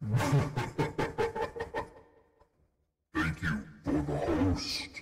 Thank you for the host.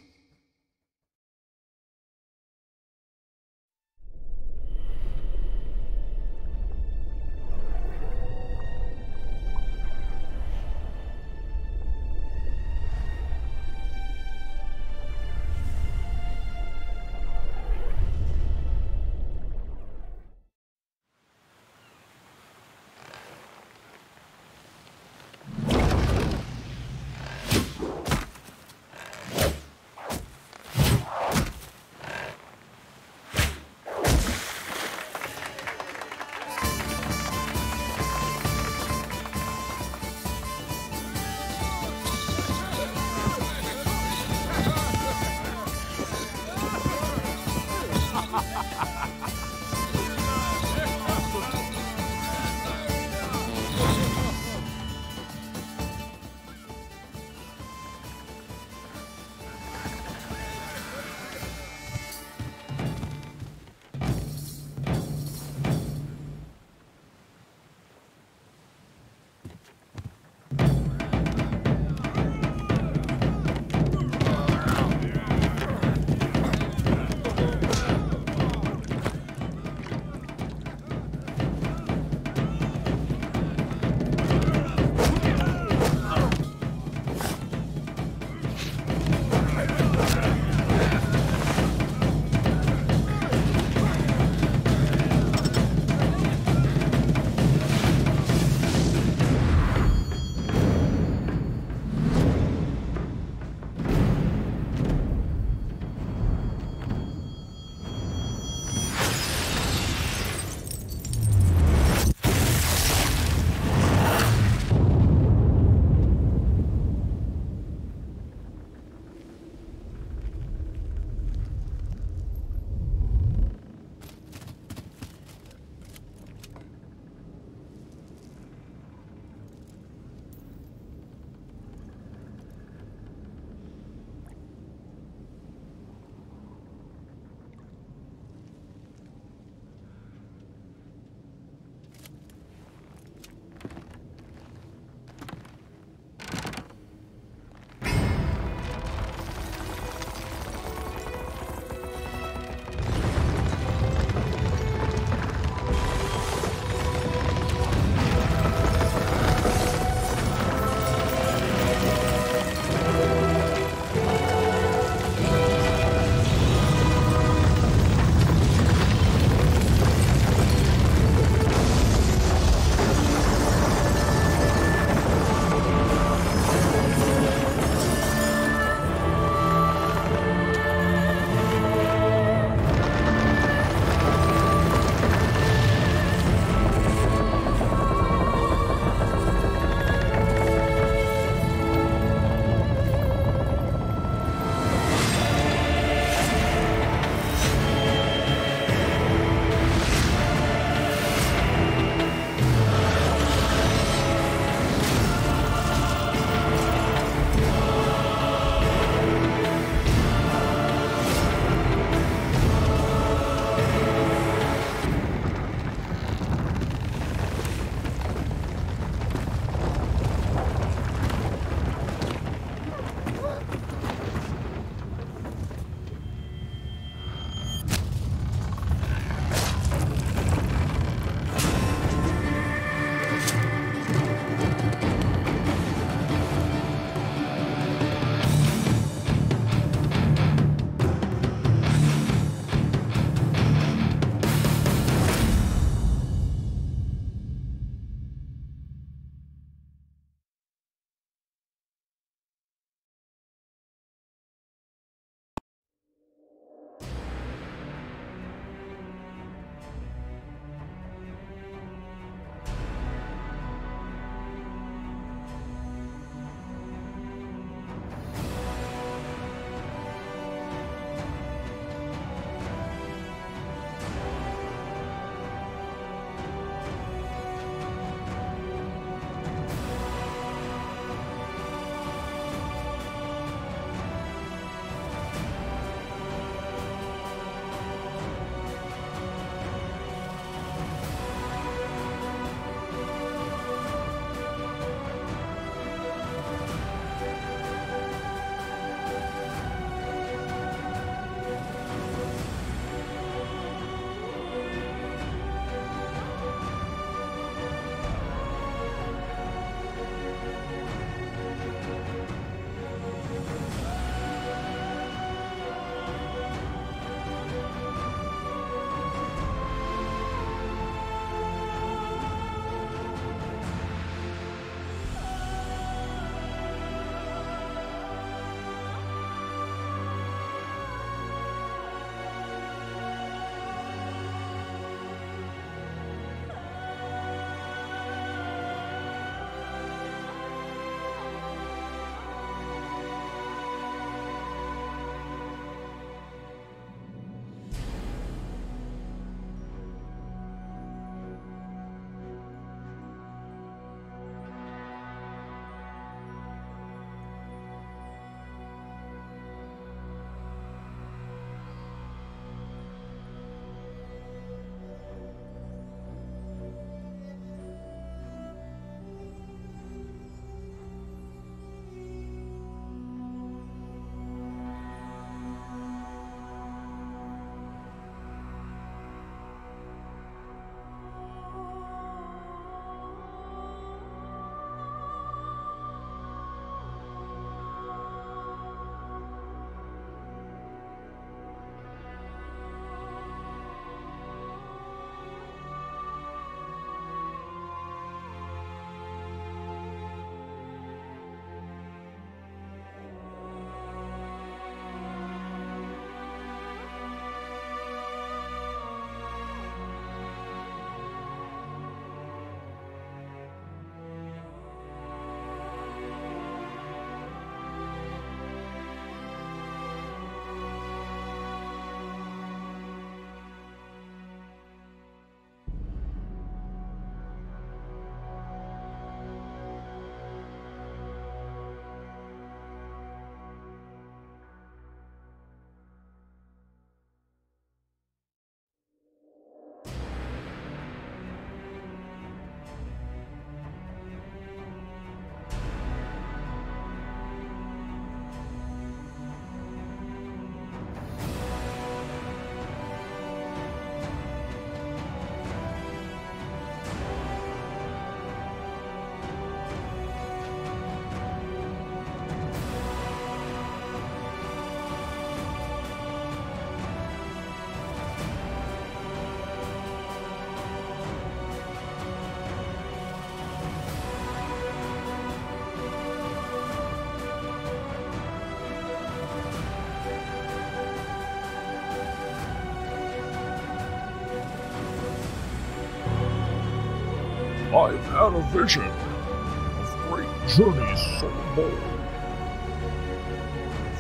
I've had a vision of great journeys so bold,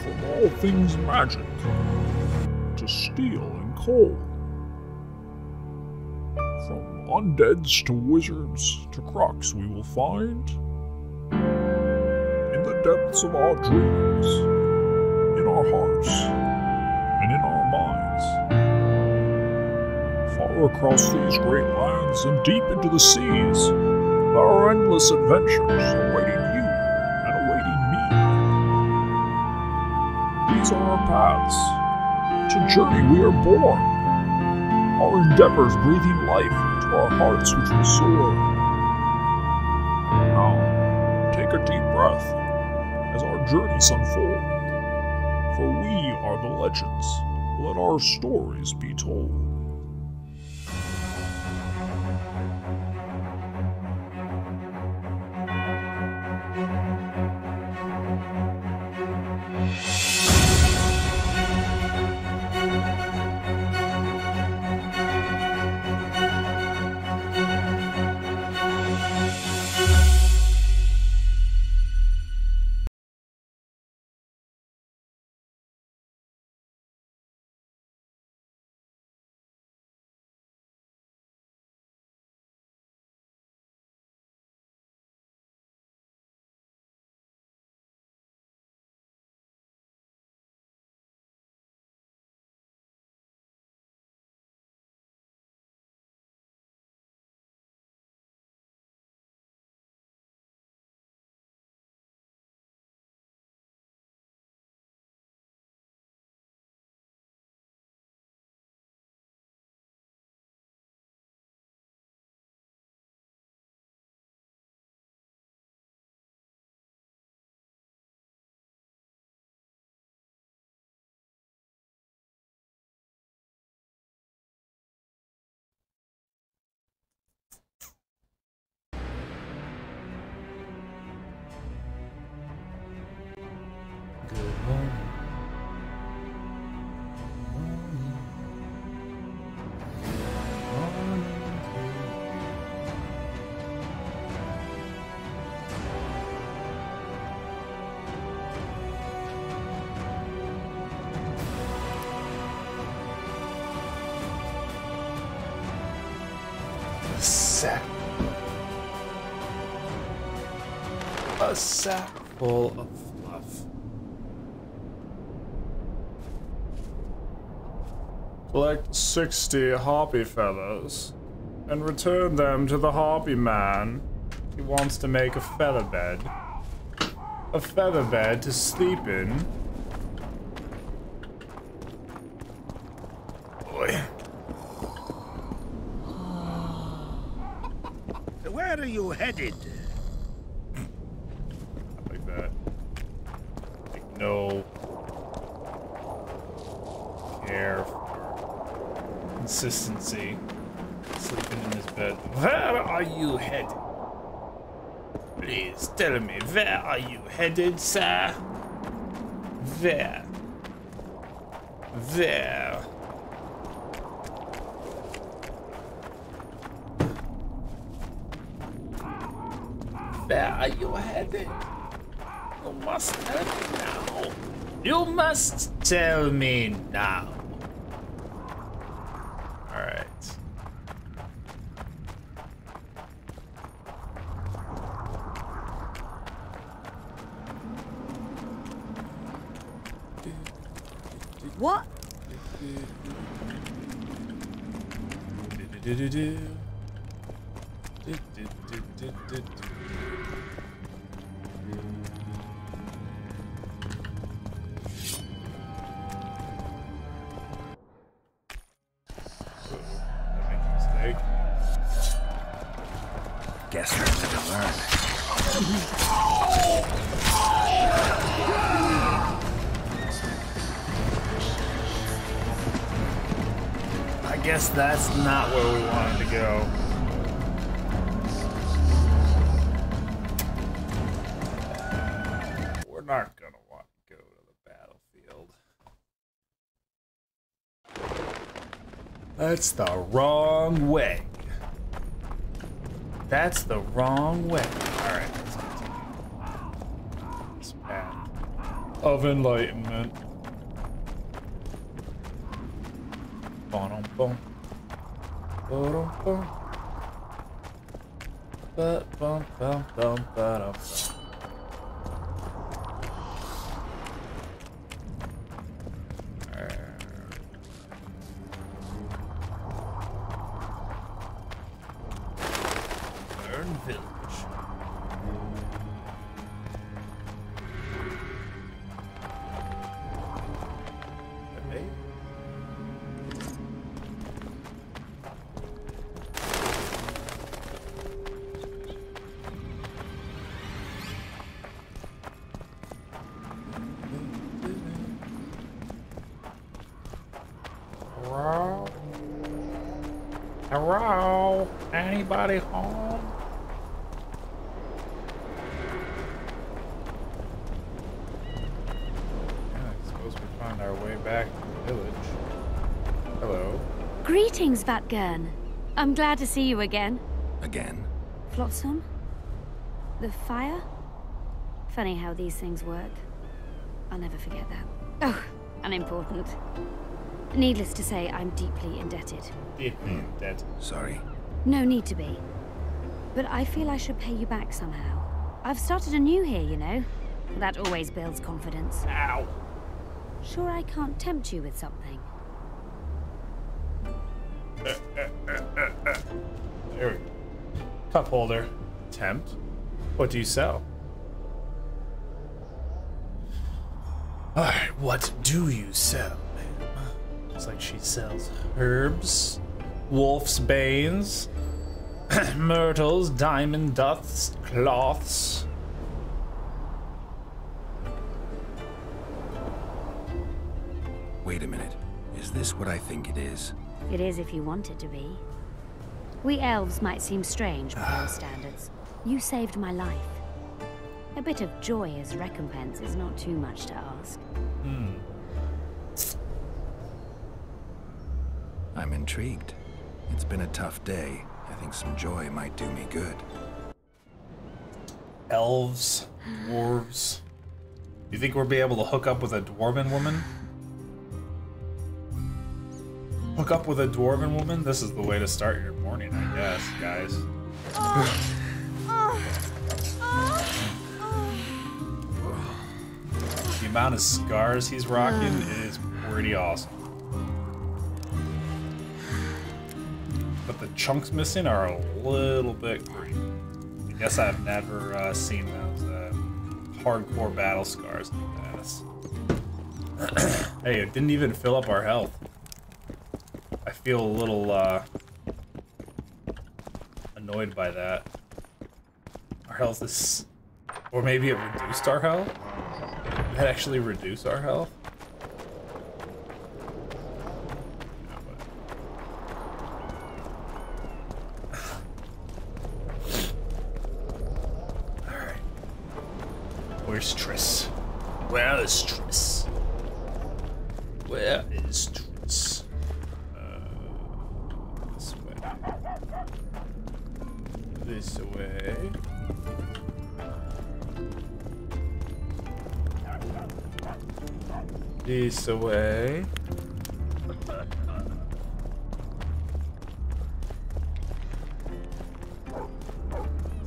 from all things magic to steel and coal, from undeads to wizards to crocs we will find in the depths of our dreams, in our hearts, and in our minds. Far across these great lands and deep into the seas, there are endless adventures awaiting you and awaiting me. These are our paths. To journey we are born, our endeavors breathing life into our hearts which will soar. Now, take a deep breath as our journeys unfold, for we are the legends. Let our stories be told. A sack full of fluff. Collect 60 harpy feathers and return them to the harpy man. He wants to make a feather bed. A feather bed to sleep in. Boy. Where are you headed? Like that. Like no care for consistency. Sleeping in his bed. Where are you headed? Please tell me, where are you headed, sir? Where? Where? Where are you headed? You must tell me now. You must tell me now. Alright. What? Guess there's to learn. I guess that's not where we wanted to go. We're not gonna want to go to the battlefield. That's the wrong way. That's the wrong way. Alright, let's continue. This path of enlightenment. Ba-dum-bum. Ba-dum-bum. Ba-bum-bum-bum-ba-dum-bum. Hello? Anybody home? Yeah, I suppose we find our way back to the village. Hello. Greetings, Vatgern. I'm glad to see you again. Again? Flotsam? The fire? Funny how these things work. I'll never forget that. Oh, unimportant. Needless to say, I'm deeply indebted. Deeply indebted. Sorry. No need to be. But I feel I should pay you back somehow. I've started anew here, you know. That always builds confidence. Ow. Sure I can't tempt you with something? There we go. Cup holder. Tempt? What do you sell? Alright, what do you sell? Looks like she sells herbs, wolf's banes, myrtles, diamond dust, cloths. Wait a minute. Is this what I think it is? It is if you want it to be. We elves might seem strange by your standards. You saved my life. A bit of joy as recompense is not too much to ask. I'm intrigued. It's been a tough day. I think some joy might do me good. Elves, dwarves. You think we'll be able to hook up with a dwarven woman? Hook up with a dwarven woman? This is the way to start your morning, I guess, guys. The amount of scars he's rocking is pretty awesome. But the chunks missing are a little bit green. I guess I've never seen those hardcore battle scars like this. Hey, it didn't even fill up our health. I feel a little annoyed by that. Our health is... Or maybe it reduced our health? Did that actually reduce our health? Alright. Where's Triss? Where is Triss? Where is Triss? This way. This way. This way.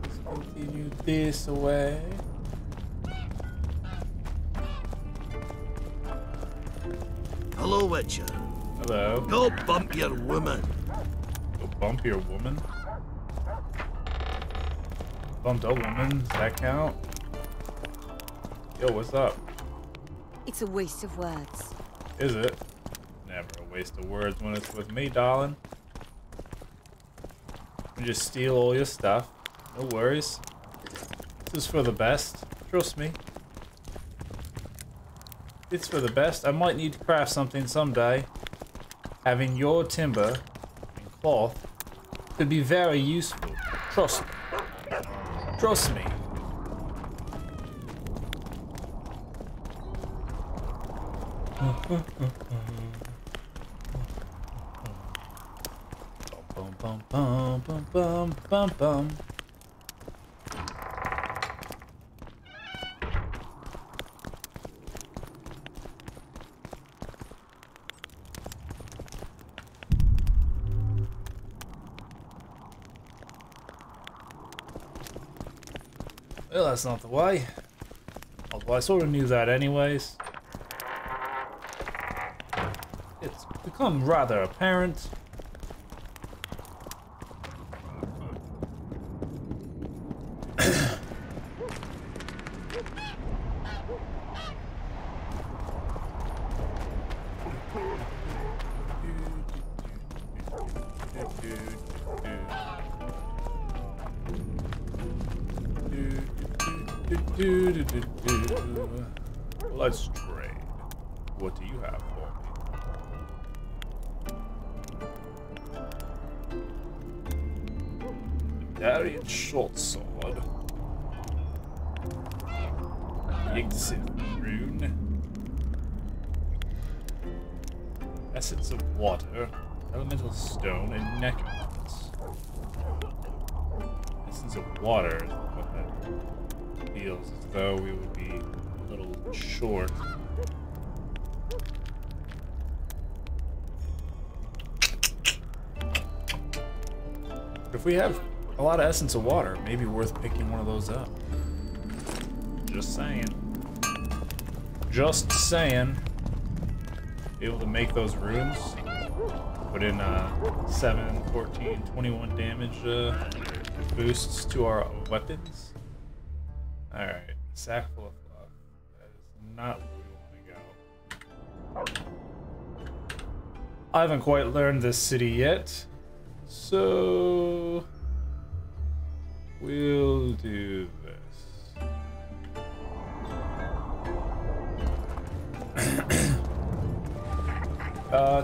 Let's continue this way. Hello, Witcher. Hello. Go bump your woman. Go bump your woman? Bumped a woman? Does that count? Yo, what's up? It's a waste of words. Is it? Never a waste of words when it's with me, darling. You just steal all your stuff. No worries. This is for the best. Trust me. It's for the best. I might need to craft something someday. Having your timber and cloth could be very useful. Trust me. Trust me. Bum bum bum bum bum bum bum. Well, that's not the way. Although I sort of knew that anyways. It's become rather apparent. Let's trade. What do you have for me? Darian short sword. Exit rune. Essence of water. Elemental stone and necromancy. Essence of water is what that feels as though we would be a little short. But if we have a lot of essence of water, it may be worth picking one of those up. Just saying. Just saying. Be able to make those runes. Put in 7, 14, 21 damage boosts to our weapons. Alright, sack full of fluff. That is not where we want to go. I haven't quite learned this city yet, so we'll do this.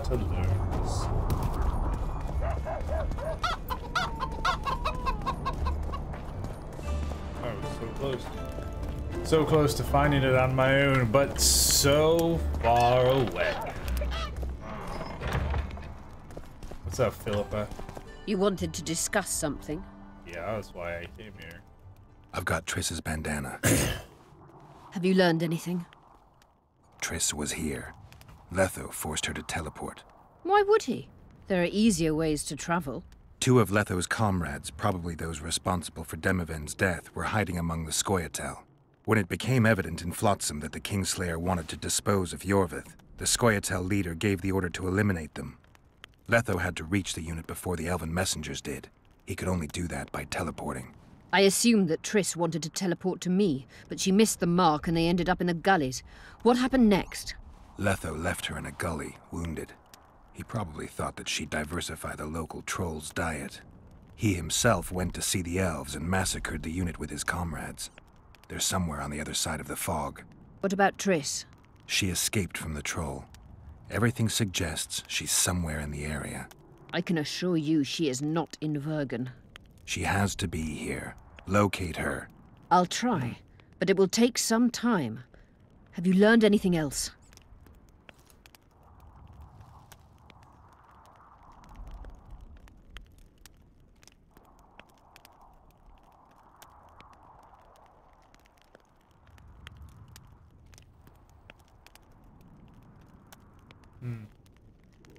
To learn this. Oh, so close. So close to finding it on my own, but so far away. What's up, Philippa? You wanted to discuss something? Yeah, that's why I came here. I've got Triss's bandana. Have you learned anything? Triss was here. Letho forced her to teleport. Why would he? There are easier ways to travel. 2 of Letho's comrades, probably those responsible for Demoven's death, were hiding among the Scoia'tael. When it became evident in Flotsam that the Kingslayer wanted to dispose of Yorvith, the Scoia'tael leader gave the order to eliminate them. Letho had to reach the unit before the Elven messengers did. He could only do that by teleporting. I assumed that Triss wanted to teleport to me, but she missed the mark and they ended up in the gullies. What happened next? Letho left her in a gully, wounded. He probably thought that she'd diversify the local trolls' diet. He himself went to see the elves and massacred the unit with his comrades. They're somewhere on the other side of the fog. What about Triss? She escaped from the troll. Everything suggests she's somewhere in the area. I can assure you she is not in Vergen. She has to be here. Locate her. I'll try, but it will take some time. Have you learned anything else?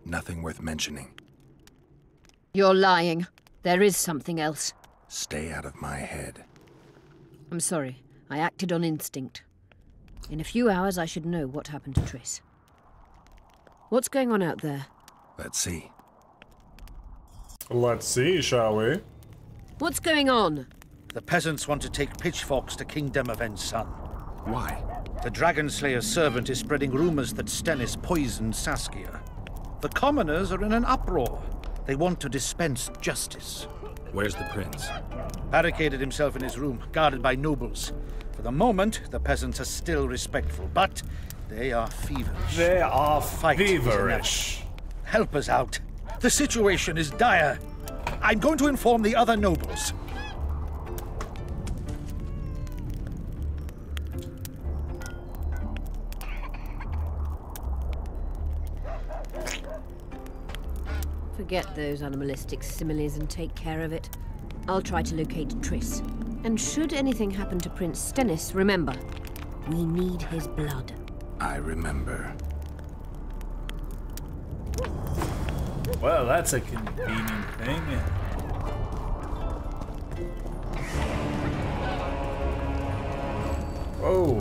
Nothing worth mentioning. You're lying. There is something else. Stay out of my head. I'm sorry. I acted on instinct. In a few hours, I should know what happened to Triss. What's going on out there? Let's see. Let's see, shall we? What's going on? The peasants want to take pitchforks to King Demoven's son. Why? The Dragonslayer's servant is spreading rumors that Stennis poisoned Saskia. The commoners are in an uproar. They want to dispense justice. Where's the prince? Barricaded himself in his room, guarded by nobles. For the moment, the peasants are still respectful, but they are feverish. They are Fight is feverish. Help us out. The situation is dire. I'm going to inform the other nobles. Forget those animalistic similes and take care of it. I'll try to locate Triss. And should anything happen to Prince Stennis, remember, we need his blood. I remember. Well, that's a convenient thing. Oh.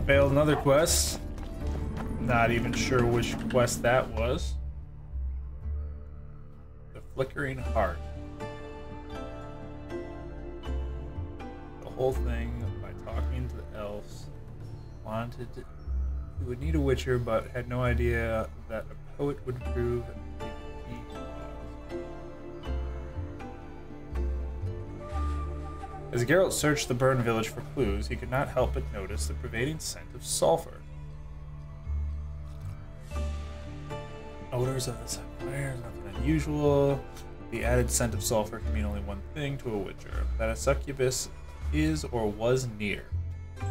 Failed another quest. Not even sure which quest that was. The Flickering Heart. The whole thing by talking to the elves. He would need a witcher, but had no idea that a poet would prove he was. As Geralt searched the burned village for clues, he could not help but notice the pervading scent of sulfur. Odors of the fire, nothing unusual. The added scent of sulfur can mean only one thing to a witcher, that a succubus is or was near.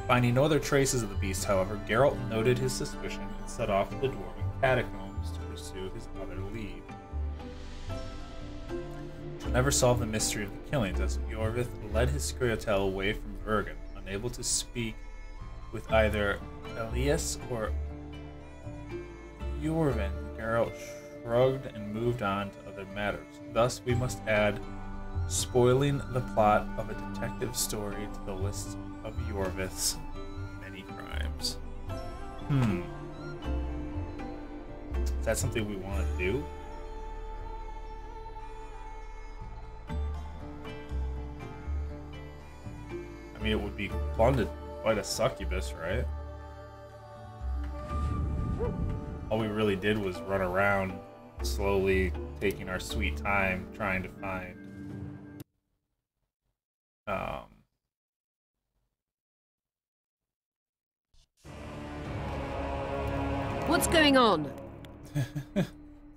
Finding no other traces of the beast, however, Geralt noted his suspicion and set off to the dwarven catacombs to pursue his other lead. He'll never solve the mystery of the killings, as Jorvith led his Scoia'tael away from Vergen, unable to speak with either Elias or Jorvin. Geralt shrugged and moved on to other matters. Thus, we must add spoiling the plot of a detective story to the list of Jorvith's many crimes. Is that something we want to do? I mean, it would be fun to fight a succubus, right? All we really did was run around slowly, taking our sweet time, trying to find What's going on?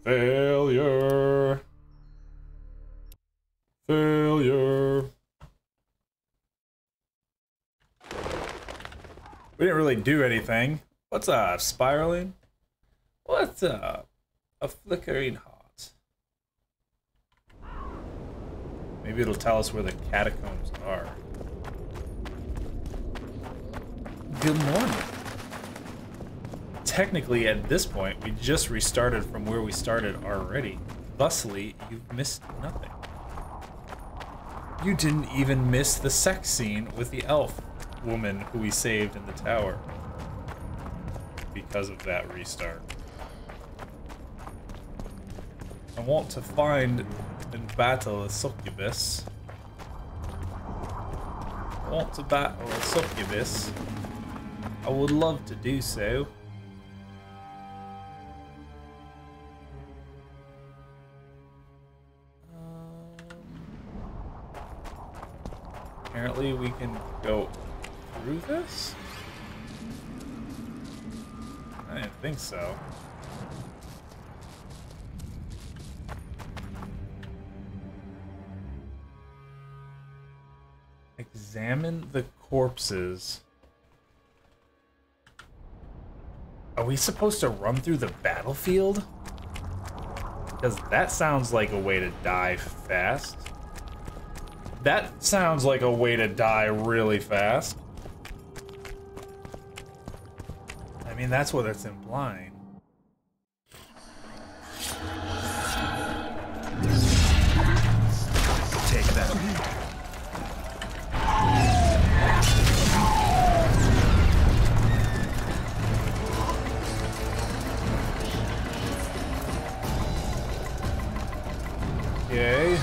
Failure. Failure. We didn't really do anything. What's up, spiraling? What's up? A flickering heart. Maybe it'll tell us where the catacombs are. Good morning. Technically, at this point, we just restarted from where we started already. Thusly, you've missed nothing. You didn't even miss the sex scene with the elf woman who we saved in the tower. Because of that restart. I want to find and battle a succubus. I want to battle a succubus. I would love to do so. Apparently we can go through this? I didn't think so. Examine the corpses. Are we supposed to run through the battlefield? Because that sounds like a way to die fast. That sounds like a way to die really fast. I mean, that's what it's implying. Take that. Okay.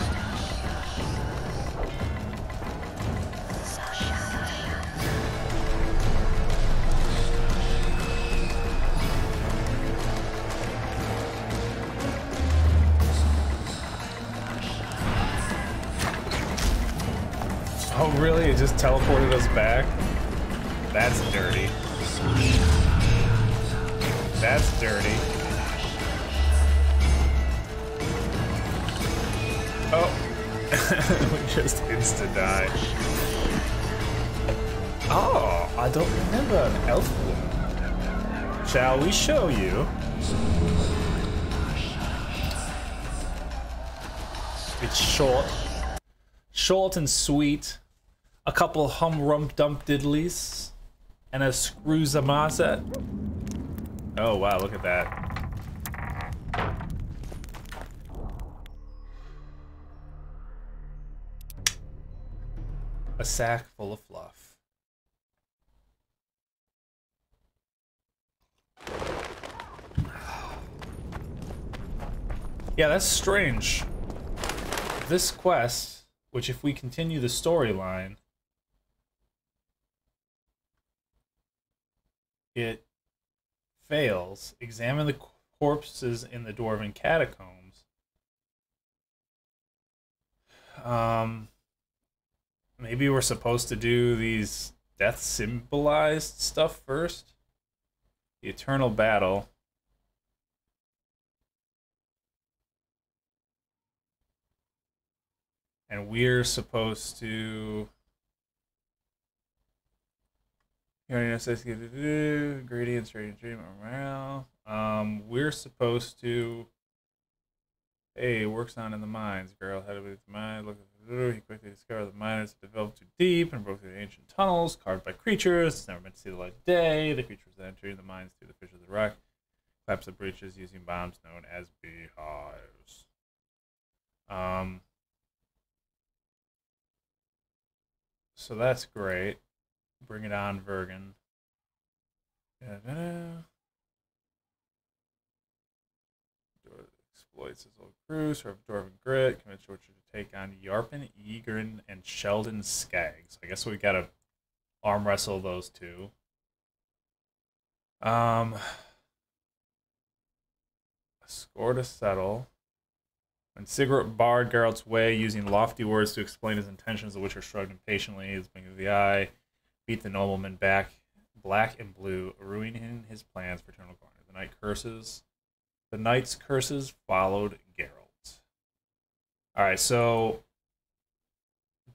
Oh, really? It just teleported us back? That's dirty. That's dirty. Oh. We just insta-die. Oh, I don't remember an elf woman. Shall we show you? It's short. Short and sweet. A couple hum-rump-dump-diddlies. And a screw-zamazet. Oh, wow, look at that. A sack full of fluff. Yeah, that's strange. This quest, which if we continue the storyline, it fails. Examine the corpses in the Dwarven catacombs. Maybe we're supposed to do these death symbolized stuff first. The eternal battle. And we're supposed to... Gradients, radiant dream, morale. We're supposed to... Hey, works on in the mines. Girl headed with the mine. Look at the... He quickly discovered the miners developed too deep and broke through the ancient tunnels carved by creatures. It's never meant to see the light of day. The creatures entering the mines through the fissures of the rock. Collapse the breaches using bombs known as beehives. So that's great. Bring it on, Vergen. Exploits his old crew, sort of Dwarven grit, commits to take on Yarpen, Egrin, and Sheldon Skaggs. So I guess we gotta arm wrestle those two. A score to settle. When Sigurd barred Geralt's way, using lofty words to explain his intentions, the Witcher shrugged impatiently, his blink of the eye, beat the nobleman back, black and blue, ruining his plans for eternal glory. The knight's curses followed Geralt. Alright, so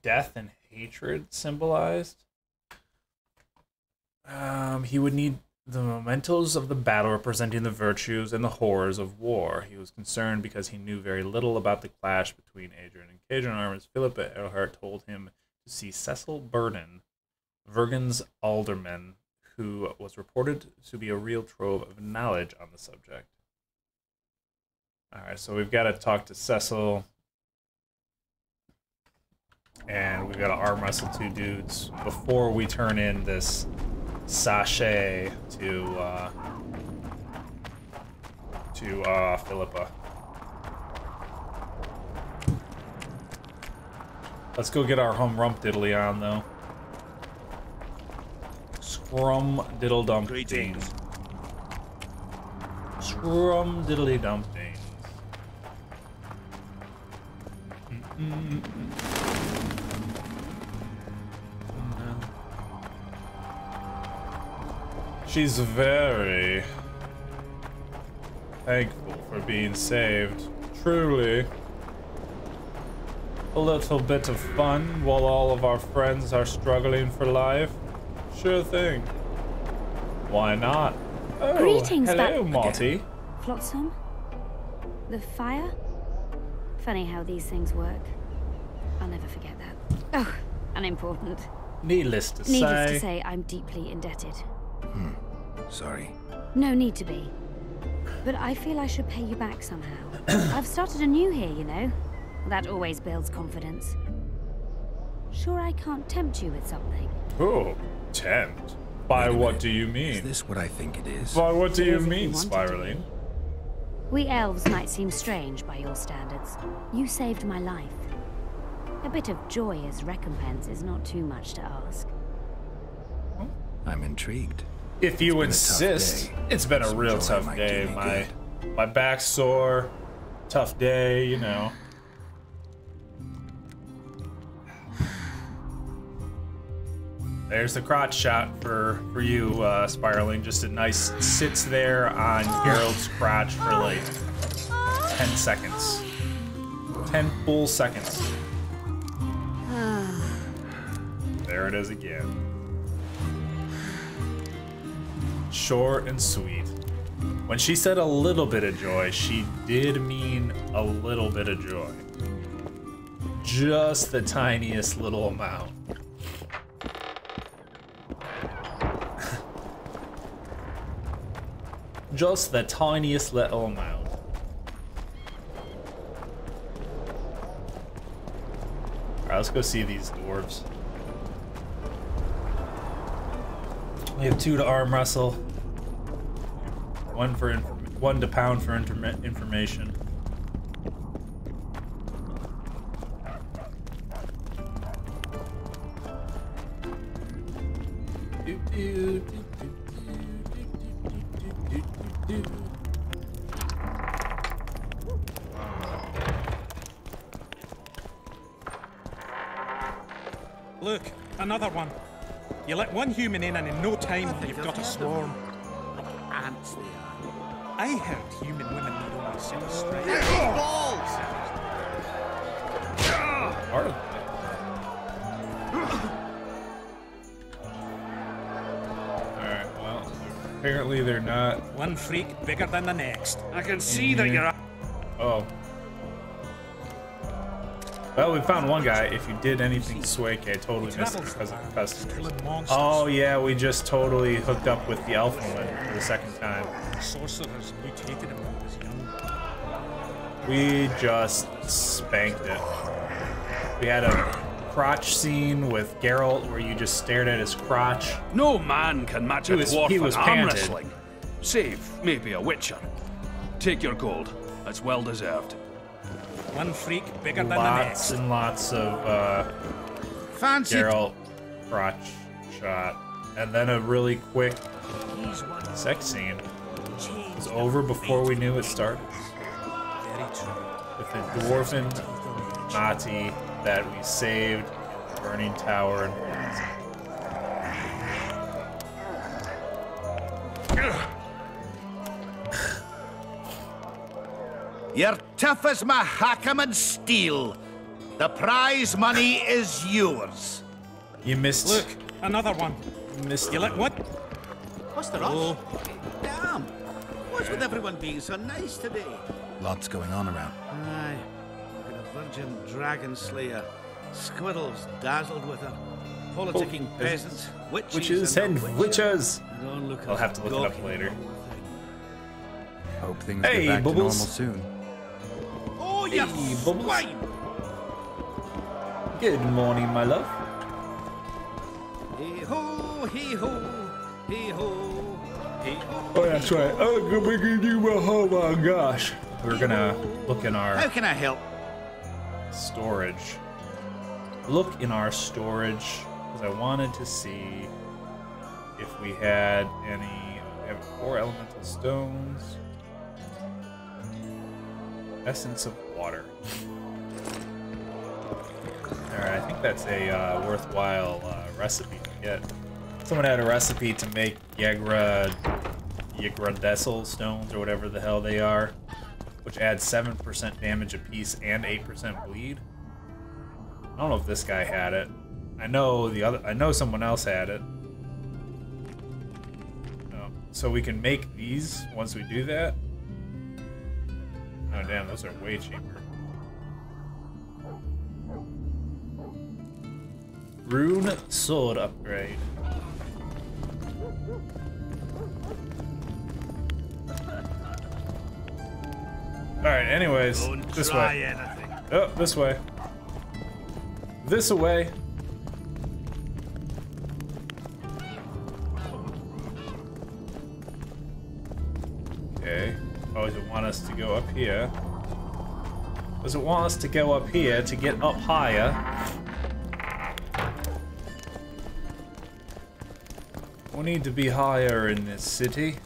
death and hatred symbolized. He would need the mementos of the battle representing the virtues and the horrors of war. He was concerned because he knew very little about the clash between Adrian and Cajun armies. Philippa Earhart told him to see Cecil Burden, Vergen's alderman, who was reported to be a real trove of knowledge on the subject. Alright, so we've got to talk to Cecil. And we've got to arm wrestle two dudes before we turn in this sachet to Philippa. Let's go get our hump diddly on though. Scrum diddle dump dings. Scrum diddly dump dings. She's very thankful for being saved. Truly. A little bit of fun while all of our friends are struggling for life. Sure thing. Why not? Oh, Greetings, hello, Marty. Flotsam? The fire? Funny how these things work. I'll never forget that. Oh, unimportant. Needless to say, I'm deeply indebted. Sorry. No need to be. But I feel I should pay you back somehow. I've started anew here, you know. That always builds confidence. Sure I can't tempt you with something? Oh, tempt? By what do you mean? Is this what I think it is? By what do you If you mean, wanted Spiraling? We elves might seem strange by your standards. You saved my life. A bit of joy as recompense is not too much to ask. I'm intrigued. If you insist, it's been a real tough day. My back's sore, tough day, you know. There's the crotch shot for you, Spiraling. Just a nice sits there on Geralt's crotch for like 10 seconds. 10 full seconds. There it is again. Short and sweet. When she said a little bit of joy, she did mean a little bit of joy. Just the tiniest little amount. Just the tiniest little amount. Alright, let's go see these dwarves. We have 2 to arm wrestle. 1 to pound for information. Look, another one. You let one human in and in no time you've got a swarm. Like ants they are. I heard human women need only set a strike. Balls! Are Alright, well, apparently they're not. One freak bigger than the next. I can see that you're... Oh. Well, we found one guy. If you did anything Swake, I totally missed it because of the customers. Oh yeah, we just totally hooked up with the Alpha one for the second time. Sorcerers mutated him when he was young. We just spanked it. We had a crotch scene with Geralt where you just stared at his crotch. No man can match a dwarf he was in arm panted. wrestling. Save maybe a witcher. Take your gold. That's well deserved. One freak bigger than the Lots next. and lots of Fancy... Geralt crotch shot. And then a really quick sex scene. It was over before we knew it started. Very true. With the dwarven Nati that we saved, Burning Tower, and You're tough as Mahakam steel. The prize money is yours. you missed. Look, another one. You missed. You let what? What's the rush? Damn. What's with everyone being so nice today? Lots going on around. Aye. Look at a virgin dragon slayer. Squirrels dazzled with her. Politicking peasants. Witches and witches. Don't look I'll have to look it up gawking later. Hope things Hey, get back Bubbles. to normal soon. Oh, you Hey, Bubbles. swine! Good morning, my love. Hee-ho, hee-ho, hee-ho, hee-ho. Oh, that's right. Oh my gosh. We're gonna look in our How can I help? storage. Look in our storage because I wanted to see if we had any. We have 4 elemental stones. Essence of water. Alright, I think that's a worthwhile recipe to get. Someone had a recipe to make Yggdrasil stones or whatever the hell they are, which adds 7% damage apiece and 8% bleed. I don't know if this guy had it. I know someone else had it. So we can make these once we do that. Oh damn, those are way cheaper. Rune sword upgrade. Alright, anyways, this way. Anything. Oh, this way. This away. Okay. Oh, does it want us to go up here? Does it want us to go up here to get up higher? We need to be higher in this city.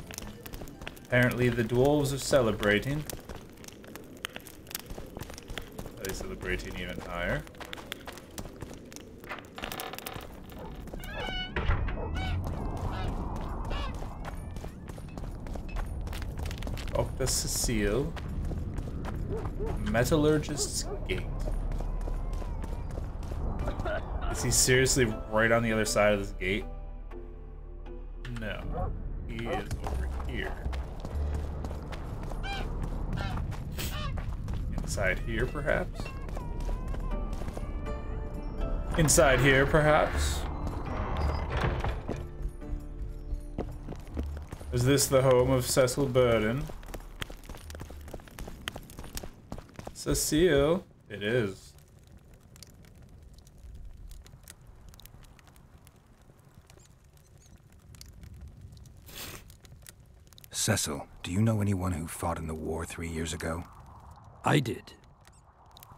Apparently the dwarves are celebrating. Are they celebrating even higher? Dr. Cecile. Metallurgist's Gate. Is he seriously right on the other side of this gate? No. He is over here. Inside here, perhaps? Inside here, perhaps? Is this the home of Cecil Burden? Cecile? It is. Cecil, do you know anyone who fought in the war 3 years ago? I did.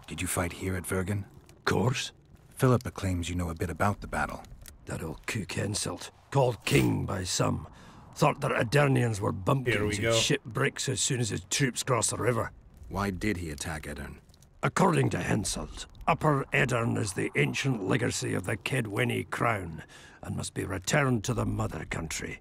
Did you fight here at Vergen? Course. Philippa claims you know a bit about the battle. That old cook insult, called king by some, thought that Adernians were bumpkins who'd ship bricks as soon as his troops crossed the river. Why did he attack Edern? According to Henselt, Upper Edern is the ancient legacy of the Kedwenny crown and must be returned to the mother country.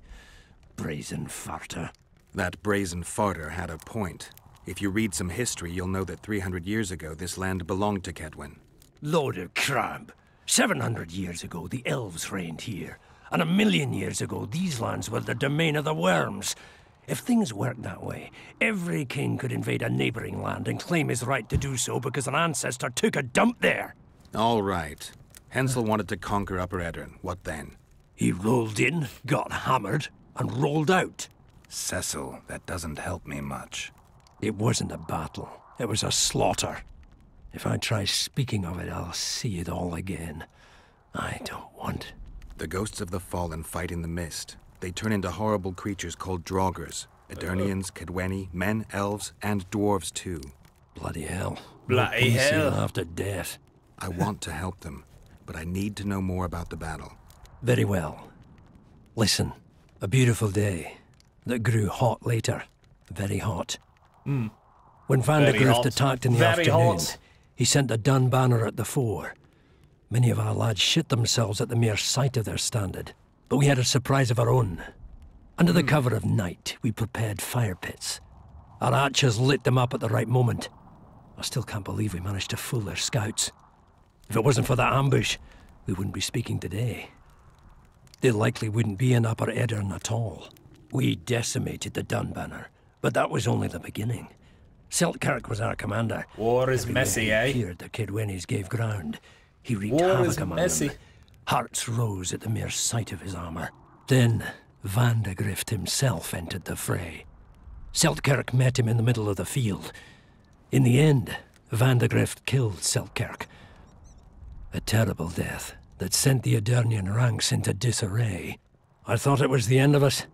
Brazen farter. That brazen farter had a point. If you read some history, you'll know that 300 years ago this land belonged to Kedwen. Load of crab. 700 years ago, the elves reigned here. And 1,000,000 years ago, these lands were the domain of the worms. If things worked that way, every king could invade a neighboring land and claim his right to do so because an ancestor took a dump there. All right. Hensel wanted to conquer Upper Edern. What then? He rolled in, got hammered, and rolled out. Cecil, that doesn't help me much. It wasn't a battle. It was a slaughter. If I try speaking of it, I'll see it all again. I don't want. The ghosts of the fallen fight in the mist. They turn into horrible creatures called Draugrs. Adernians, Kedwenny, men, elves, and dwarves too. Bloody hell. Bloody hell. After death. I want to help them, but I need to know more about the battle. Very well. Listen, a beautiful day that grew hot later. Very hot. When Van der Grift attacked in the afternoon, he sent a dun banner at the fore. Many of our lads shit themselves at the mere sight of their standard, but we had a surprise of our own. Under the cover of night, we prepared fire pits. Our archers lit them up at the right moment. I still can't believe we managed to fool their scouts. If it wasn't for that ambush, we wouldn't be speaking today. They likely wouldn't be in Upper Edern at all. We decimated the Dun banner, but that was only the beginning. Seltkirk was our commander. War is messy, eh? Here, the Kedwennies gave ground. He wreaked War havoc is among messy. them. Hearts rose at the mere sight of his armor. Then, Van der Grift himself entered the fray. Seltkirk met him in the middle of the field. In the end, Van der Grift killed Seltkirk. A terrible death that sent the Adernian ranks into disarray. I thought it was the end of us.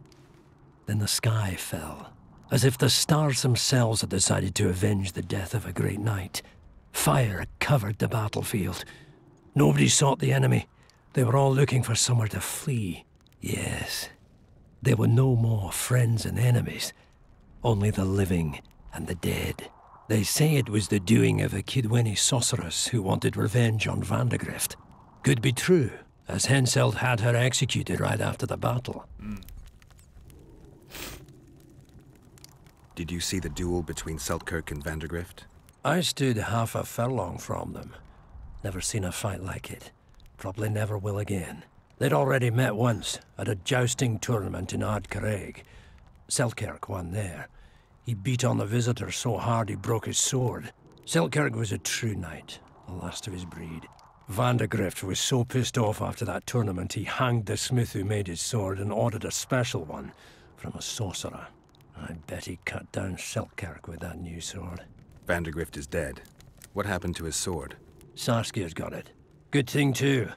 Then the sky fell, as if the stars themselves had decided to avenge the death of a great knight. Fire covered the battlefield. Nobody sought the enemy. They were all looking for somewhere to flee. Yes, there were no more friends and enemies, only the living and the dead. They say it was the doing of a Kedwenny sorceress who wanted revenge on Van der Grift. Could be true, as Henselt had her executed right after the battle. Did you see the duel between Seltkirk and Van der Grift? I stood half a furlong from them. Never seen a fight like it. Probably never will again. They'd already met once, at a jousting tournament in Ardcarreg. Seltkirk won there. He beat on the visitor so hard he broke his sword. Seltkirk was a true knight, the last of his breed. Van der Grift was so pissed off after that tournament he hanged the smith who made his sword and ordered a special one from a sorcerer. I bet he cut down Seltkirk with that new sword. Van der Grift is dead. What happened to his sword? Saskia's got it. Good thing too.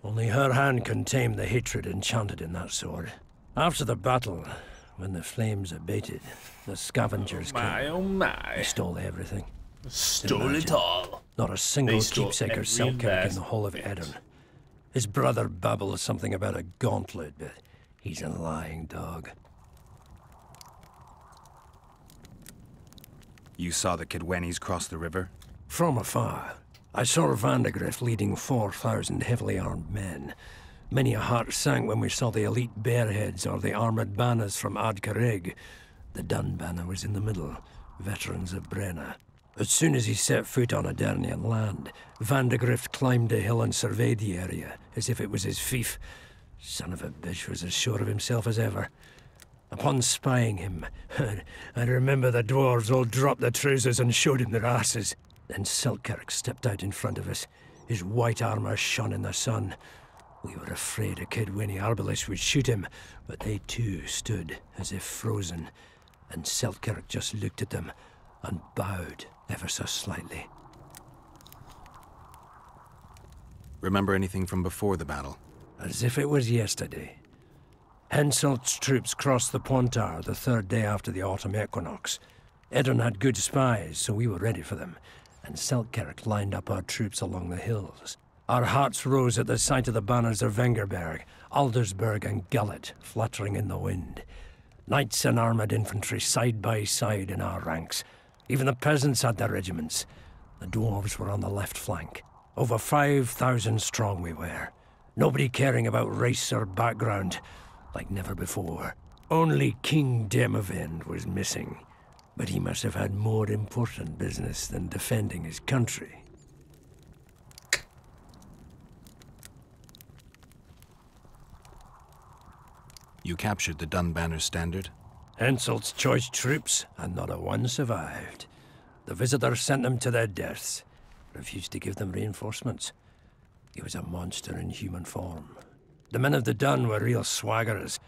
Only her hand can tame the hatred enchanted in that sword. After the battle, when the flames abated, the scavengers came. They stole everything. Stole it all. Not a single They stole keepsake or every Seltkirk in the last whole of bit. Edern. His brother babbled something about a gauntlet, but he's a lying dog. You saw the Kedwennies cross the river? From afar, I saw Van der Grift leading 4,000 heavily armed men. Many a heart sank when we saw the elite bearheads or the armoured banners from Ardcarreg. The Dun banner was in the middle, veterans of Brenna. As soon as he set foot on Adernian land, Van der Grift climbed a hill and surveyed the area, as if it was his fief. Son of a bitch was as sure of himself as ever. Upon spying him, I remember the dwarves all dropped their trousers and showed him their asses. Then Seltkirk stepped out in front of us. His white armour shone in the sun. We were afraid a Kedwenny arbalist would shoot him, but they too stood as if frozen, and Seltkirk just looked at them and bowed ever so slightly. Remember anything from before the battle? As if it was yesterday. Henselt's troops crossed the Pontard the 3rd day after the autumn equinox. Eddern had good spies, so we were ready for them, and Selkirk lined up our troops along the hills. Our hearts rose at the sight of the banners of Vengerberg, Aldersberg and Gullet fluttering in the wind. Knights and armoured infantry side by side in our ranks. Even the peasants had their regiments. The dwarves were on the left flank. Over 5,000 strong we were. Nobody caring about race or background, like never before. Only King Demavend was missing, but he must have had more important business than defending his country. You captured the Dunbanner standard? Henselt's choice troops, and not a one survived. The visitors sent them to their deaths. Refused to give them reinforcements. He was a monster in human form. The men of the Dun were real swaggerers.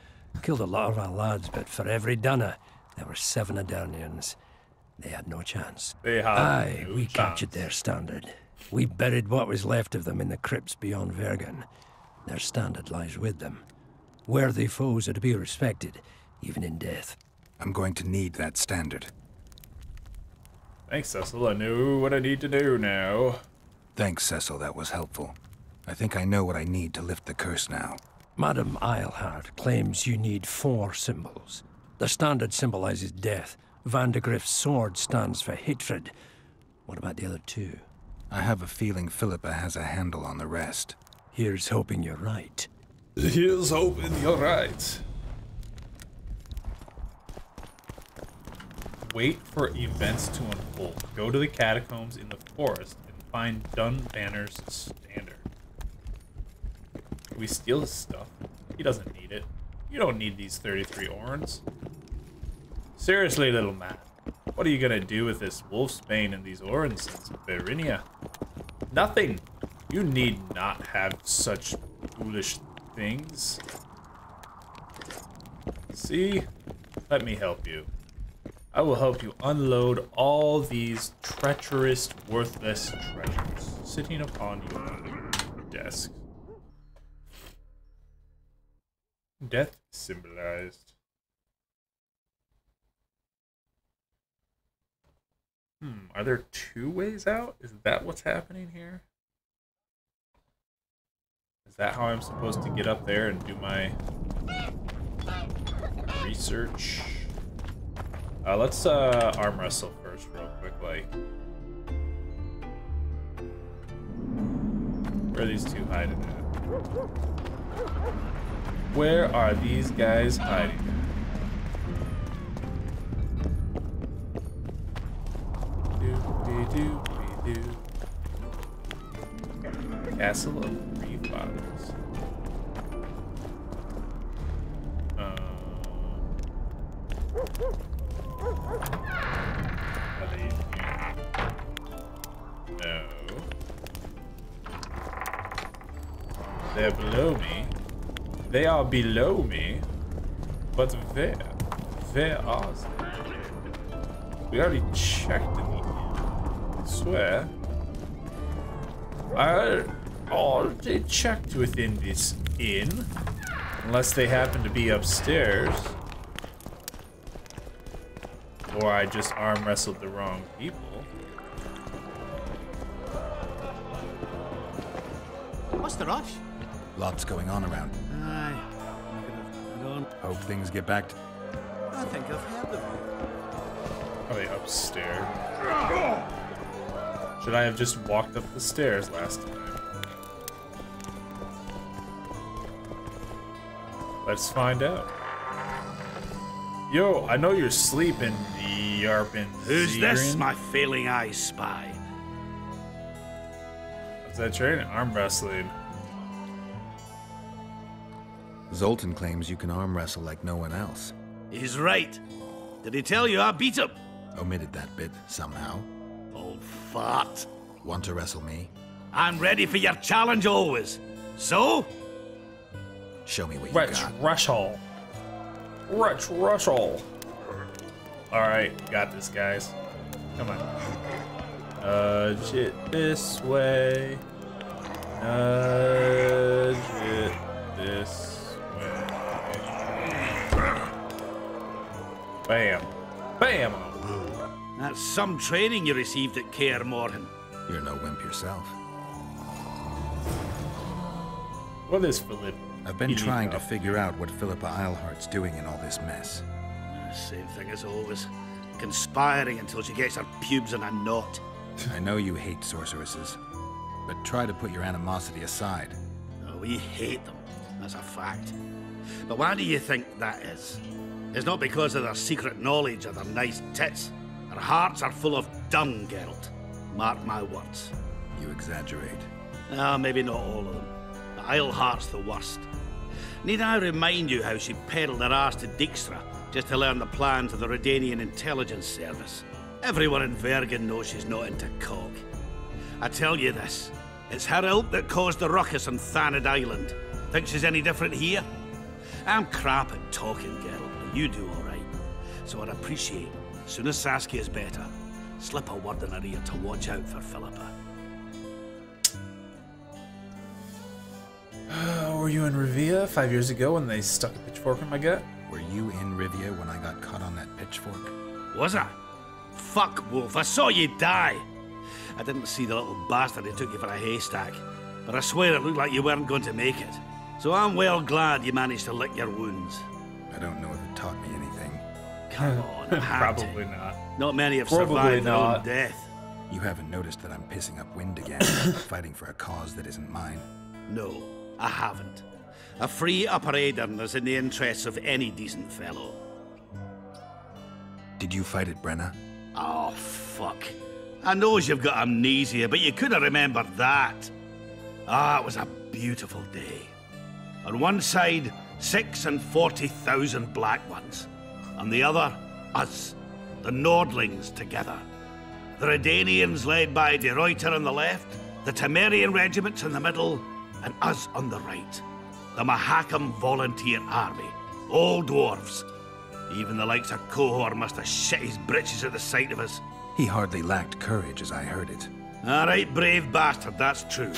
Killed a lot of our lads, but for every Dunner, there were 7 Adarnians. They had no chance. We captured their standard. We buried what was left of them in the crypts beyond Vergen. Their standard lies with them. Worthy foes are to be respected, even in death. I'm going to need that standard. Thanks, Cecil. I know what I need to do now. Thanks, Cecil. That was helpful. I think I know what I need to lift the curse now. Madame Eilhart claims you need 4 symbols. The standard symbolizes death. Vandegrift's sword stands for hatred. What about the other 2? I have a feeling Philippa has a handle on the rest. Here's hoping you're right. Here's hoping you're right. Wait for events to unfold. Go to the catacombs in the forest and find Dunbanner's standard. Can we steal his stuff? He doesn't need it. You don't need these 33 orns. Seriously, little man. What are you gonna do with this wolfsbane and these orns in Berinia? Nothing. You need not have such foolish things. See? Let me help you. I will help you unload all these treacherous, worthless treasures sitting upon your desk. Death symbolized. Are there 2 ways out? Is that what's happening here? Is that how I'm supposed to get up there and do my research? Let's arm wrestle first real quick, like. Where are these 2 hiding at? Where are these guys hiding at? Do. Castle of 3 Fathers. Are they in here? No. They're below me. They are below me. But where? Where are they? We already checked in the inn. I swear. I already checked within this inn. Unless they happen to be upstairs. Or I just arm wrestled the wrong people. What's the rush? Lots going on around. Aye. Hope things get back to... I think I've heard of you. Are they upstairs? Should I have just walked up the stairs last time? Let's find out. Yo, I know you're sleeping, Yarpin. Who's this, my failing eyes spy? What's that training? Arm wrestling. Zoltan claims you can arm wrestle like no one else. He's right. Did he tell you I beat him? Omitted that bit, somehow. Old fart. Want to wrestle me? I'm ready for your challenge always. So? Show me what you got. Rushall. Rushall. Alright, got this, guys. Come on. Nudge it this way. Nudge it this way. some training you received at Kaer Morhen. You're no wimp yourself. What is Philippa? I've been trying to figure out what Philippa Eilhart's doing in all this mess. Same thing as always. Conspiring until she gets her pubes in a knot. I know you hate sorceresses, but try to put your animosity aside. Oh, we hate them, that's a fact. But why do you think that is? It's not because of their secret knowledge or their nice tits. Their hearts are full of dung, Geralt. Mark my words. You exaggerate. Maybe not all of them. But Eilhart's the worst. Need I remind you how she peddled her ass to Dijkstra just to learn the plans of the Redanian intelligence service? Everyone in Vergen knows she's not into cock. I tell you this, it's her ilk that caused the ruckus on Thanad Island. Think she's any different here? I'm crap at talking, Geralt, but you do all right. So I'd appreciate, as soon as Saskia's better, slip a word in her ear to watch out for Philippa. Were you in Rivia 5 years ago when they stuck a pitchfork in my gut? Were you in Rivia when I got caught on that pitchfork? Was I? Fuck, Wolf, I saw you die. I didn't see the little bastard who took you for a haystack, but I swear it looked like you weren't going to make it. So I'm well glad you managed to lick your wounds. I don't know if it taught me anything. Come on, it had to. Probably not. Not many have Probably survived their not. own death. You haven't noticed that I'm pissing up wind again, fighting for a cause that isn't mine? No, I haven't. A free upper Aedirn is in the interests of any decent fellow. Did you fight at Brenna? Oh, fuck. I knows you've got amnesia, but you could have remembered that. It was a beautiful day. On one side, 6 and 40,000 black ones. On the other, us, the Nordlings together. The Redanians led by De Ruyter on the left, the Temerian regiments in the middle, and us on the right. The Mahakam Volunteer Army. All dwarves. Even the likes of Cohor must have shit his britches at the sight of us. He hardly lacked courage as I heard it. All right, brave bastard, that's true.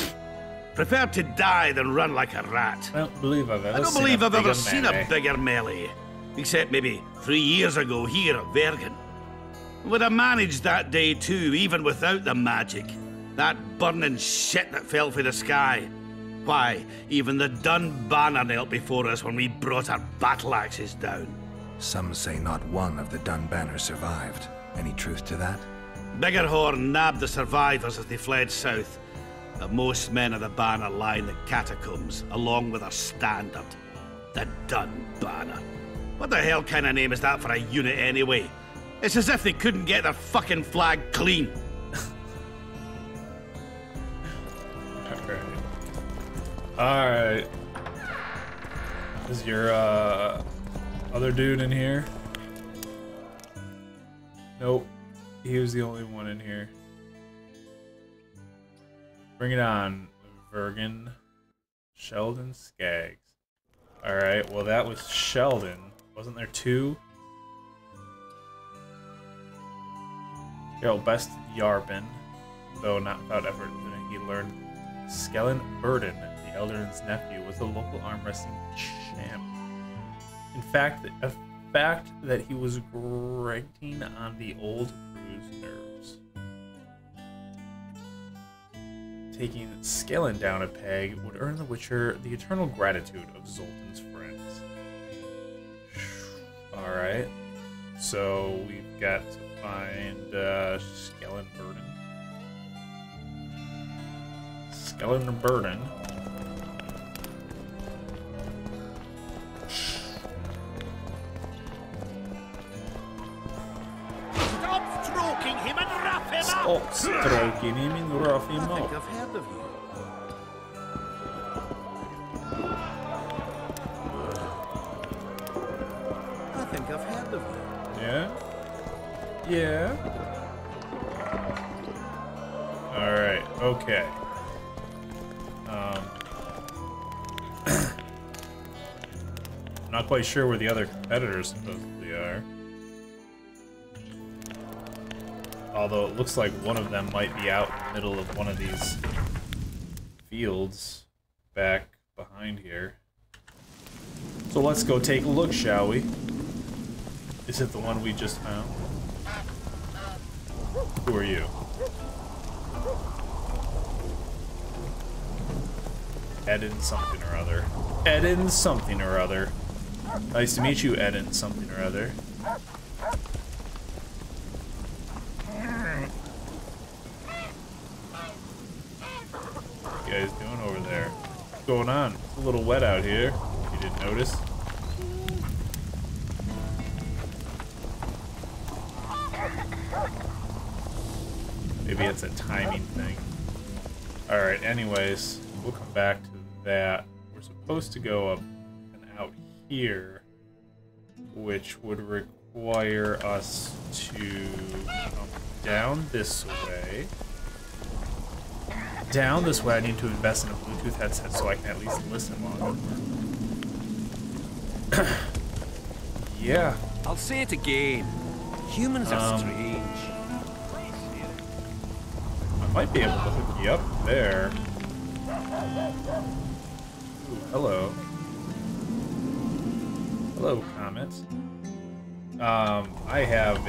Prefer to die than run like a rat. I don't believe I've ever seen a bigger melee. Except maybe 3 years ago here at Vergen. Would have managed that day too, even without the magic. That burning shit that fell from the sky. Why, even the Dun banner knelt before us when we brought our battle axes down. Some say not one of the Dun banners survived. Any truth to that? Biggerhorn nabbed the survivors as they fled south. But most men of the banner lie in the catacombs, along with our standard. The Dun banner. What the hell kind of name is that for a unit anyway? It's as if they couldn't get their fucking flag clean. Alright. Is your other dude in here? Nope. He was the only one in here. Bring it on, Vergen. Sheldon Skaggs. Alright, well that was Sheldon. Wasn't there two? Geralt bested Yarpen, though not without effort. Then he learned Skellen Burden, the Eldarin's nephew, was a local arm wrestling champ. In fact, a fact that he was grating on the old crew's nerves. Taking Skellen down a peg would earn the Witcher the eternal gratitude of Zoltan's friends. Alright, so we've got to find Skellen Burden. Skellen Burden. Stop stroking him and rough him up! Stop stroking him and rough him I think up. I've heard of you. I think I've heard of you. Yeah? Yeah? Alright, okay. I'm not quite sure where the other competitors supposedly are. Although it looks like one of them might be out in the middle of one of these fields back behind here. So let's go take a look, shall we? Is it the one we just found? Who are you? Eden something or other. Eden something or other. Nice to meet you, Eden something or other. What you guys doing over there? What's going on? It's a little wet out here. You didn't notice? Maybe it's a timing thing. Alright, anyways, we'll come back to that. We're supposed to go up and out here, which would require us to come down this way. Down this way, I need to invest in a Bluetooth headset so I can at least listen longer. Yeah. I'll say it again. Humans are strange. I might be able to hook you up there. Ooh, hello. Hello, Comet. I have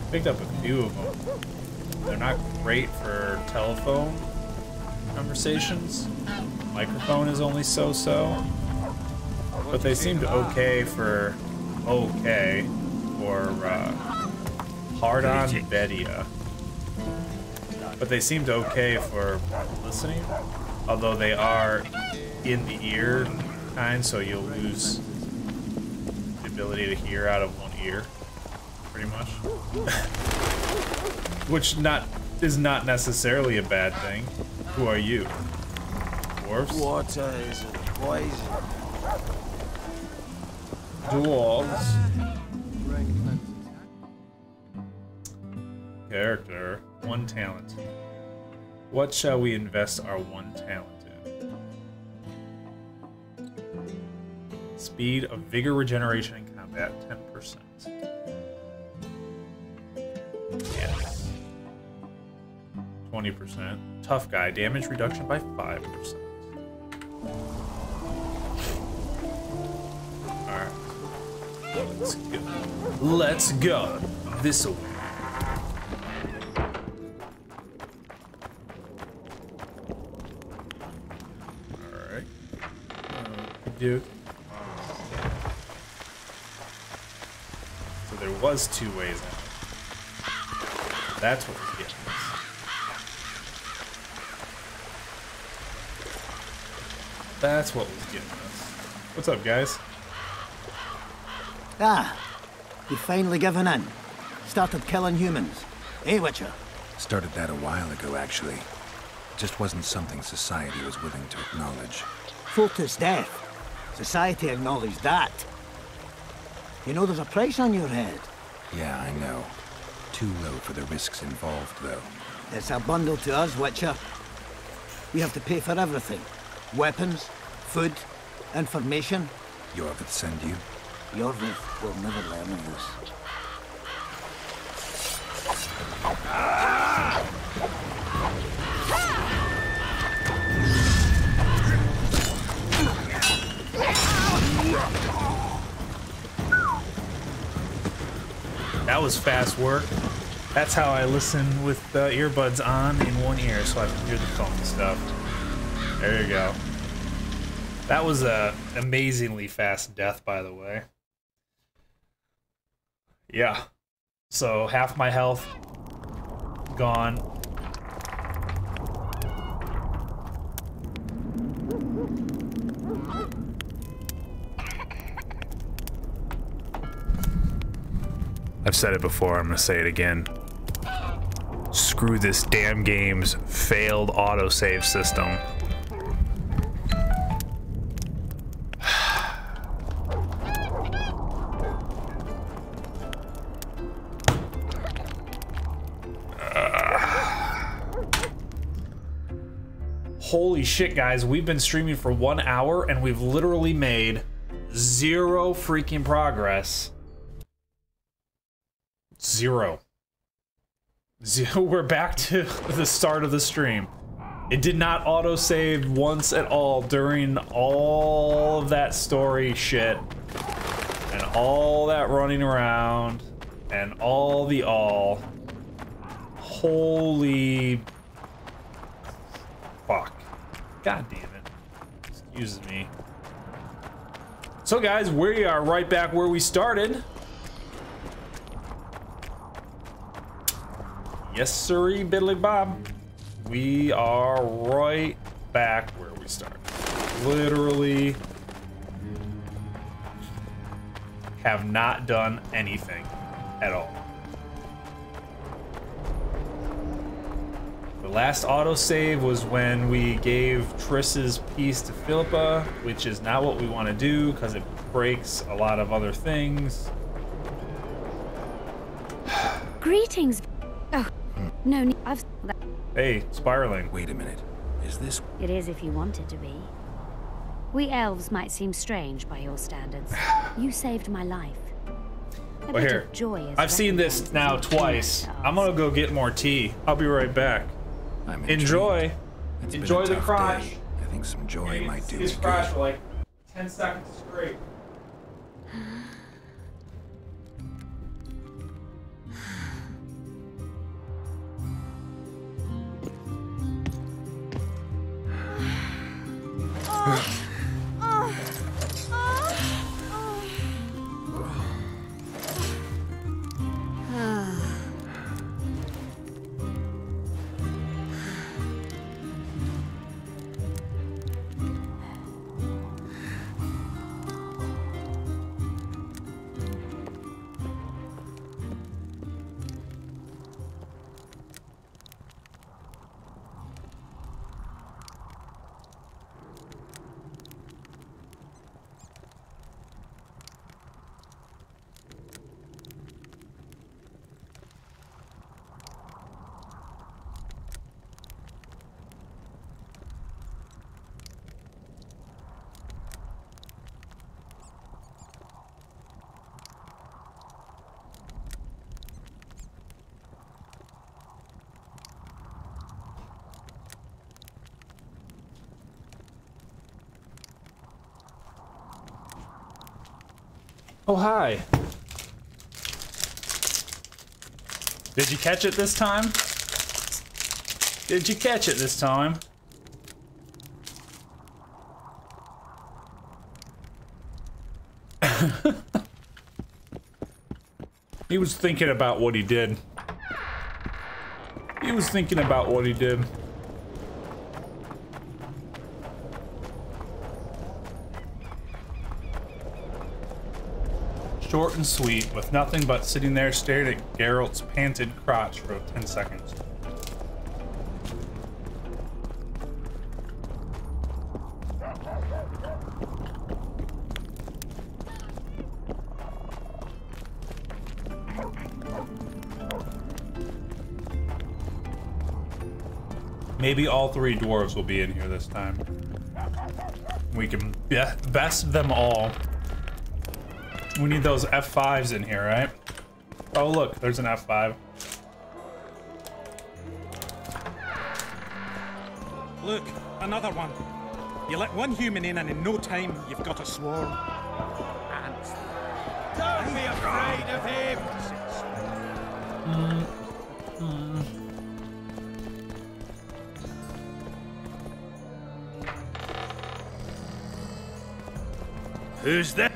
picked up a few of them. They're not great for telephone conversations. Microphone is only so-so. But they seemed okay for hard-on Bedia. But they seemed okay for listening, although they are in the ear kind, so you'll lose the ability to hear out of one ear, pretty much. Which is not necessarily a bad thing. Who are you? Dwarves? Water is poison. Dwarves. Character. One talent. What shall we invest our one talent in? Speed of vigor regeneration in combat, 10%. Yes. 20%. Tough guy, damage reduction by 5%. Alright. Let's go. Let's go. This'll work. Dude. So there was 2 ways out. That's what was getting us. That's what was getting us. What's up, guys? Ah, you've finally given in. Started killing humans. Eh, Witcher? Started that a while ago, actually. Just wasn't something society was willing to acknowledge. Fultus death. Society acknowledged that. You know there's a price on your head. Yeah, I know. Too low for the risks involved, though. It's a bundle to us, Witcher. We have to pay for everything. Weapons, food, information. Jorvith send you? Jorvith will never learn of this. That was fast work. That's how I listen with earbuds on in one ear so I can hear the phone stuff. There you go. That was a amazingly fast death, by the way. Yeah. So half my health gone. I've said it before, I'm gonna say it again. Screw this damn game's failed autosave system. Holy shit, guys, we've been streaming for 1 hour and we've literally made 0 freaking progress. 0. We're back to the start of the stream. It did not autosave once at all during all of that story shit and all that running around and all. Holy fuck. God damn it. Excuse me. So guys, we are right back where we started. Yes, sirree, biddly bob. We are right back where we started. Literally have not done anything at all. The last autosave was when we gave Triss's piece to Philippa, which is not what we want to do because it breaks a lot of other things. Greetings. Oh, no, I've... Hey, spiraling. Wait a minute. Is this... It is if you want it to be. We elves might seem strange by your standards. You saved my life. Well, here, I've seen this now twice. I'm gonna go get more tea. I'll be right back. Enjoy. Enjoy the crash. Day. I think some joy might do this me crash good. for like 10 seconds straight. Oh, hi. Did you catch it this time? Did you catch it this time? He was thinking about what he did. He was thinking about what he did. Short and sweet, with nothing but sitting there staring at Geralt's panted crotch for 10 seconds. Maybe all three dwarves will be in here this time. We can best them all. We need those F5s in here, right? Oh, look, there's an F5. Look, another one. You let one human in and in no time, you've got a swarm. Ants. Don't be afraid of him! Who's that?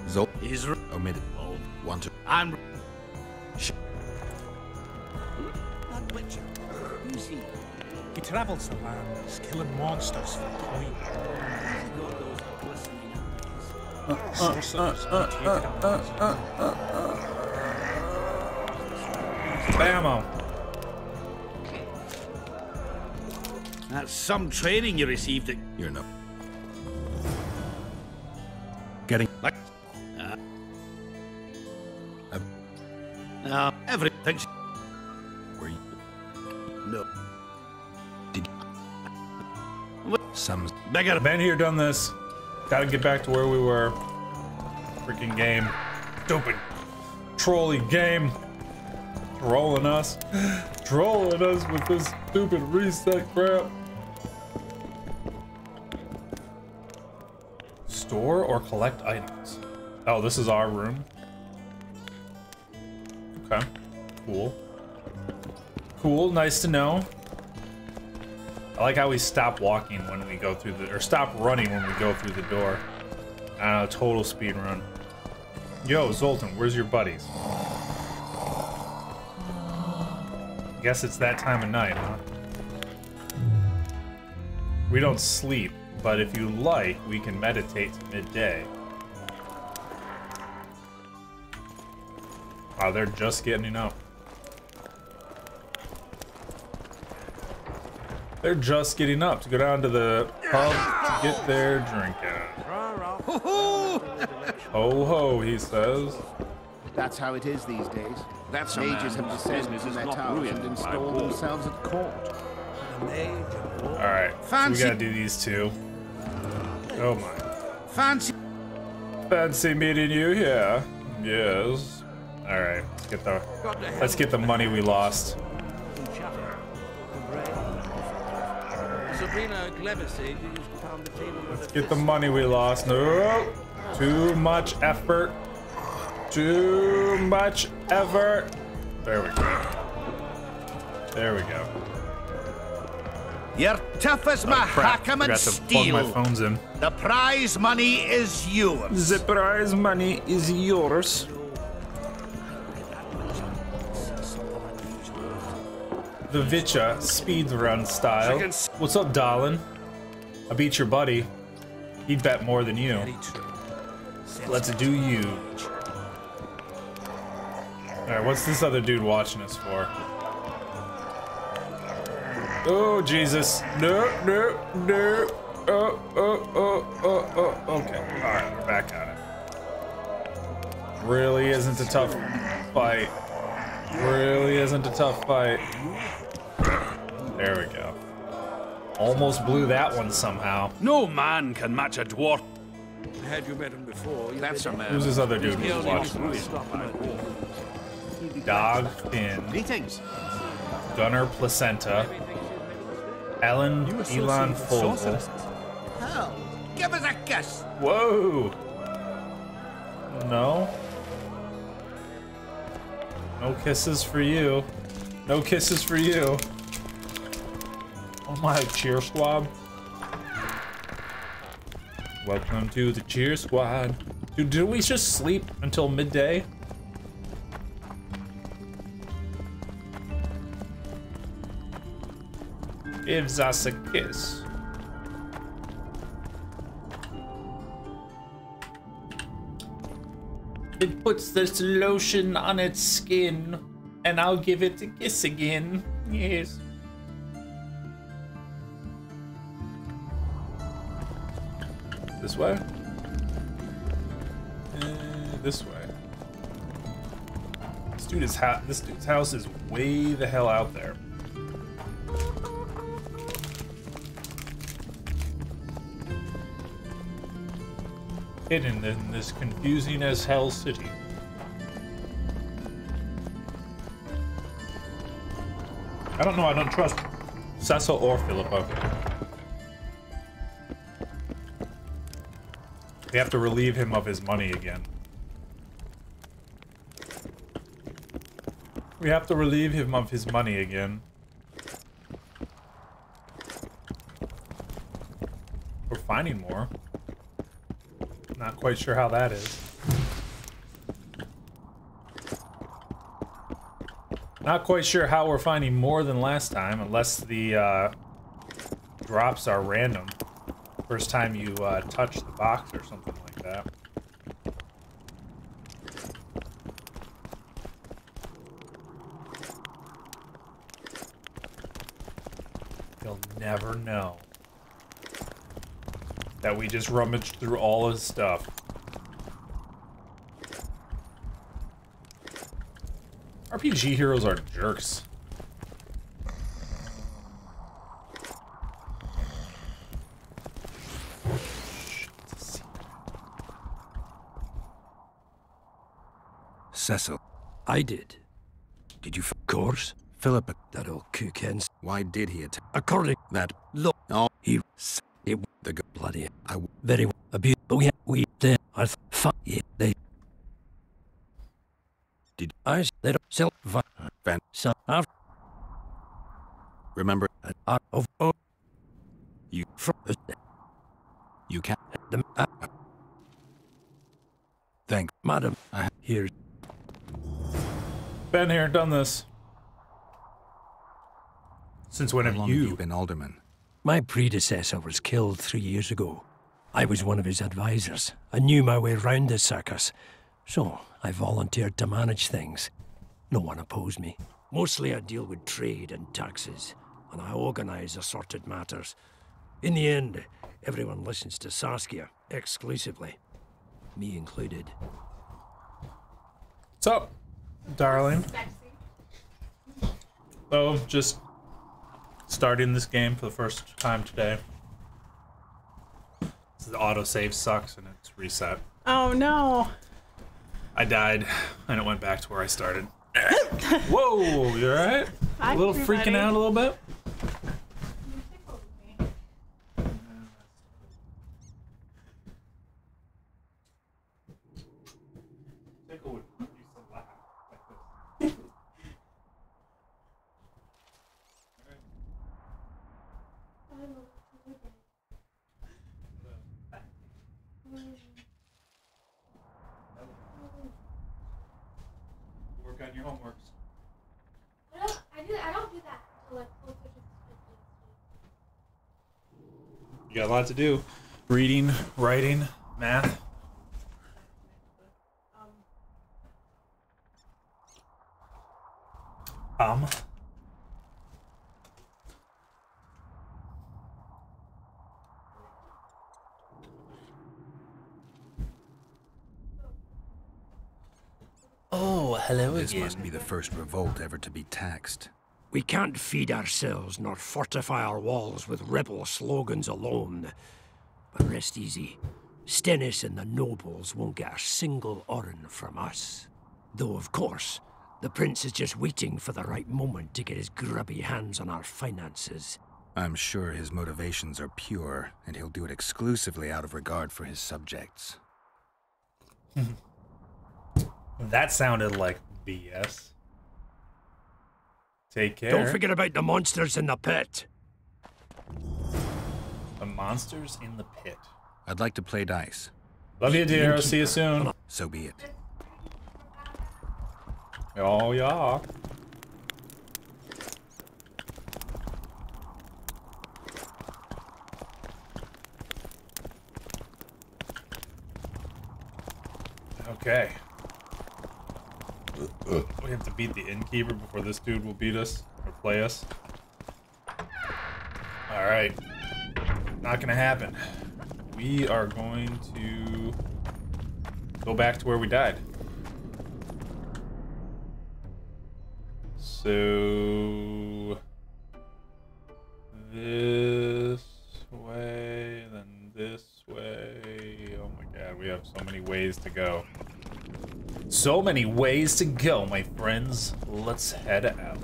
Zol He's omitted. Want to? I'm. That Witcher, who's he? He travels the lands, killing monsters for coin. Sorcerers can take it Bammo. That's some training you received at. You're no. Getting. Like. Everything. Were you? No. Did. Some. Bigger. Been here, done this. Gotta get back to where we were. Freaking game. Stupid. Trolly game. Trolling us. Trolling us with this stupid reset crap. Store or collect items. Oh, this is our room. Okay. Cool. Cool, nice to know. I like how we stop walking when we go through the, or stop running when we go through the door. I don't know, total speed run. Yo, Zoltan, where's your buddies? Guess it's that time of night, huh? We don't sleep, but if you like, we can meditate to midday. Wow, they're just getting up. They're just getting up to go down to the pub to get their drink out. Ho ho, he says. That's how it is these days. That's mages have descended from their towers and installed themselves at court. Alright, so we gotta do these two. Oh my. Fancy meeting you here. Yes. Alright, let's get the money we lost. Let's get the money we lost. No, too much effort. Too much effort. There we go. There we go. You're tough as my Hackerman steel. Plug my phones in. The prize money is yours. The prize money is yours. The Witcher speedrun style. What's up, darling? I beat your buddy. He'd bet more than you. Let's do you. Alright, what's this other dude watching us for? Oh, Jesus. No, no, no. Okay, alright, we're back at it. Really isn't a tough fight. Really isn't a tough fight. There we go. Almost blew that one somehow. No man can match a dwarf. Had you met him before? That's a man. Who's this other dude who's watching us? Dog Finn. Greetings. Gunnar Placenta. Elon Fogel. Hell, give us a kiss. Whoa. No. No kisses for you. No kisses for you. Oh my, cheer squad. Welcome to the cheer squad. Dude, did we just sleep until midday? Gives us a kiss. It puts this lotion on its skin, and I'll give it a kiss again. Yes. This way? This way. This dude's house is way the hell out there. Hidden in this confusing as hell city. I don't know, I don't trust Cecil or Philippa. We have to relieve him of his money again. We have to relieve him of his money again. We're finding more. Not quite sure how that is. Not quite sure how we're finding more than last time, unless the drops are random. First time you touch the box or something like that. You'll never know that we just rummaged through all his stuff. RPG heroes are jerks. Cecil. I did. Did you Of course. Philippa? That old cookends. Why did he attack? According That look, oh, he it the bloody I very abuse. But we there are yeah, they Did I let sell van some Remember, you can. Thank, madam. Here. Been here, done this. Since when have you been alderman? My predecessor was killed 3 years ago. I was one of his advisors. I knew my way round the circus, so I volunteered to manage things. No one opposed me. Mostly I deal with trade and taxes, and I organize assorted matters. In the end, everyone listens to Saskia exclusively, me included. What's up, darling? So, just starting this game for the first time today. The autosave sucks and it's reset. Oh no. I died and it went back to where I started. Whoa, you alright? A little freaking out a little bit? Work on your homeworks. I don't do that until like closer to You got a lot to do. Reading, writing, math. Oh, hello This again. must be the first revolt ever to be taxed. We can't feed ourselves nor fortify our walls with rebel slogans alone. But rest easy. Stennis and the nobles won't get a single oren from us. Though, of course, the prince is just waiting for the right moment to get his grubby hands on our finances. I'm sure his motivations are pure, and he'll do it exclusively out of regard for his subjects. That sounded like BS. Take care. Don't forget about the monsters in the pit. The monsters in the pit. I'd like to play dice. Love you, dear. I'll see you soon. So be it. Oh, yeah. Okay. We have to beat the innkeeper before this dude will beat us or play us. Alright. Not gonna happen. We are going to go back to where we died. So this way, then this way. Oh my god, we have so many ways to go. So many ways to go, my friends. Let's head out.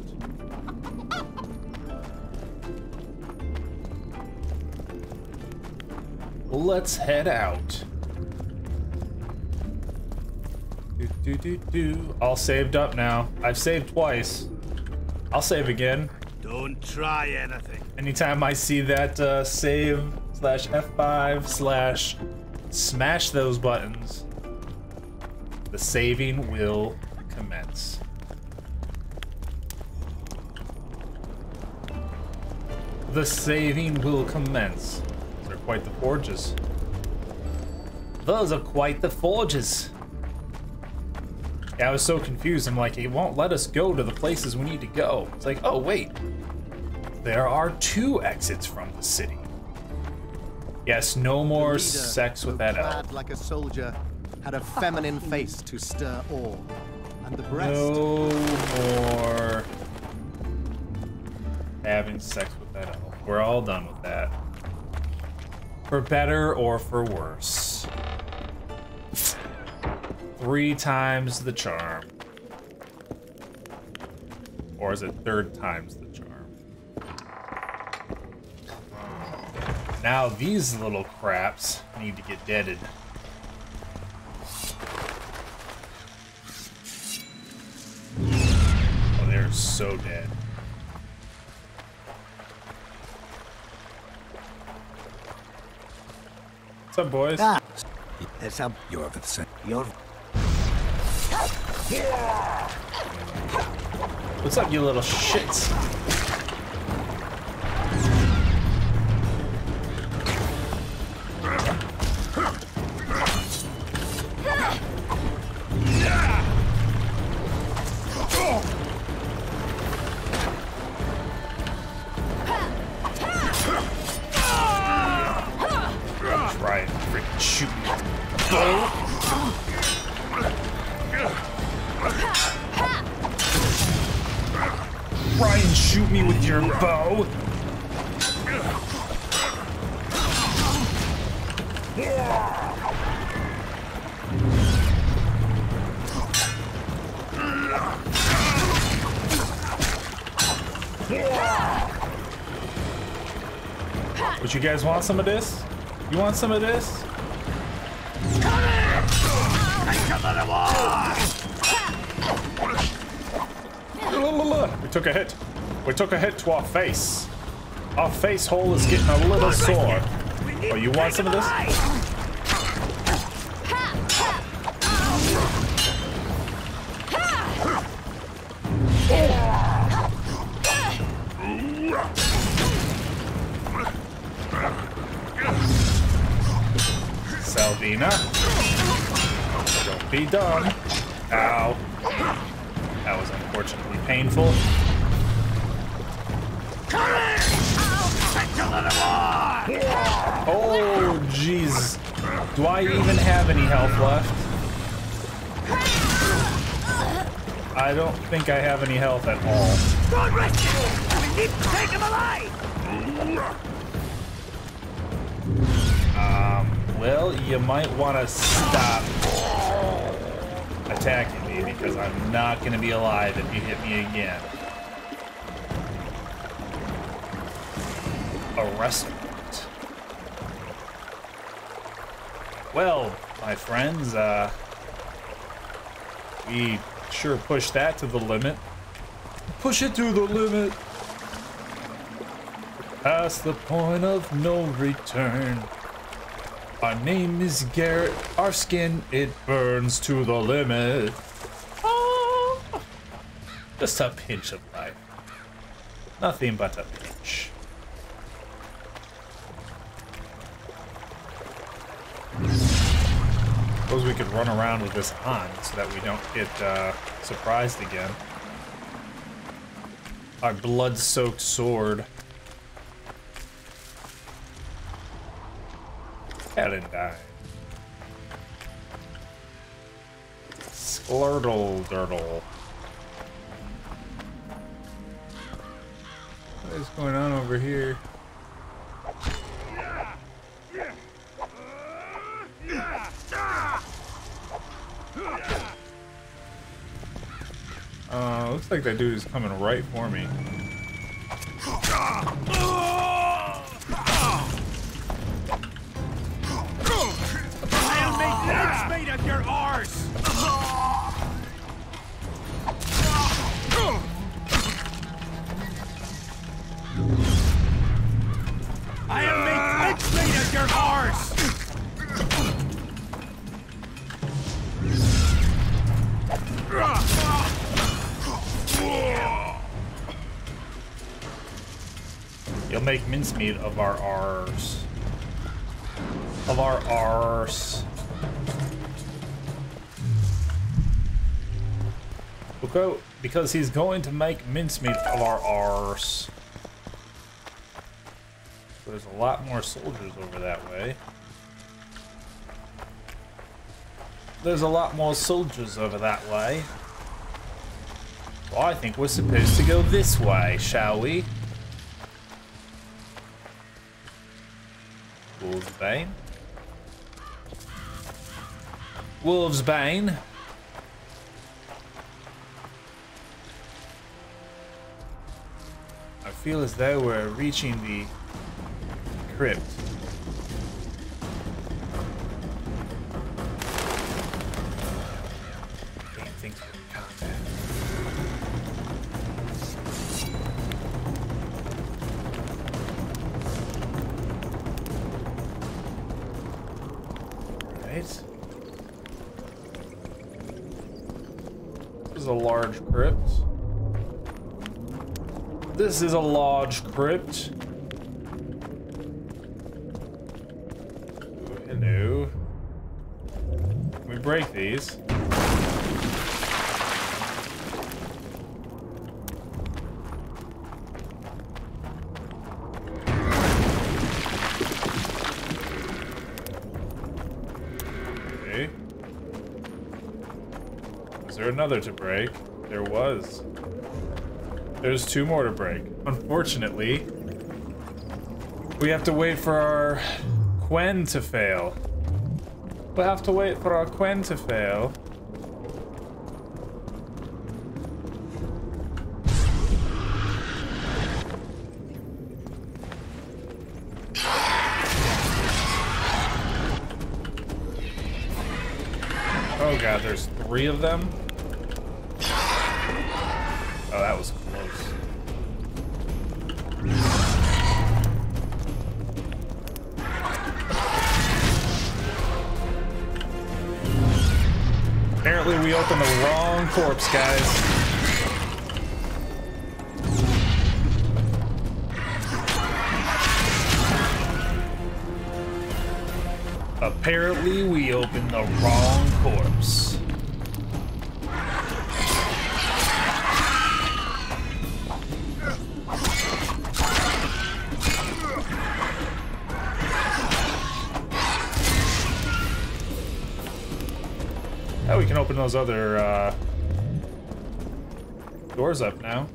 Let's head out. All saved up now. I've saved twice. I'll save again. Don't try anything. Anytime I see that save slash F5 slash smash those buttons, the saving will commence. The saving will commence. Those are quite the forges. Those are quite the forges. Yeah, I was so confused. I'm like, it won't let us go to the places we need to go. It's like, oh wait, there are 2 exits from the city. Yes, no more sex with that elf. Clad like a soldier, had a feminine face to stir awe, and the breast. No more having sex with that elf. We're all done with that. For better or for worse. 3 times the charm. Or is it 3rd times the charm? Now these little craps need to get deaded. so dead. What's up, boys? Ah, it's a Jorvith. Your. What's up, you little shits? Right, freaking shoot me. Try and shoot me with your bow. What, you guys want some of this? You want some of this? We took a hit. We took a hit to our face. Our face hole is getting a little sore. Oh, you want some of this? Salvina. Don't be dumb. Ow. That was unfortunately painful. Oh, jeez. Do I even have any health left? I don't think I have any health at all. Don't risk it! We need to take him alive! Well, you might want to stop attacking me because I'm not going to be alive if you hit me again. A restaurant. Well, my friends, we sure pushed that to the limit. Push it to the limit. Past the point of no return. Our name is Garrett. Our skin, it burns to the limit. Oh. Just a pinch of life. Nothing but a pinch. Suppose we could run around with this on so that we don't get surprised again. Our blood-soaked sword. Helen died. Sklurdle dirtle. What is going on over here? Looks like that dude is coming right for me. I'll make legs made of your arse! I'll make legs made of your arse! You'll make mincemeat of our arse. Of our arse. Because he's going to make mincemeat of our arse. There's a lot more soldiers over that way. There's a lot more soldiers over that way. Well, I think we're supposed to go this way, shall we? Wolfsbane. Wolfsbane. I feel as though we're reaching the crypt. Game thinks we're in combat. Alright. This is a large crypt. This is a large crypt. Ooh, hello. Can we break these? Okay. Is there another to break? There was. There's 2 more to break. Unfortunately, we have to wait for our Quen to fail. We'll have to wait for our Quen to fail. Oh god, there's 3 of them? Oh, that was close. Apparently we opened the wrong corpse, guys. Apparently we opened the wrong corpse. Oh, we can open those other doors up now.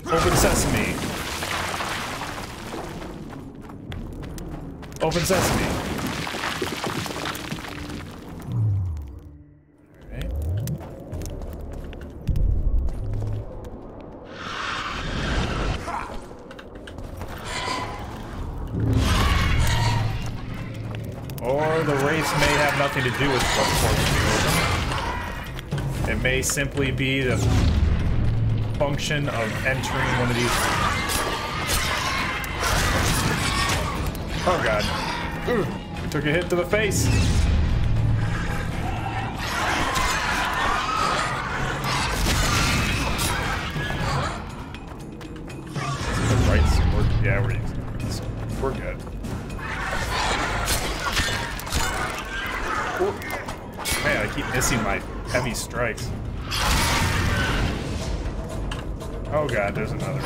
Open sesame. Open sesame. Alright. Or the race may have nothing to do with what corpse we open. It may simply be the function of entering one of these. Oh god. Ooh, we took a hit to the face. The right sword. Yeah, we're using the sword. We're good. Ooh. Man, I keep missing my heavy strikes. Oh god, there's another.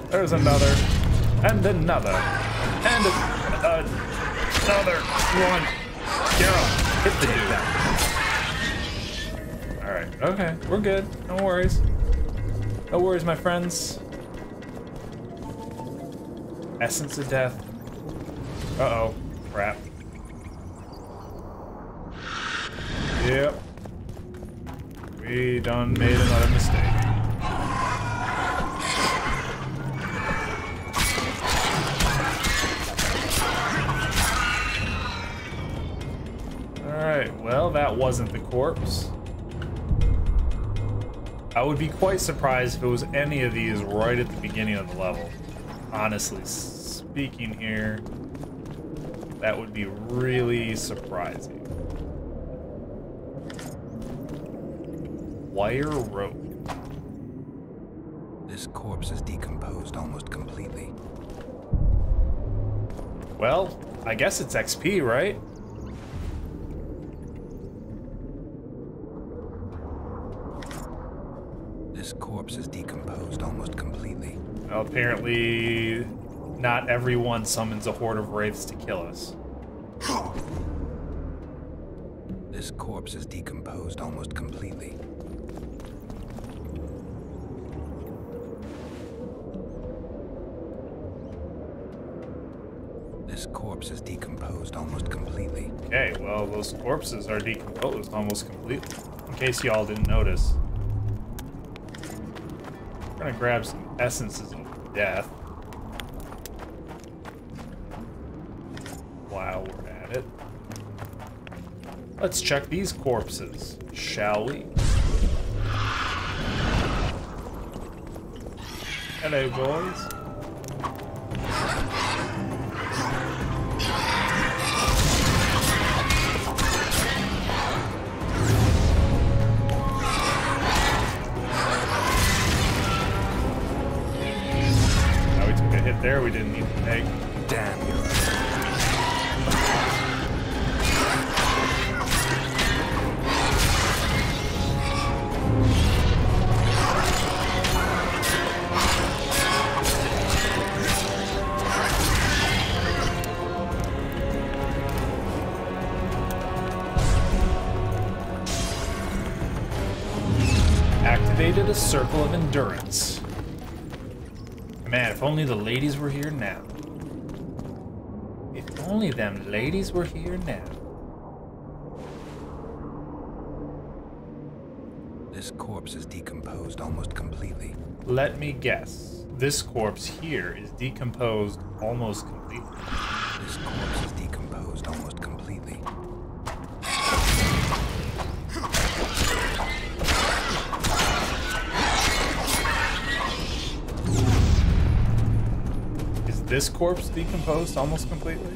There's another. And another. And another one. Geralt, hit the dude. Alright, okay, we're good. No worries. No worries, my friends. Essence of death. Uh-oh. Crap. Yep. We done made another mistake. Alright, well, that wasn't the corpse. I would be quite surprised if it was any of these right at the beginning of the level. Honestly speaking here, that would be really surprising. Wire rope. This corpse is decomposed almost completely. Well, I guess it's XP, right? This corpse is decomposed almost completely. Well, apparently, not everyone summons a horde of wraiths to kill us. This corpse is decomposed almost completely. This corpse is decomposed almost completely. Okay, well, those corpses are decomposed almost completely. In case y'all didn't notice. We're gonna grab some essences of death. While we're at it. Let's check these corpses, shall we? Hello, boys. there we didn't need to take. Damn you. Activated a circle of endurance. Man, if only the ladies were here now. If only them ladies were here now. This corpse is decomposed almost completely. Let me guess. This corpse here is decomposed almost completely. This corpse is decomposed almost completely. Is this corpse decomposed almost completely?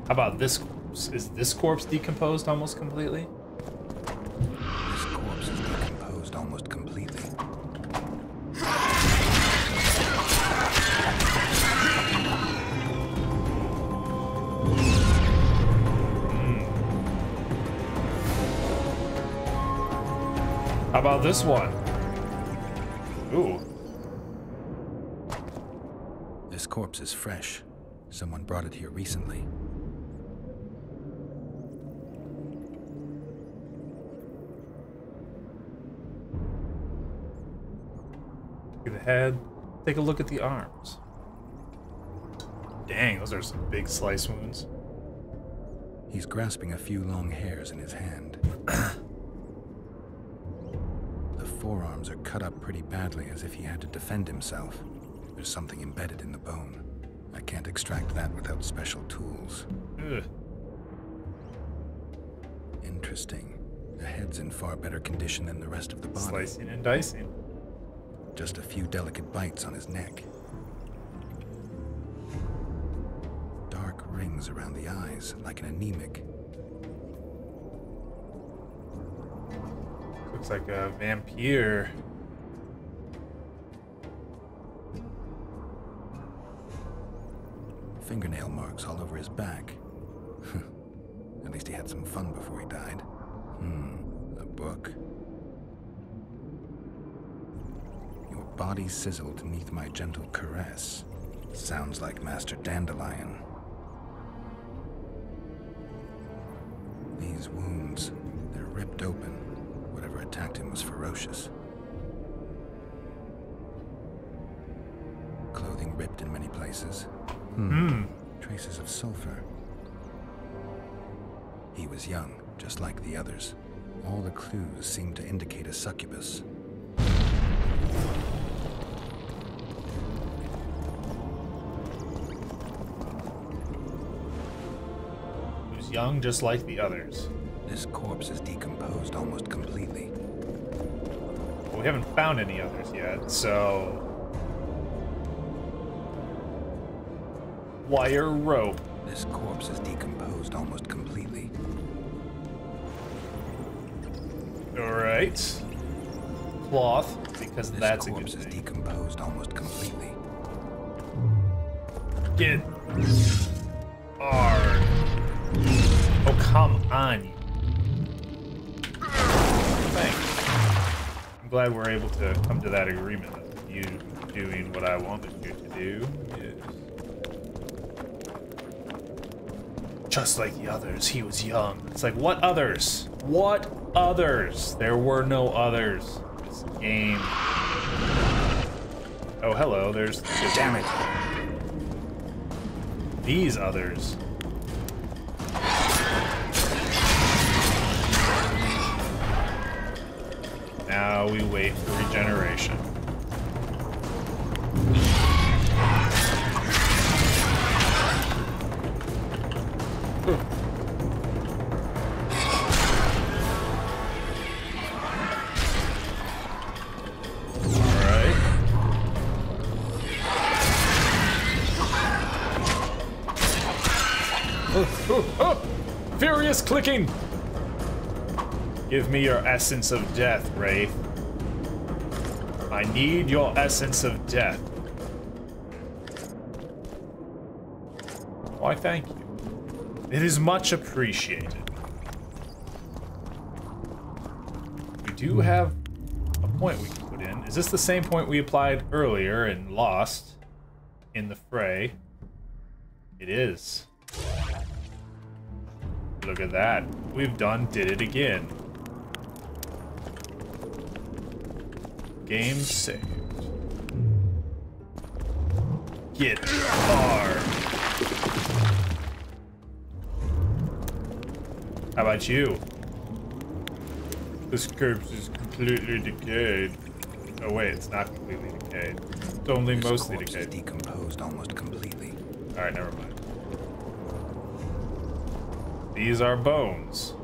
How about this corpse? Is this corpse decomposed almost completely? This corpse is decomposed almost completely. How about this one? Ooh. This corpse is fresh. Someone brought it here recently. Look at the head. Take a look at the arms. Dang, those are some big slice wounds. He's grasping a few long hairs in his hand. The forearms are cut up pretty badly, as if he had to defend himself. There's something embedded in the bone. I can't extract that without special tools. Ugh. Interesting. The head's in far better condition than the rest of the body. Slicing and dicing. Just a few delicate bites on his neck. Dark rings around the eyes, like an anemic. Looks like a vampire. Fingernail marks all over his back. At least he had some fun before he died. A book. Your body sizzled beneath my gentle caress. Sounds like Master Dandelion. These wounds, they're ripped open. Whatever attacked him was ferocious. Clothing ripped in many places. Traces of sulfur. He was young, just like the others. All the clues seemed to indicate a succubus. He was young, just like the others. This corpse is decomposed almost completely. Well, we haven't found any others yet, so... Wire rope. This corpse is decomposed almost completely. Alright. Cloth, because this that's a good corpse is thing. Decomposed almost completely. Get hard. Oh, come on, you. Thanks. I'm glad we're able to come to that agreement of you doing what I wanted you to do. Yes. Just like the others, he was young. It's like, what others? What others? There were no others. This game. Oh, hello, there's... Damn it. These others. Now we wait for regeneration. Furious clicking! Give me your essence of death, Wraith. I need your essence of death. Why, thank you. It is much appreciated. We do have a point we can put in. Is this the same point we applied earlier and lost in the fray? It is. Look at that. We've did it again. Game saved. Get hard. How about you? This corpse is completely decayed. Oh wait, it's not completely decayed. It's only mostly decayed. Is decomposed almost completely. Alright, never mind. These are bones.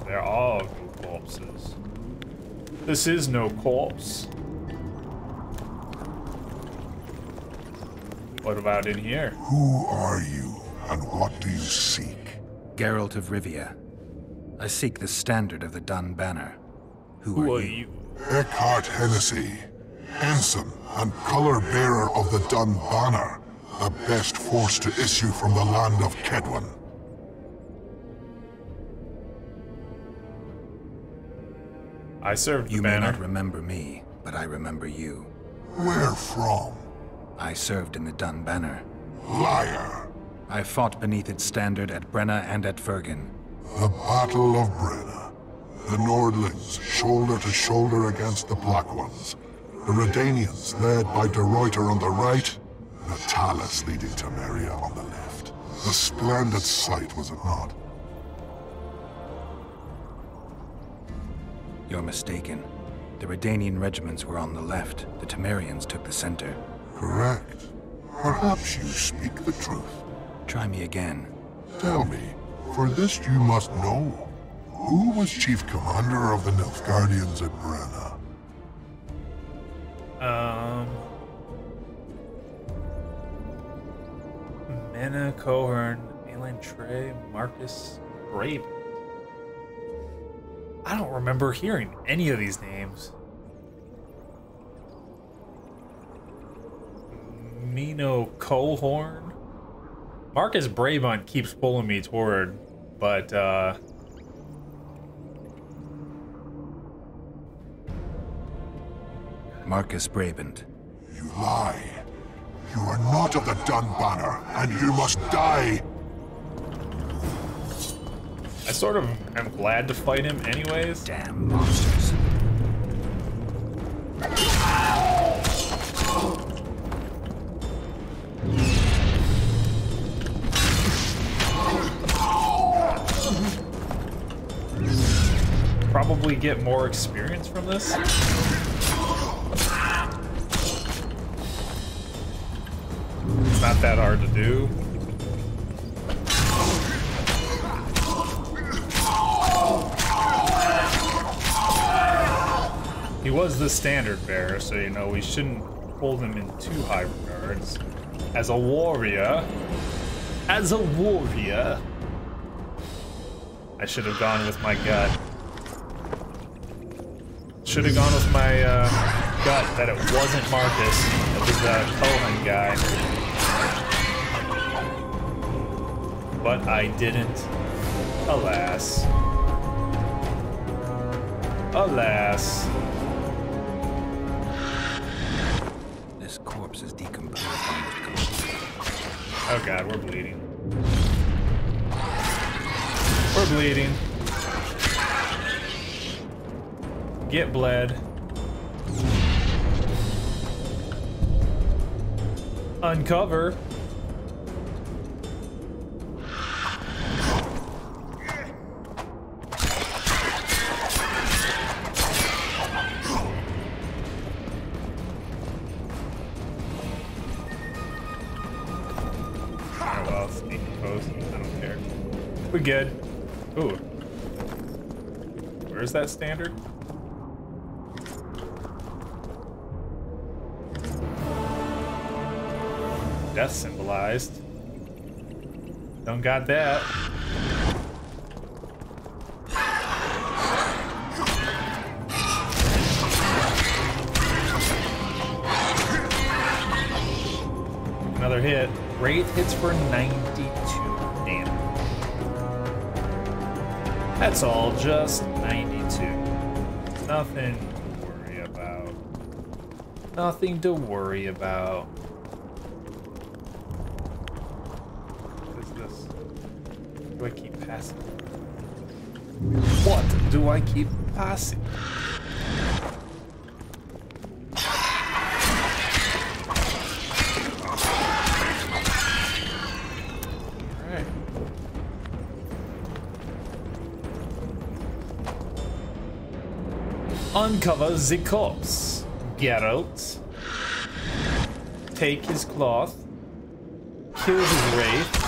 They're all corpses. This is no corpse. What about in here? Who are you, and what do you seek? Geralt of Rivia. I seek the standard of the Dun Banner. Who are you? Eckhart Hennessy, ensign and color-bearer of the Dun Banner, the best force to issue from the land of Kedwen. I served the You banner. may not remember me, but I remember you. Where from? I served in the Dun Banner. Liar! I fought beneath its standard at Brenna and at Fergen. The Battle of Brenna. The Nordlings, shoulder to shoulder against the Black Ones. The Redanians, led by De Ruyter on the right. The Talus leading Temeria on the left. A splendid sight, was it not? You're mistaken. The Redanian regiments were on the left. The Temerians took the center. Correct. Perhaps you speak the truth. Try me again. Tell me, for this you must know. Who was chief commander of the Nilfgaardians at Brenna? Mena, Cohorn, Alan Trey, Marcus, Brave. I don't remember hearing any of these names. Mino Cohorn? Marcus Bravant keeps pulling me toward, but Marcus Brabant. You lie. You are not of the Dun Banner, and you must die. I sort of am glad to fight him anyways. Damn monsters. Probably get more experience from this. It's not that hard to do. He was the standard bearer, so you know we shouldn't hold him in too high regards. As a warrior, I should have gone with my gut. Should have gone with my gut that it wasn't Marcus. It was the Cohen guy. But I didn't. Alas. Alas. This corpse is decomposed almost completely. Oh god, we're bleeding. We're bleeding. Get bled. Uncover. Oh well, it's decomposed. I don't care. We good. Ooh. Where's that standard? Death symbolized. Don't got that. another hit. Wraith hits for 92 damage. That's all, just 92. Nothing to worry about. Nothing to worry about. What is this? Do I keep passing? What do I keep passing? Alright. Uncover the corpse. Geralt. Take his cloth. Kill his wraith.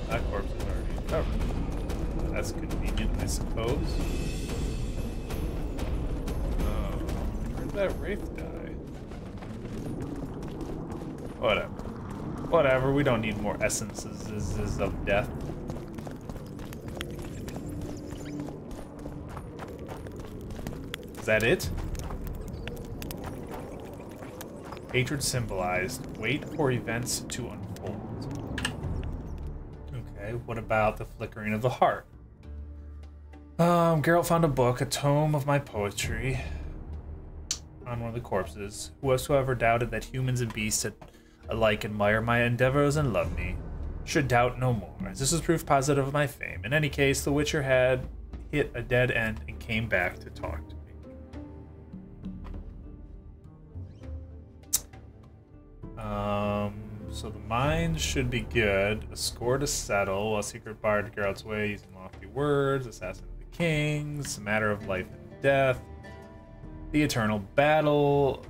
That corpse is already covered. That's convenient, I suppose. Where'd that wraith die? Whatever. Whatever, we don't need more essences of death. Is that it? Hatred symbolized. Wait for events to unfold. Okay, what about the flickering of the heart? Geralt found a book, a tome of my poetry, on one of the corpses. Whosoever doubted that humans and beasts alike admire my endeavors and love me should doubt no more. This is proof positive of my fame. In any case, the Witcher had hit a dead end and came back to talk to me. So the mines should be good. A score to settle. A secret bar to Geralt's way using lofty words. Assassin of the kings. A matter of life and death. The eternal battle.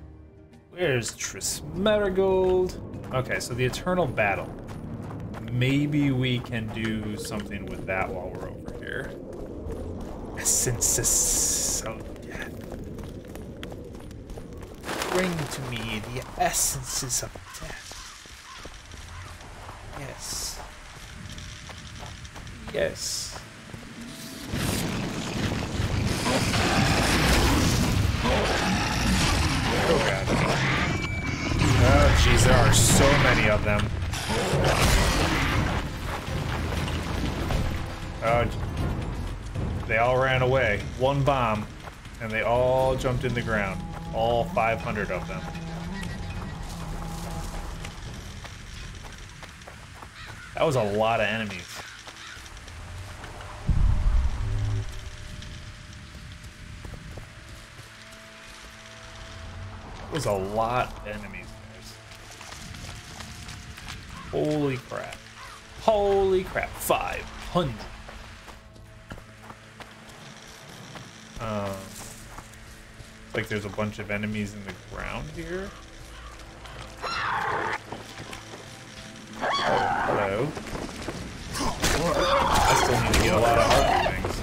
Where's Triss Merigold? Okay, so the eternal battle. Maybe we can do something with that while we're over here. Essences of death. Bring to me the essences of death. Yes. Yes. Oh god. Oh jeez, there are so many of them. Oh, they all ran away. One bomb, and they all jumped in the ground. All 500 of them. That was a lot of enemies. It was a lot of enemies, guys. Holy crap. Holy crap. 500. Like there's a bunch of enemies in the ground here. Hello. I still need to get a lot of other things.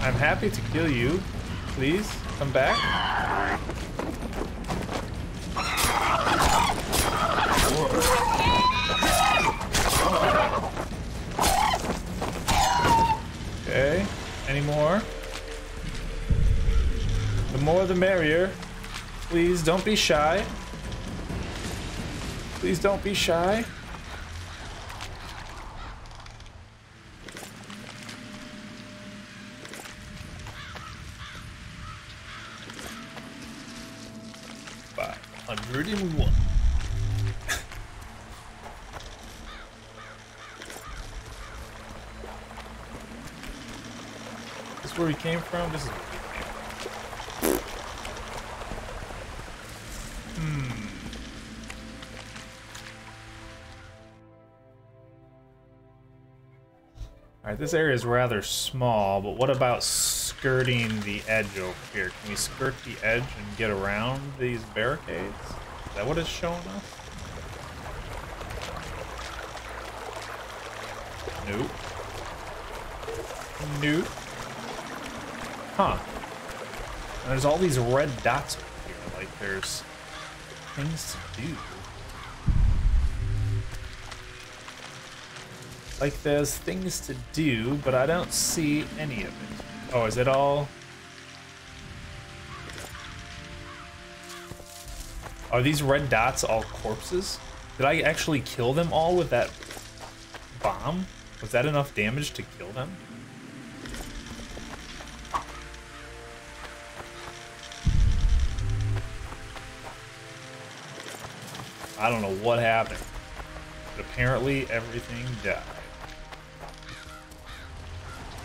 I'm happy to kill you. Please, come back. Okay, any more? The more the merrier. Please don't be shy. Please don't be shy. $501. This is where we came from? This is where we came from. Alright, this area is rather small, but what about skirting the edge over here? Can we skirt the edge and get around these barricades? Is that what it's showing us? Nope. Nope. Huh. And there's all these red dots over here, like there's things to do. Like there's things to do, but I don't see any of it. Oh, is it all? Are these red dots all corpses? Did I actually kill them all with that bomb? Was that enough damage to kill them? I don't know what happened, but apparently everything died.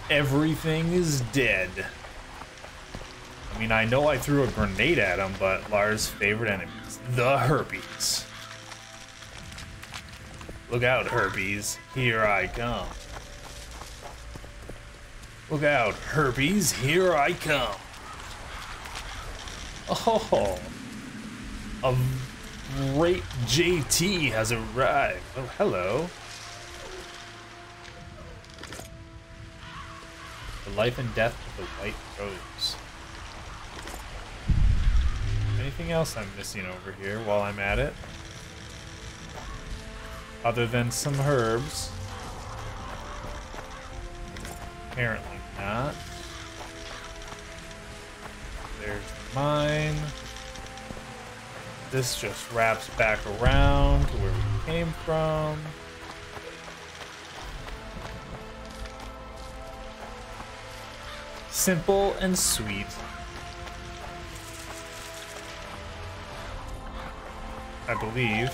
Everything is dead. I mean, I know I threw a grenade at him, but Lars' favorite enemies, the herpes. Look out, herpes, here I come. Look out, herpes, here I come. Oh, a great JT has arrived. Oh, hello. The life and death of the white rose. Anything else I'm missing over here while I'm at it? Other than some herbs. Apparently not. There's mine. This just wraps back around to where we came from. Simple and sweet. I believe.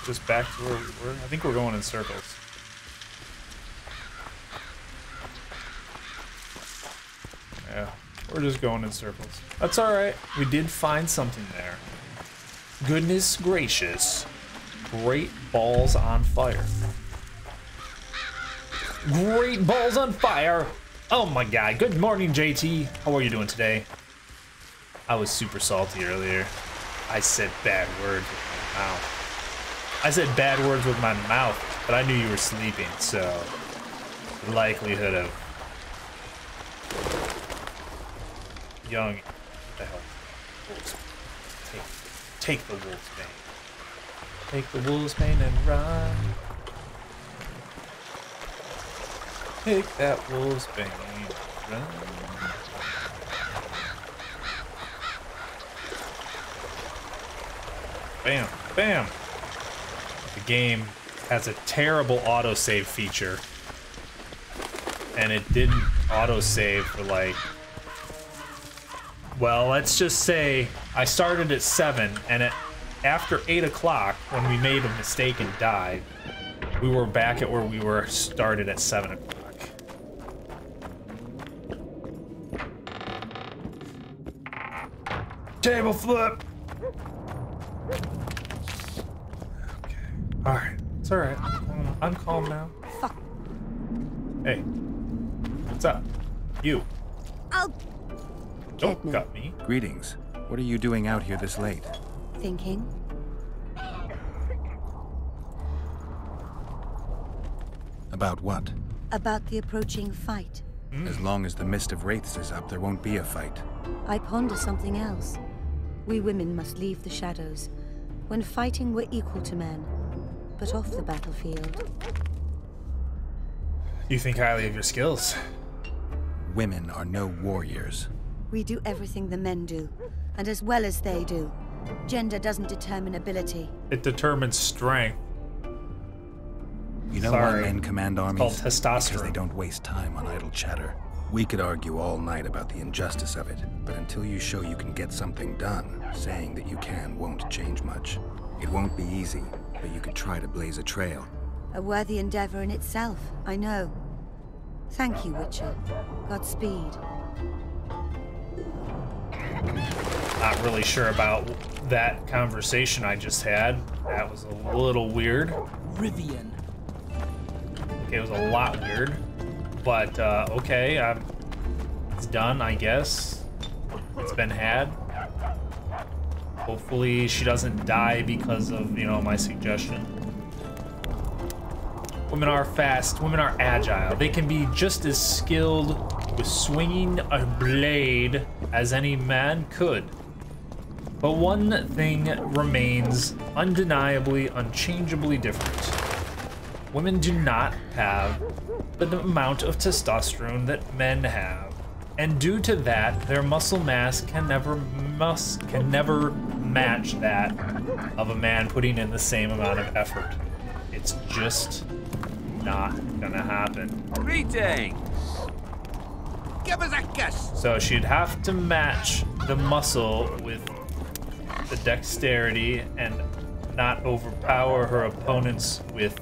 Just back to where we were. I think we're going in circles. Yeah, we're just going in circles. That's all right. We did find something there. Goodness gracious. Great balls on fire. Great balls on fire. Oh my god. Good morning, JT. How are you doing today? I was super salty earlier. I said bad words with my mouth. I said bad words with my mouth, but I knew you were sleeping, so the likelihood of young, what the hell? Wolves. Take the wolf's bane. Take the wolf's bane and run. Take that wolf's bane and run. Bam, bam. The game has a terrible autosave feature, and it didn't autosave for like, well, let's just say I started at 7, and after 8 o'clock, when we made a mistake and died, we were back at where we were started at 7 o'clock. Table flip! Alright, it's alright. I'm calm now. Fuck. Hey. What's up? You. I'll... Don't gut me. Greetings. What are you doing out here this late? Thinking. About what? About the approaching fight. As long as the mist of wraiths is up, there won't be a fight. I ponder something else. We women must leave the shadows. When fighting, we're equal to men. But off the battlefield. You think highly of your skills. Women are no warriors. We do everything the men do, and as well as they do. Gender doesn't determine ability. It determines strength. You know why men command armies? It's called testosterone. Because they don't waste time on idle chatter. We could argue all night about the injustice of it, but until you show you can get something done, saying that you can won't change much. It won't be easy, but you could try to blaze a trail. A worthy endeavor in itself, I know. Thank you, Witcher. Godspeed. Not really sure about that conversation I just had. That was a little weird. Rivian. Okay, it was a lot weird. But, okay, it's done, I guess. It's been had. Hopefully she doesn't die because of, you know, my suggestion. Women are fast, women are agile. They can be just as skilled with swinging a blade as any man could. But one thing remains undeniably, unchangeably different. Women do not have the amount of testosterone that men have. And due to that, their muscle mass can never match that of a man putting in the same amount of effort. It's just not gonna happen. Greetings! Give us a kiss! So she'd have to match the muscle with the dexterity and not overpower her opponents with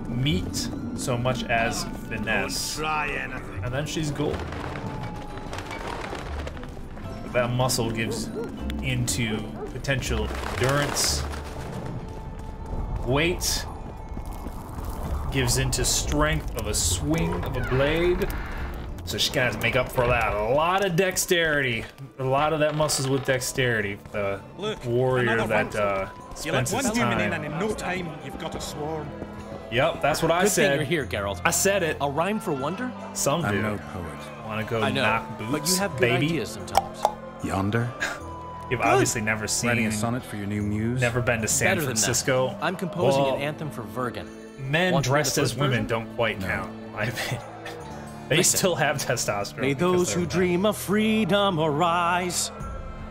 meat so much as finesse. Don't try anything. And then she's gold. That muscle gives into potential endurance. Weight gives into strength of a swing of a blade. So she has to make up for that. A lot of dexterity. A lot of that muscles with dexterity. The warrior that spends his human in, time. and in no time you've got a swarm. Yep, that's what I Good said. thing you're here, Geralt. I said it. A rhyme for wonder? Some do. I'm no poet. Want to go I know, knock boots, but you have good baby? ideas sometimes. Yonder? You've obviously never seen. Writing a sonnet for your new muse? Never been to San Better than Francisco. that. I'm composing Well, an anthem for Vergen. Men Want to hear dressed the as first women version? don't quite count, in my opinion. They Listen. still have testosterone. May because those they're who men. dream of freedom arise,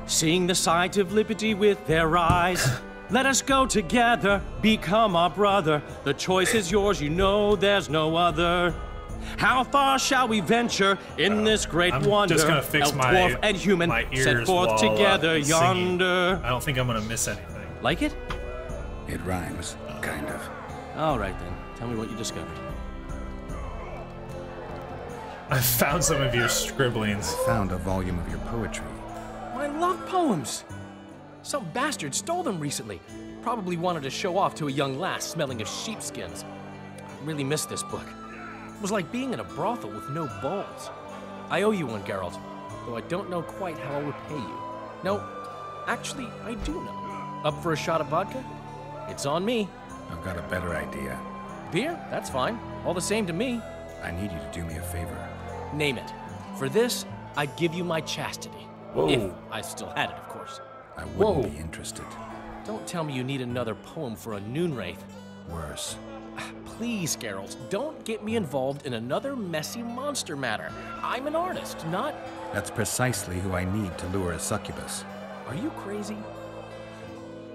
seeing the sight of liberty with their eyes. Let us go together, become our brother. The choice is yours, you know there's no other. How far shall we venture in this great I'm wonder? just gonna fix Elf, my dwarf, and human my ears set forth while, together singing. yonder. I don't think I'm gonna miss anything. Like it? It rhymes, kind of. All right then. Tell me what you discovered. I found some of your scribblings. Found a volume of your poetry. I love poems. Some bastard stole them recently. Probably wanted to show off to a young lass smelling of sheepskins. I really missed this book. It was like being in a brothel with no balls. I owe you one, Geralt, though I don't know quite how I'll repay you. No, actually, I do know. Up for a shot of vodka? It's on me. I've got a better idea. Beer? That's fine. All the same to me. I need you to do me a favor. Name it. For this, I'd give you my chastity. Whoa. If I still had it, of course. I wouldn't be interested. Don't tell me you need another poem for a noon wraith. Worse. Please, Geralt, don't get me involved in another messy monster matter. I'm an artist, not... That's precisely who I need to lure a succubus. Are you crazy?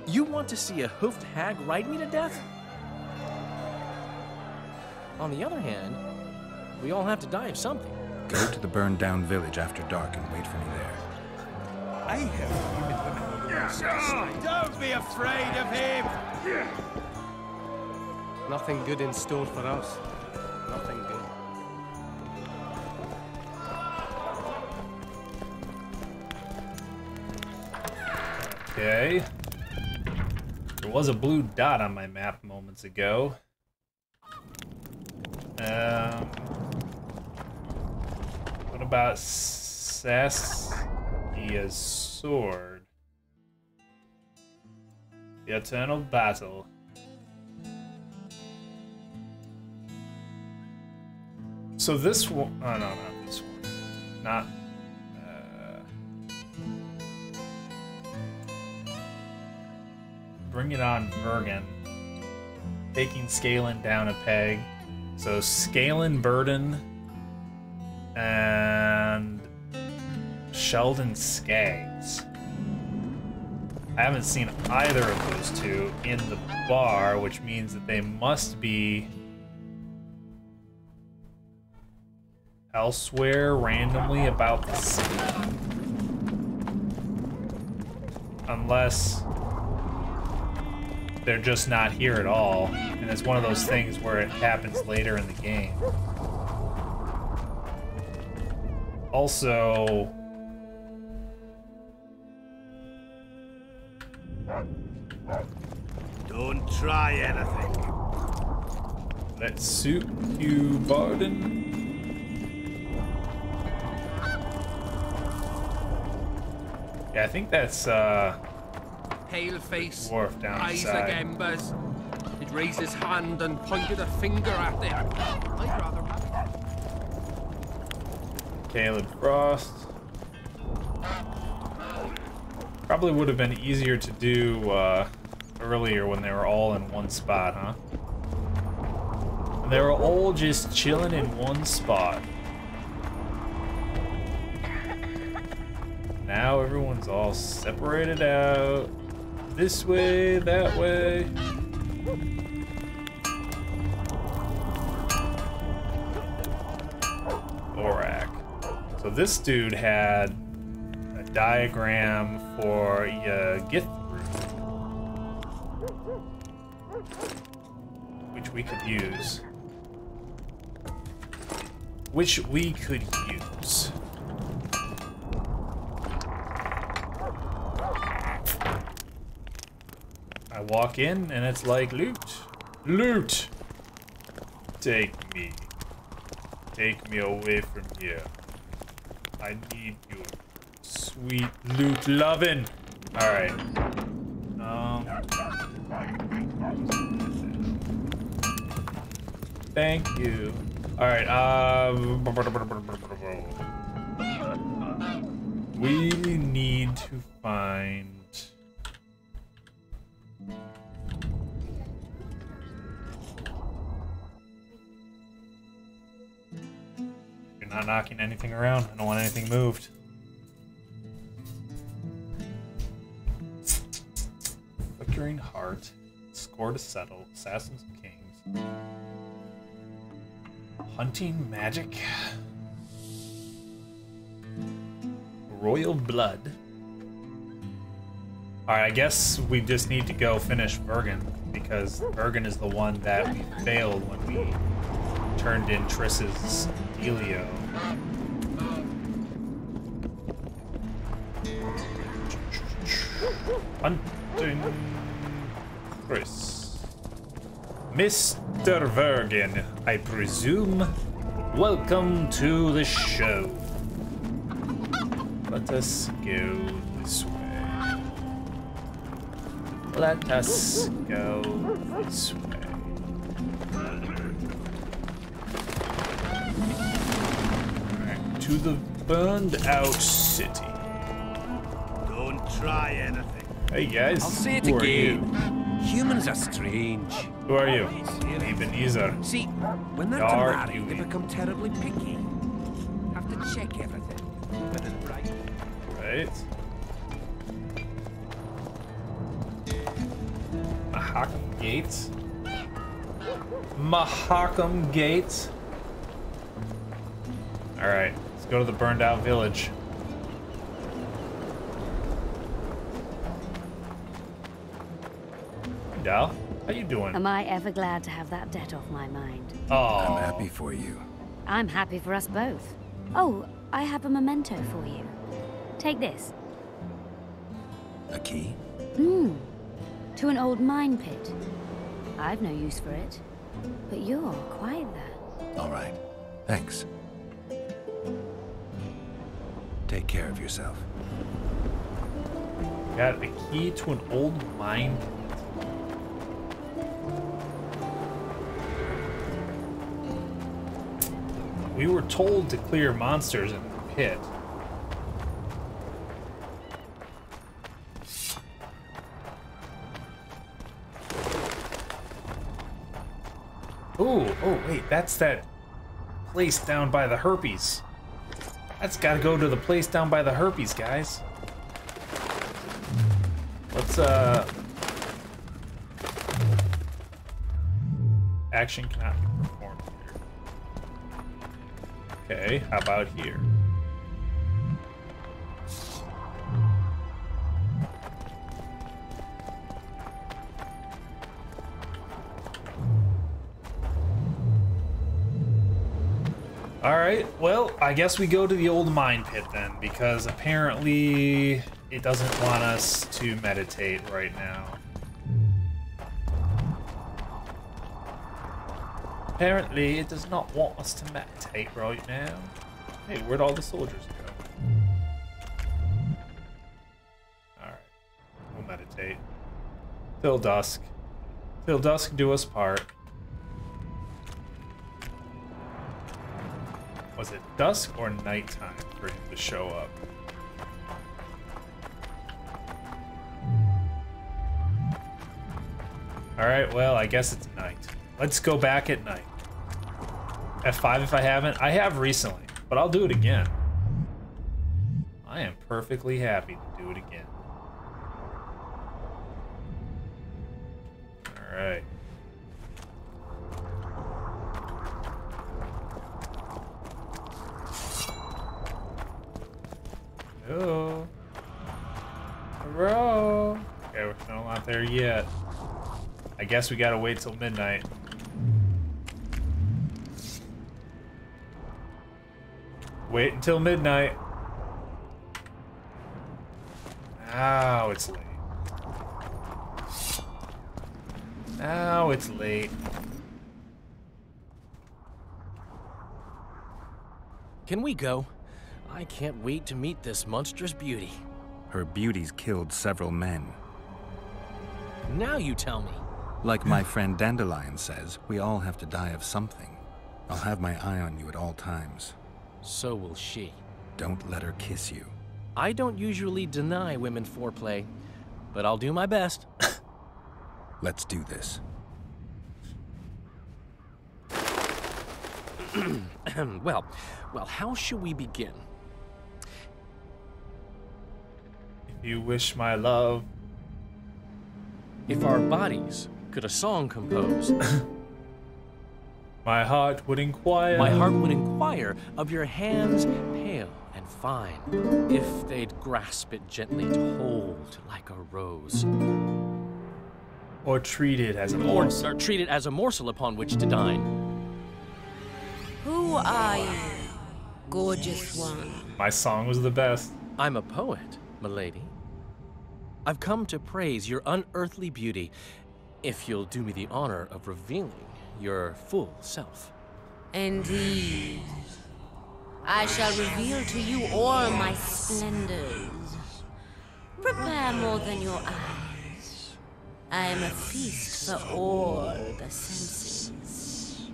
You want to see a hoofed hag ride me to death? On the other hand, we all have to die of something. Go to the burned down village after dark and wait for me there. I have human women on the west. Don't be afraid of him! Nothing good in store for us. Nothing good. Okay. There was a blue dot on my map moments ago. What about Saskia's sword? The Eternal Battle. So this one, oh no, not this one. Not, bring it on Vergen. Taking Scalen down a peg. So Scalen Burden and Sheldon Skaggs. I haven't seen either of those two in the bar, which means that they must be elsewhere randomly about the city. Unless they're just not here at all, and it's one of those things where it happens later in the game. Also, don't try anything. Let's suit you, Barden. Yeah, I think that's Pale face, dwarf down eyes inside. like embers. Did raise his hand and pointed a finger at them. I'd rather have Caleb Frost. Probably would have been easier to do earlier when they were all in one spot, huh? They were all just chilling in one spot. Now everyone's all separated out. This way, that way. Thorak. So this dude had a diagram for Gith route, which we could use. I walk in and it's like loot. Loot! Take me. Take me away from here. I need your sweet loot lovin'. Alright. Thank you. Alright, we need to find... You're not knocking anything around. I don't want anything moved. Flickering Heart. Score to settle. Assassins and Kings. Hunting Magic. Royal Blood. Alright, I guess we just need to go finish Bergen, because Bergen is the one that we failed when we turned in Triss's Delio. Hunting Triss. Mr. Vergen, I presume. Welcome to the show. Let us go this way. Let us go this way. Alright, to the burned out city. Don't try anything. Hey guys, I'll say it who again. Are you? Humans are strange. Who are you? Ebenezer. See, when they're married, they become terribly picky. Have to check everything. But it's right. Right. Mahakam Gate. Mahakam Gate. Alright, let's go to the burned out village. Hey, Dal, how you doing? Am I ever glad to have that debt off my mind? Oh. I'm happy for you. I'm happy for us both. Oh, I have a memento for you. Take this. A key? To an old mine pit. I've no use for it, but you're quite there. All right. Thanks. Take care of yourself. Got a key to an old mine pit. We were told to clear monsters in the pit. Ooh, oh wait, that's that place down by the herpes. That's gotta go to the place down by the herpes, guys. Let's, action cannot be performed here. Okay, how about here? Alright, well, I guess we go to the old mine pit then, because apparently it doesn't want us to meditate right now. Apparently it does not want us to meditate right now. Hey, where'd all the soldiers go? Alright, we'll meditate. Till dusk. Till dusk do us part. Was it dusk or nighttime for him to show up? Alright, well, I guess it's night. Let's go back at night. F5 if I haven't. I have recently, but I'll do it again. I am perfectly happy to do it again. Alright. Oh. Bro. Okay, we're still not there yet. I guess we gotta wait till midnight. Wait until midnight. Now it's late. Now it's late. Can we go? I can't wait to meet this monstrous beauty. Her beauty's killed several men. Now you tell me. Like my friend Dandelion says, we all have to die of something. I'll have my eye on you at all times. So will she. Don't let her kiss you. I don't usually deny women foreplay, but I'll do my best. Let's do this. Well, how should we begin? If you wish my love. If our bodies could a song compose. My heart would inquire. My heart would inquire of your hands pale and fine, if they'd grasp it gently to hold like a rose. Or treat it as a morsel. Or treat it as a morsel upon which to dine. Who are you, gorgeous one? My song was the best. I'm a poet, milady. I've come to praise your unearthly beauty, if you'll do me the honor of revealing your full self. Indeed. I shall reveal to you all my splendors. Prepare more than your eyes. I am a feast for all the senses.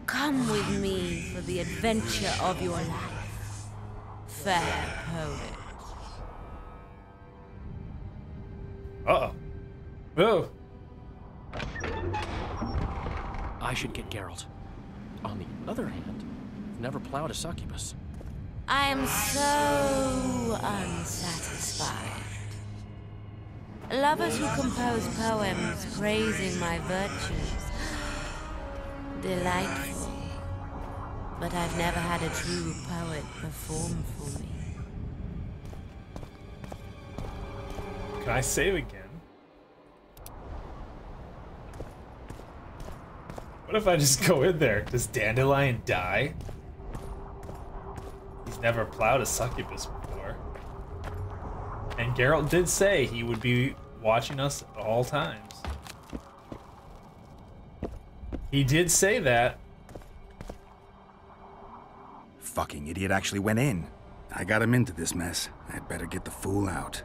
Come with me for the adventure of your life, fair poet. Uh-oh. Oh. I should get Geralt. On the other hand, I've never plowed a succubus. I am so unsatisfied. Lovers who compose poems praising my virtues. Delightful. But I've never had a true poet perform for me. Can I save again? What if I just go in there? Does Dandelion die? He's never plowed a succubus before. And Geralt did say he would be watching us at all times. He did say that. Fucking idiot actually went in. I got him into this mess. I'd better get the fool out.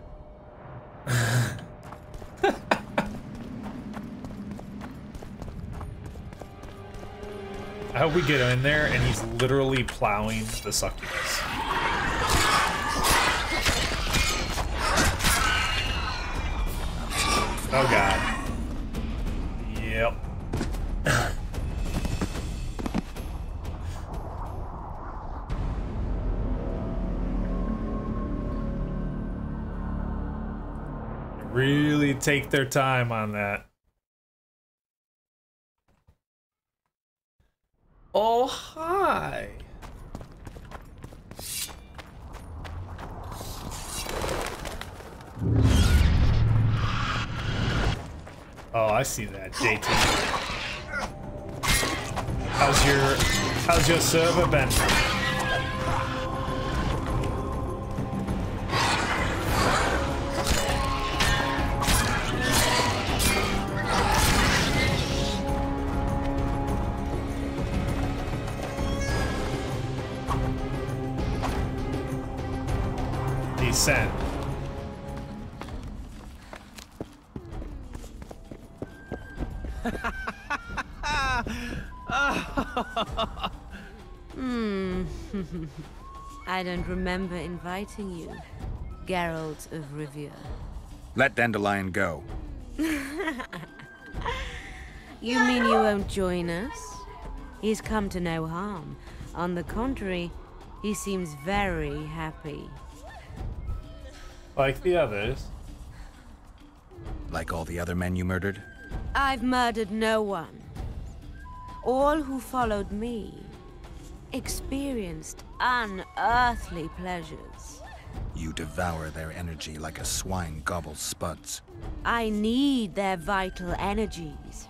I hope we get in there and he's literally plowing the succubus. Oh god. Yep. Really take their time on that. Oh, hi. Oh, I see that. JT. How's your server been? I don't remember inviting you, Geralt of Rivia. Let Dandelion go. You mean you won't join us? He's come to no harm. On the contrary, he seems very happy. Like the others. Like all the other men you murdered? I've murdered no one. All who followed me experienced unearthly pleasures. You devour their energy like a swine gobbles spuds. I need their vital energies.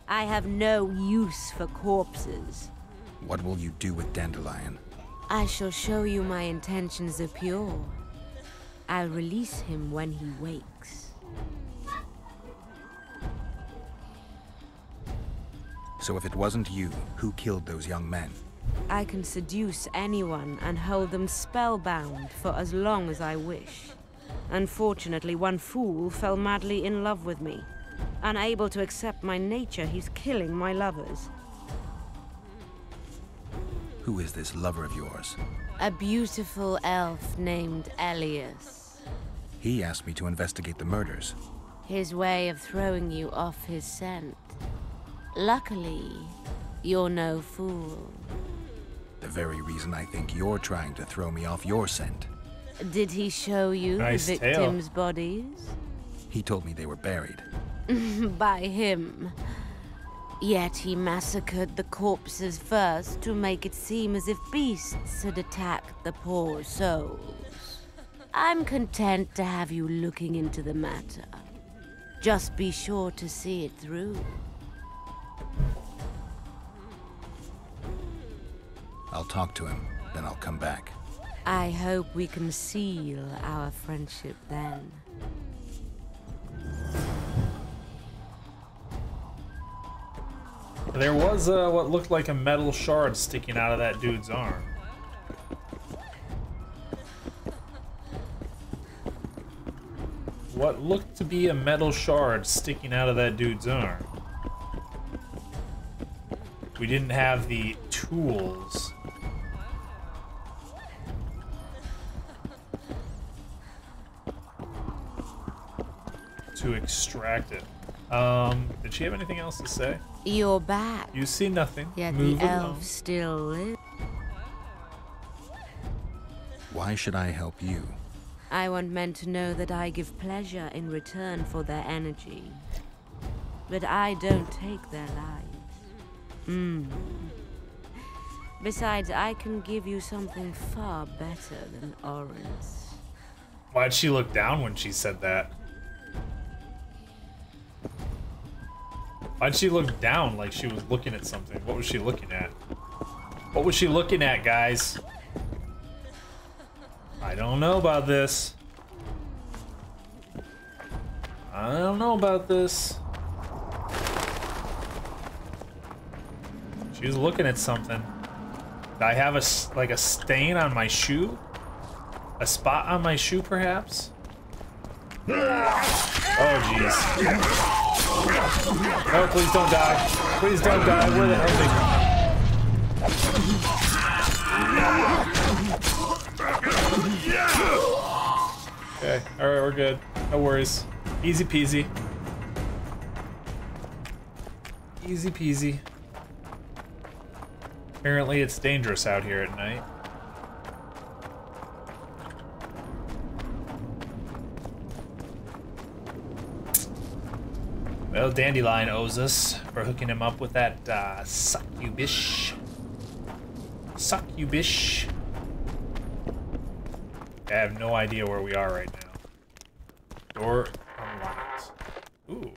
I have no use for corpses. What will you do with Dandelion? I shall show you my intentions are pure. I'll release him when he wakes. So if it wasn't you, who killed those young men? I can seduce anyone and hold them spellbound for as long as I wish. Unfortunately, one fool fell madly in love with me. Unable to accept my nature, he's killing my lovers. Who is this lover of yours? A beautiful elf named Elias. He asked me to investigate the murders. His way of throwing you off his scent. Luckily, you're no fool. The very reason I think you're trying to throw me off your scent. Did he show you nice the victims' bodies? He told me they were buried. By him. Yet he massacred the corpses first to make it seem as if beasts had attacked the poor souls. I'm content to have you looking into the matter. Just be sure to see it through. I'll talk to him, then I'll come back. I hope we can seal our friendship then. There was what looked like a metal shard sticking out of that dude's arm. What looked to be a metal shard sticking out of that dude's arm. We didn't have the tools. To extract it. Did she have anything else to say? You're back. You see nothing. Yet Move the along. elf still lives. Why should I help you? I want men to know that I give pleasure in return for their energy. But I don't take their lives. Besides, I can give you something far better than Orange. Why'd she look down when she said that? Why'd she look down like she was looking at something? What was she looking at? What was she looking at, guys? I don't know about this. I don't know about this. She was looking at something. Did I have like a stain on my shoe? A spot on my shoe, perhaps? Oh, jeez. No, please don't die. Please don't die. Where the hell are they? Okay, alright, we're good. No worries. Easy peasy. Easy peasy. Apparently it's dangerous out here at night. Well, Dandelion owes us for hooking him up with that succubus. Succubus. I have no idea where we are right now. Door unlocked. Ooh.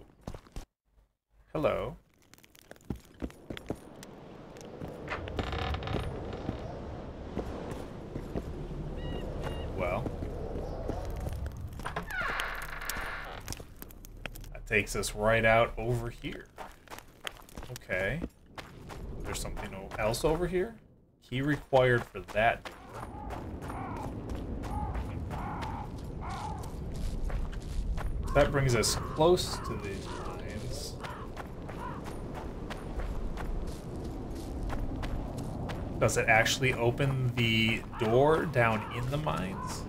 Hello. Well. Takes us right out over here. Okay. There's something else over here? Key required for that door. That brings us close to these lines. Does it actually open the door down in the mines?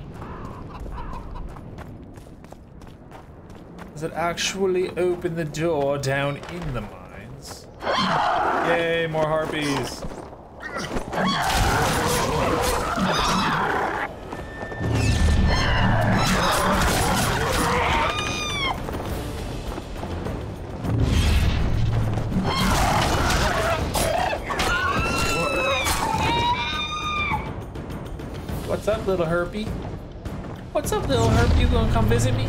Does it actually open the door down in the mines? Yay, more harpies! What's up, little herpy? What's up, little herpy? You gonna come visit me?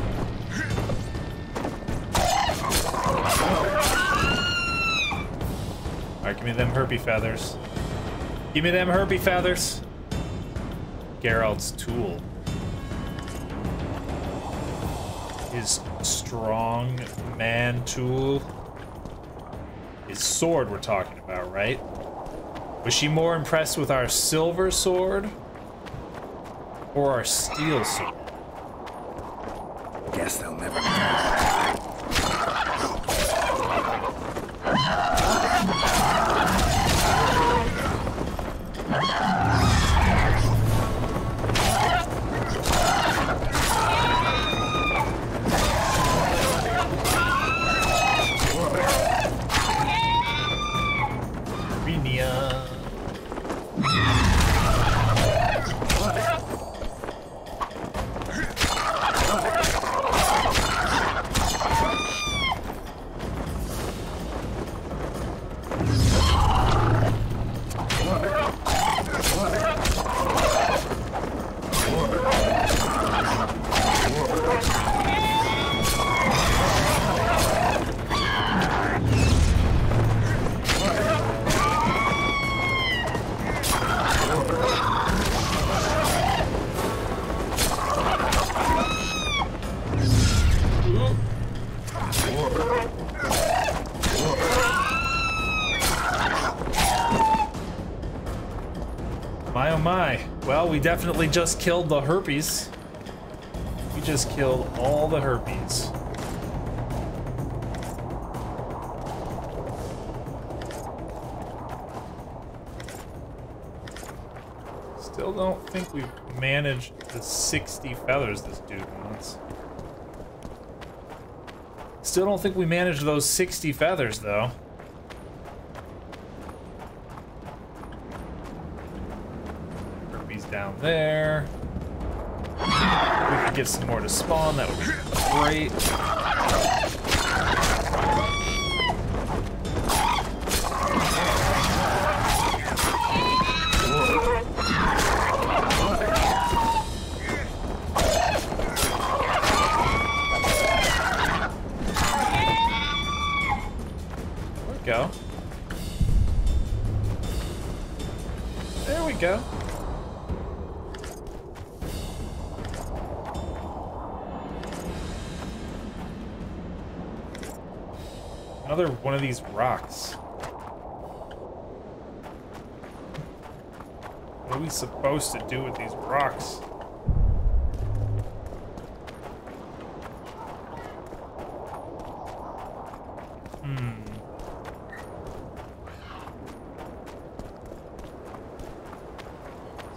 Alright, give me them herpy feathers. Give me them herpy feathers. Geralt's tool. His strong man tool. His sword we're talking about, right? Was she more impressed with our silver sword? Or our steel sword? Guess they'll never know. My oh my. Well, we definitely just killed the herpes. We just killed all the herpes. Still don't think we've managed the 60 feathers this dude wants. Still don't think we managed those 60 feathers, though. Herpes down there. We could get some more to spawn, that would be great. Go. There we go. Another one of these rocks. What are we supposed to do with these rocks?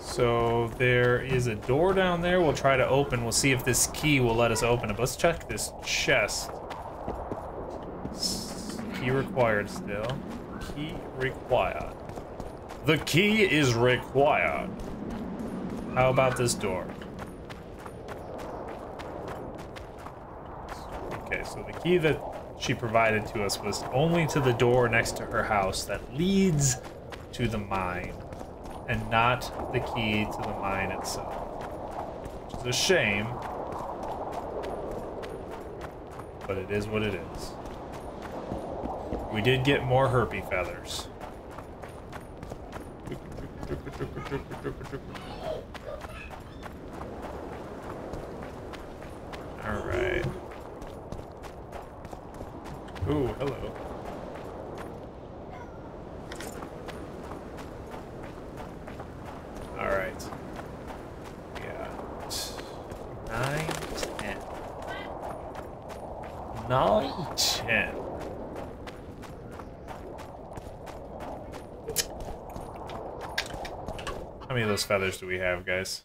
So there is a door down there we'll try to open. We'll see if this key will let us open it. But let's check this chest. Key required still. Key required. The key is required. How about this door? Okay, so the key that she provided to us was only to the door next to her house that leads to the mine, and not the key to the mine itself, which is a shame, but it is what it is. We did get more herpy feathers. All right. Ooh, hello. Alright. Yeah. 9, 10. 9, 10. How many of those feathers do we have, guys?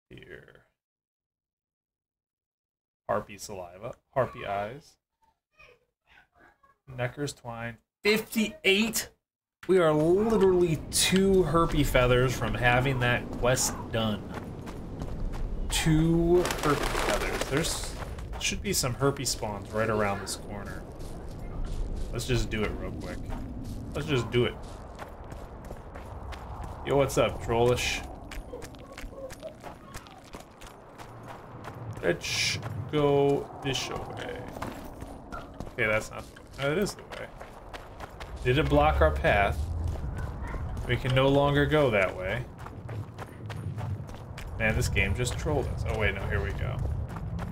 Here. Harpy saliva. Harpy eyes. Necker's twine. 58? We are literally 2 herpy feathers from having that quest done. 2 herpy feathers. There's should be some herpy spawns right around this corner. Let's just do it real quick. Let's just do it. Yo, what's up, Trollish? Let's go this way. Okay, that's not the way. No, it is the way. Did it block our path? We can no longer go that way. Man, this game just trolled us. Oh wait, no, here we go.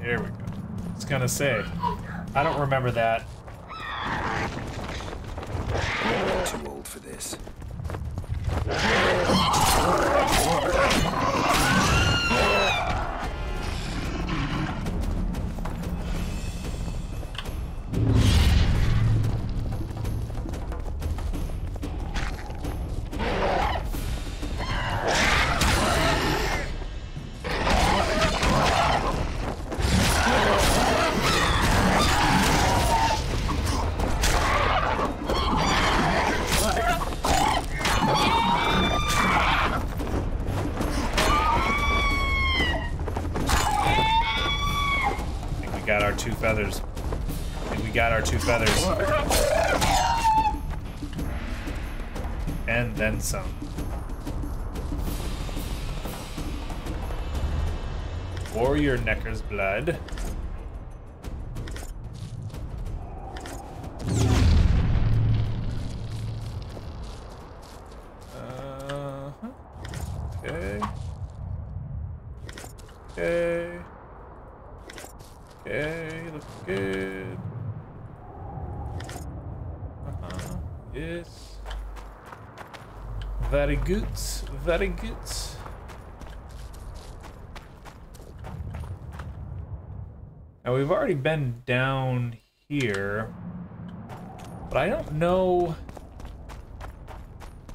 Here we go. I was gonna say, I don't remember that. Too old for this. Feathers. I think we got our 2 feathers. And then some. Warrior Necker's blood. Okay. Okay. Okay, looks good. Yes. Very good, very good. Now we've already been down here, but I don't know.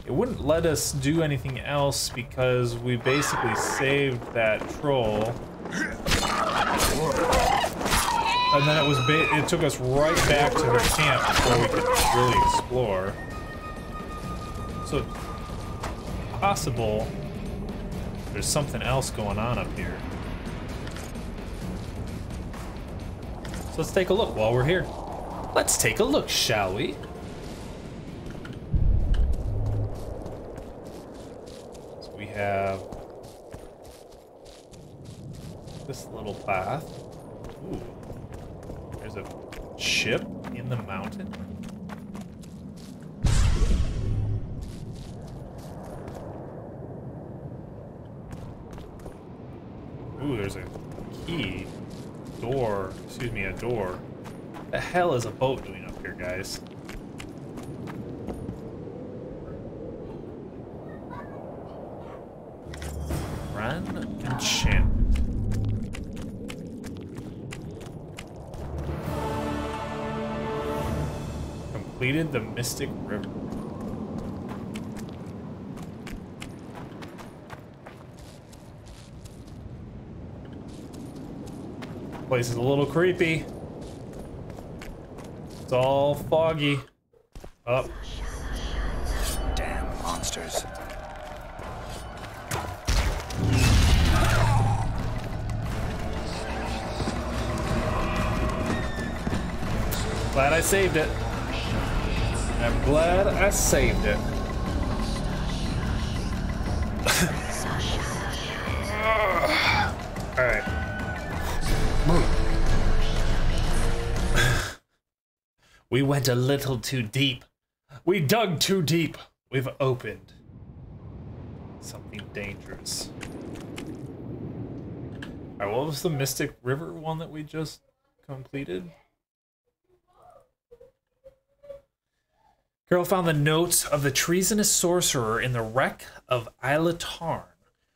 It wouldn't let us do anything else because we basically saved that troll. And then it took us right back to her camp before we could really explore. So it's possible there's something else going on up here. So let's take a look while we're here. Let's take a look, shall we? So we have this little path. Ooh. There's a ship in the mountain. Ooh, there's a key. Door. Excuse me, a door. What the hell is a boat doing up here, guys? Run enchantment. Completed the Mystic River. Place is a little creepy. It's all foggy. Up. Damn monsters. Glad I saved it. I'm glad I saved it. Alright. We went a little too deep. We dug too deep. We've opened something dangerous. Alright, what was the Mystic River one that we just completed? Girl found the notes of the treasonous sorcerer in the wreck of Isla Tarn,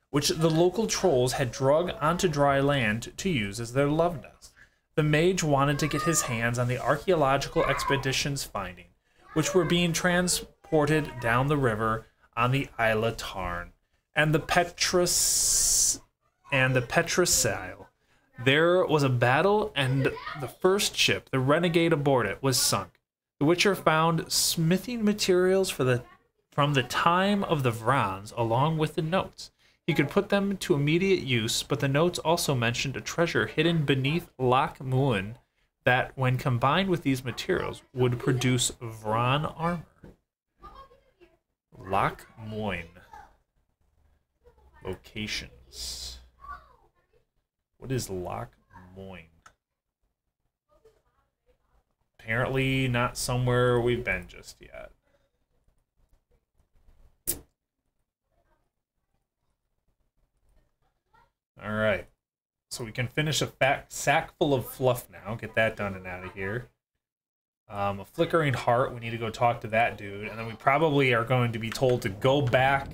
which the local trolls had drug onto dry land to use as their love nest. The mage wanted to get his hands on the archaeological expedition's finding, which were being transported down the river on the Isla Tarn and the Petrus Petrusile. There was a battle, and the first ship, the Renegade aboard it, was sunk. The Witcher found smithing materials from the time of the Vrans, along with the notes. He could put them to immediate use, but the notes also mentioned a treasure hidden beneath Loch Muin that, when combined with these materials, would produce Vran armor. Loch Muin. Locations. What is Loch Muin? Apparently not somewhere we've been just yet. Alright. So we can finish a sack full of fluff now. Get that done and out of here. A flickering heart. We need to go talk to that dude. And then we probably are going to be told to go back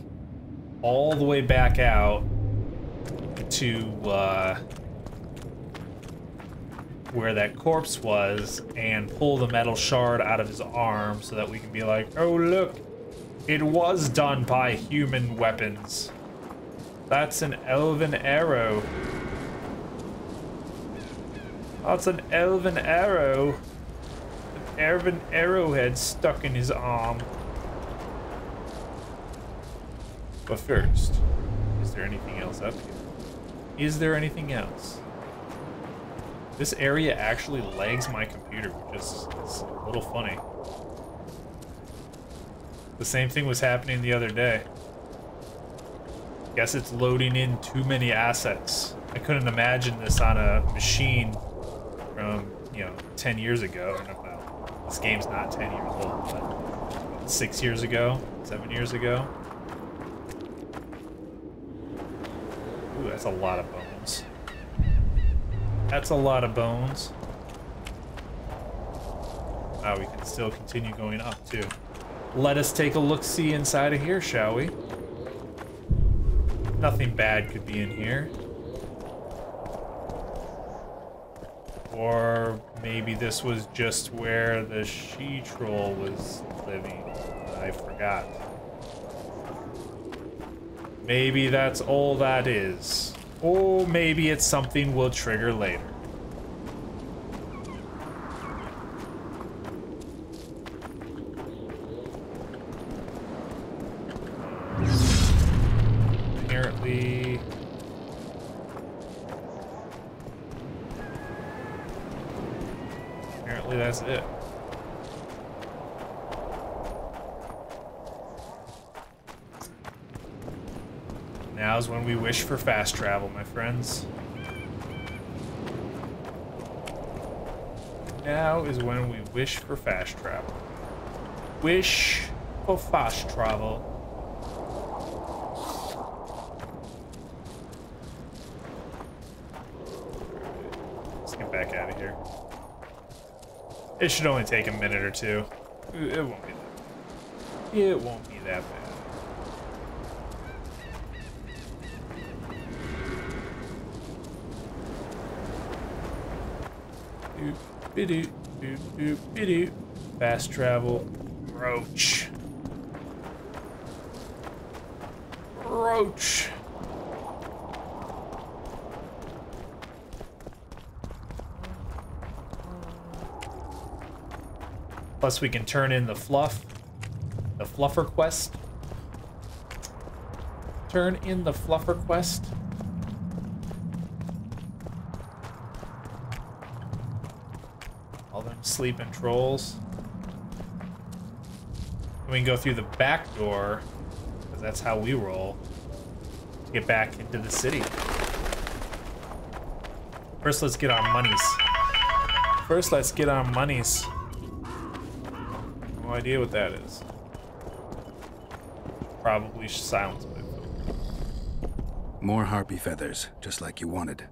all the way back out to where that corpse was and pull the metal shard out of his arm so that we can be like, oh look, it was done by human weapons. That's an elven arrow. That's an elven arrow. An elven arrowhead stuck in his arm. But first, is there anything else up here? Is there anything else? This area actually lags my computer, which is a little funny. The same thing was happening the other day. Guess it's loading in too many assets. I couldn't imagine this on a machine from, 10 years ago. Well, this game's not 10 years old, but 6 years ago, 7 years ago. Ooh, that's a lot of bones. That's a lot of bones. Wow, we can still continue going up, too. Let us take a look-see inside of here, shall we? Nothing bad could be in here. Or maybe this was just where the she-troll was living. I forgot. Maybe that's all that is. Or maybe it's something we'll trigger later. Apparently that's it. Now's when we wish for fast travel, my friends. Now is when we wish for fast travel. Wish for fast travel. Let's get back out of here. It should only take a minute or two. It won't be that. It won't be that bad. Fast travel. Roach. Roach. Plus we can turn in the fluff. The fluffer quest. Turn in the fluffer quest. All them sleeping trolls. And we can go through the back door, because that's how we roll, to get back into the city. First, let's get our monies. First, let's get our monies. No idea what that is. Probably silence my phone. More harpy feathers, just like you wanted.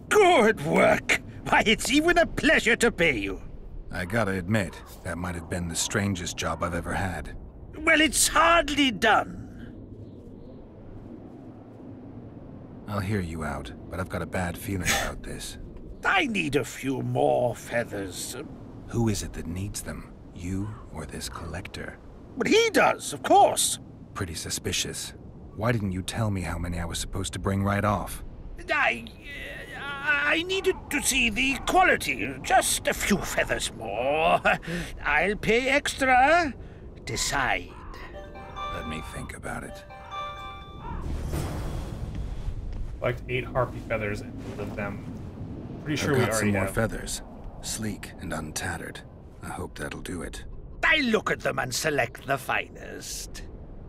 Good work! Why, it's even a pleasure to pay you. I gotta admit, that might have been the strangest job I've ever had. Well, it's hardly done. I'll hear you out, but I've got a bad feeling about this. I need a few more feathers. Who is it that needs them? You or this collector? But he does, of course. Pretty suspicious. Why didn't you tell me how many I was supposed to bring right off? I needed to see the quality. Just a few feathers more. I'll pay extra. Decide. Let me think about it. Collect 8 harpy feathers and live them. Pretty sure we I've got already some more have. feathers. Sleek and untattered. I hope that'll do it. I look at them and select the finest.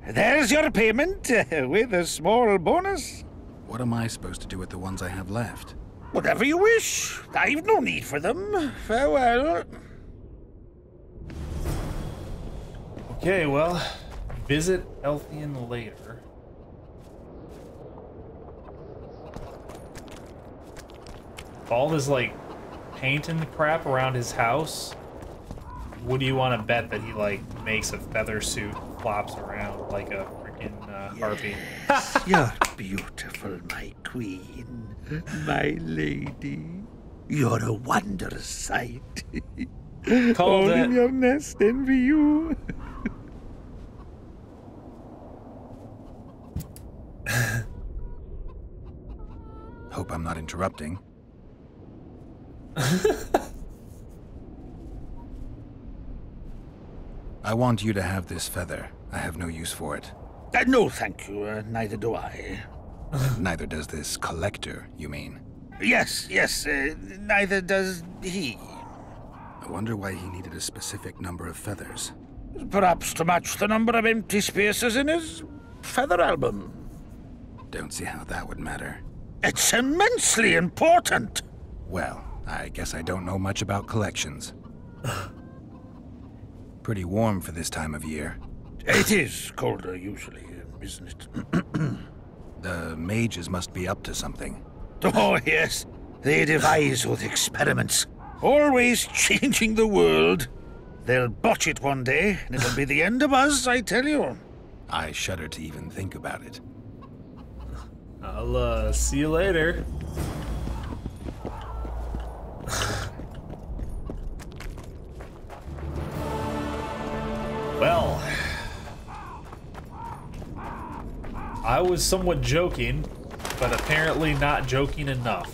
There's your payment, with a small bonus. What am I supposed to do with the ones I have left? Whatever you wish. I've no need for them. Farewell. Okay, well, visit Elthian later. All this, like, painting crap around his house, what do you want to bet that he, like, makes a feather suit and flops around like a freaking harpy? You're beautiful, my queen, my lady. You're a wondrous sight. Called All it. in your nest envy you. Hope I'm not interrupting. I want you to have this feather. I have no use for it. No, thank you. Neither do I. Neither does this collector, you mean? Yes, neither does he. I wonder why he needed a specific number of feathers. Perhaps to match the number of empty spaces in his feather album. Don't see how that would matter. It's immensely important. Well, I guess I don't know much about collections. Pretty warm for this time of year. It is colder usually, isn't it? The mages must be up to something. Oh, yes. They devise those experiments. Always changing the world. They'll botch it one day, and it'll be the end of us, I tell you. I shudder to even think about it. I'll, see you later. Well, I was somewhat joking, but apparently not joking enough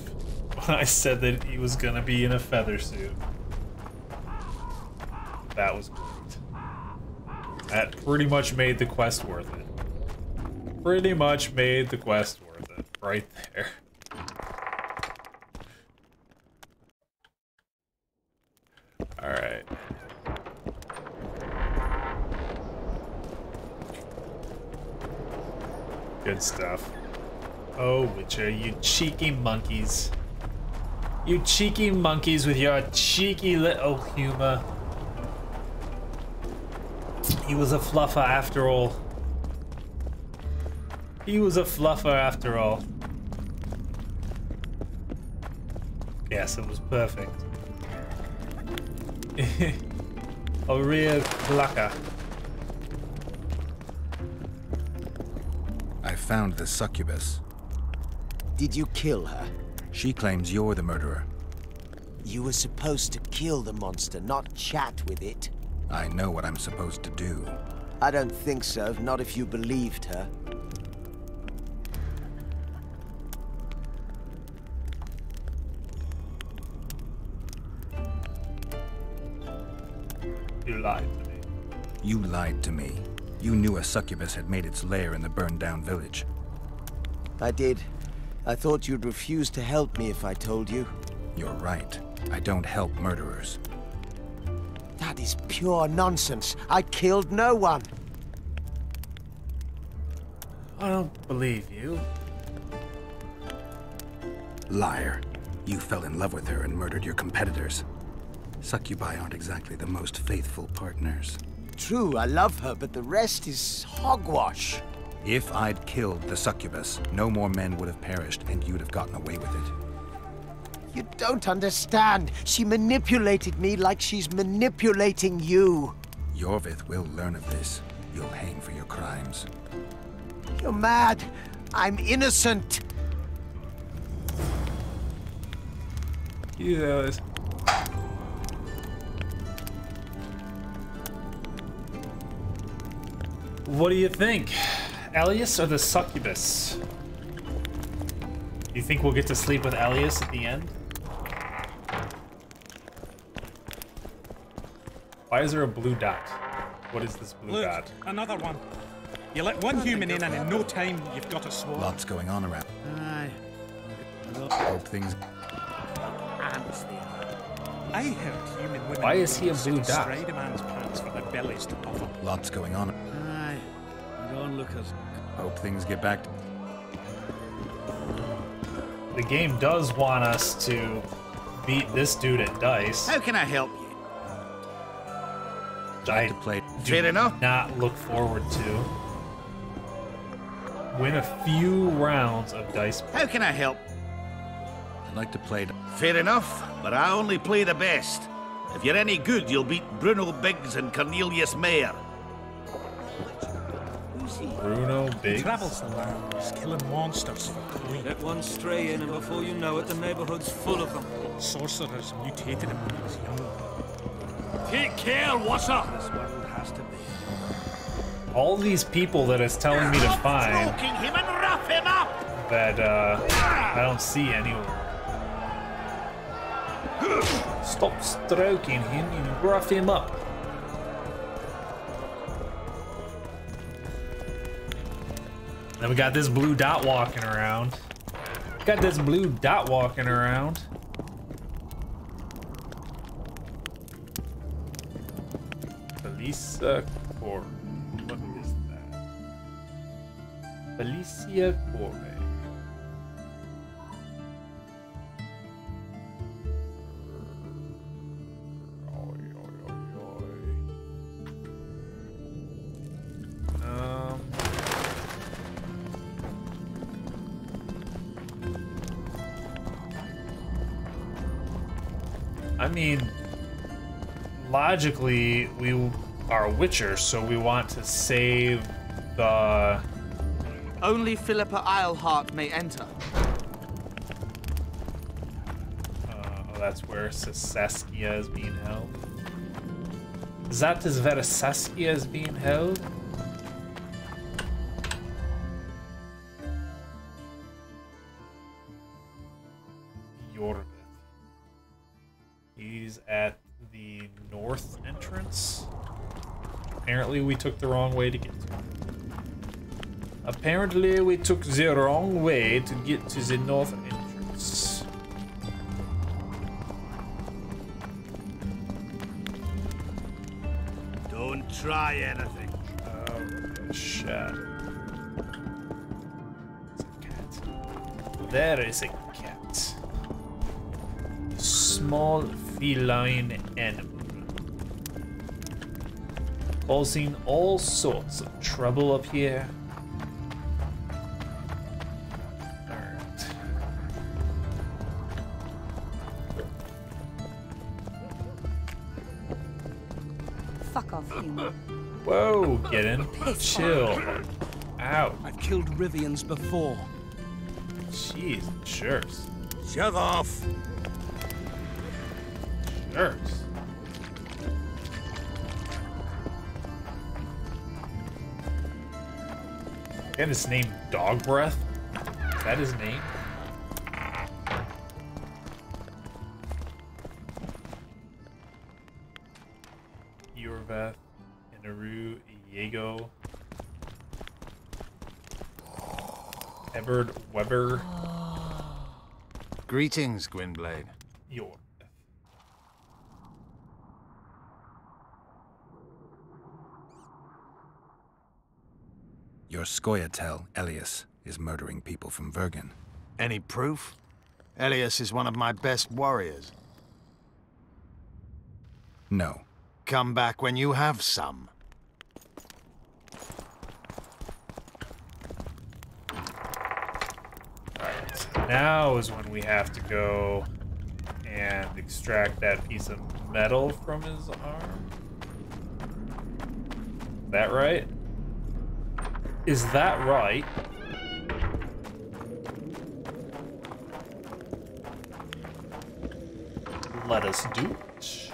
when I said that he was gonna be in a feather suit. That was great. That pretty much made the quest worth it. Pretty much made the quest worth it, right there. Alright. Good stuff. Oh, Witcher, you cheeky monkeys. You cheeky monkeys with your cheeky little humor. He was a fluffer after all. He was a fluffer after all. Yes, it was perfect. A real plucker. I found the succubus. Did you kill her? She claims you're the murderer. You were supposed to kill the monster, not chat with it. I know what I'm supposed to do. I don't think so, not if you believed her. You lied to me. You lied to me. You knew a succubus had made its lair in the burned-down village. I did. I thought you'd refuse to help me if I told you. You're right. I don't help murderers. That is pure nonsense. I killed no one. I don't believe you. Liar. You fell in love with her and murdered your competitors. Succubi aren't exactly the most faithful partners. True, I love her, but the rest is hogwash. If I'd killed the succubus, no more men would have perished and you'd have gotten away with it. You don't understand. She manipulated me like she's manipulating you. Jorvith will learn of this. You'll hang for your crimes. You're mad. I'm innocent. Yes. What do you think? Elias or the succubus? You think we'll get to sleep with Elias at the end? Why is there a blue dot? What is this blue Look, dot? another one. You let one human in and in no time you've got a swarm. Lots going on around. Aye. Hope things... I heard human women... Why is he a blue dot? ...stride a man's pants for their bellies to puff up. Lots going on. Aye. Onlookers. Hope things get back to... The game does want us to beat this dude at dice. How can I help you? I to play. Fair enough. Not look forward to. Win a few rounds of dice. How can I help? I'd like to play... Fair enough, but I only play the best. If you're any good, you'll beat Bruno Biggs and Cornelius Mayer. Bruno Biggs? He travels the lands, killing monsters for coin. Let one stray in, and before you know it, the neighborhood's full of them. Sorcerers mutated him when he was young. Take care, what's up? This world has to be. All these people that it's telling me to find Stroking him and rough him up! that I don't see anywhere. Stop stroking him and rough him up. Then we got this blue dot walking around. Got this blue dot walking around. Felicia Core. What is that? Felicia Core. I mean, logically, we are Witchers, so we want to save the... Only Philippa Eilhart may enter. Oh, that's where Saskia is being held. That is where Saskia is being held? Jorvith. He's at the north entrance. Apparently we took the wrong way to get to him. Apparently we took the wrong way to get to the north entrance. Don't try anything. Oh, shit. It's a cat. There is a cat. Small feline animal. Causing all sorts of trouble up here. Alright. Fuck off, human. Whoa, get in. Chill. Ow. I've killed Rivians before. Jeez, jerks. Shut off. Jerks. And his name Dog Breath? Is that his name? Jorveth, Inaru, Diego, Ebert Weber. Greetings, Gwynblade. Jorveth. Your Scoia'tael, Elias, is murdering people from Vergen. Any proof? Elias is one of my best warriors. No. Come back when you have some. Alright, now is when we have to go and extract that piece of metal from his arm. Is that right? Is that right? Let us do it.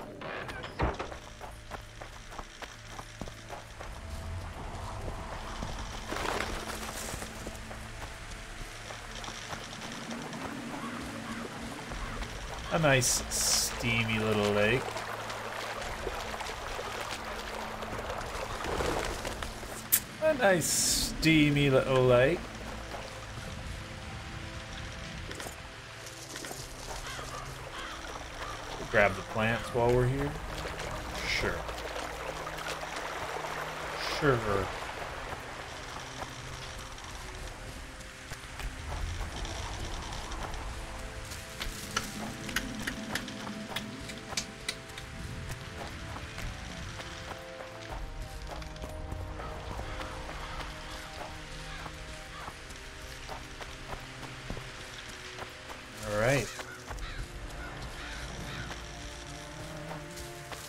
A nice steamy little lake. A nice steamy little lake. Grab the plants while we're here. Sure. Sure.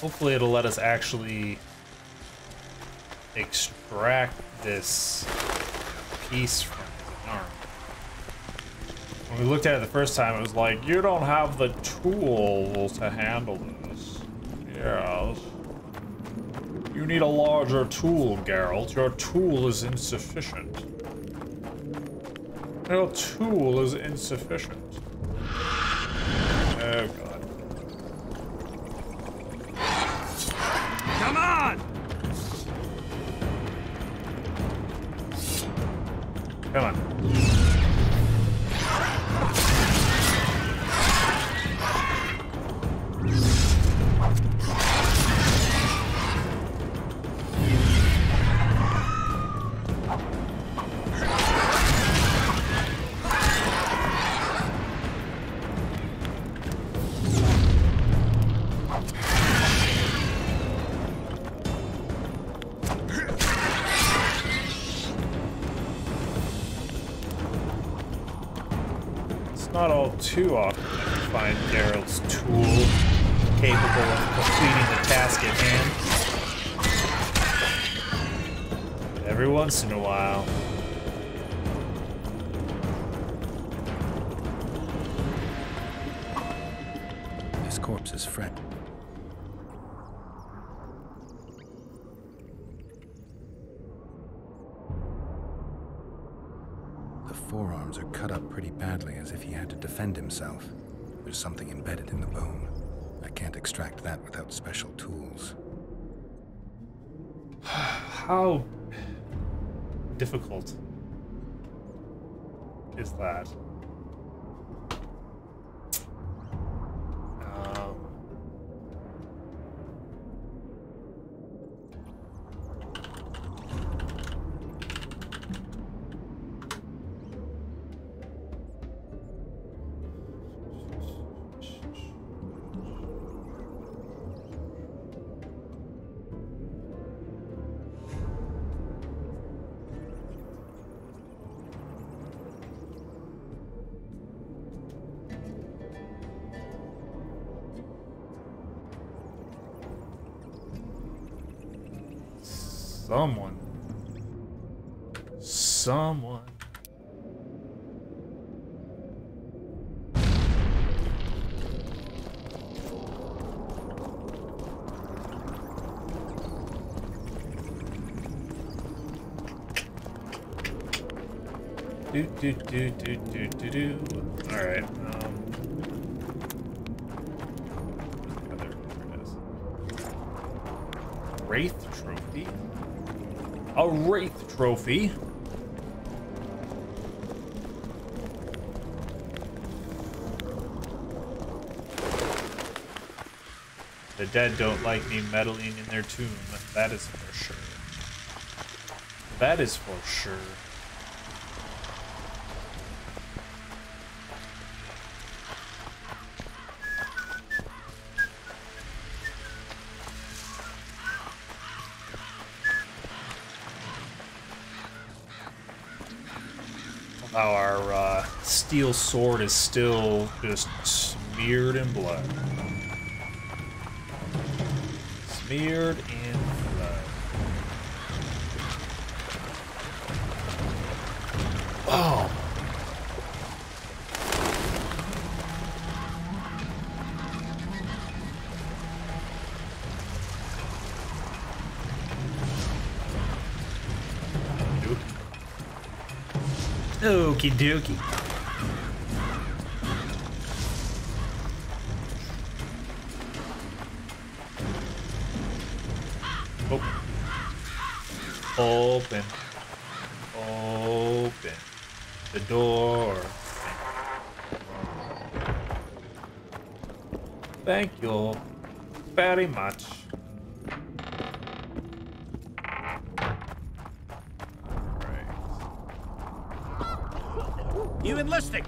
Hopefully it'll let us actually extract this piece from his arm. When we looked at it the first time, it was like, you don't have the tools to handle this. Yes. You need a larger tool, Geralt. Your tool is insufficient. Your tool is insufficient. Oh, God. Come on! Come on. Not all too often that we find Geralt's tool capable of completing the task at hand. But every once in a while. This corpse is fresh. Forearms are cut up pretty badly, as if he had to defend himself. There's something embedded in the bone. I can't extract that without special tools. How difficult is that? Someone. Do. All right. There it is. Wraith trophy. A Wraith trophy. The dead don't like me meddling in their tomb. That is for sure. That is for sure. How our steel sword is still just smeared in blood. Smeared in blood. Oh. Okie dokie. Open. Open. The door. Thank you very much. You enlisting?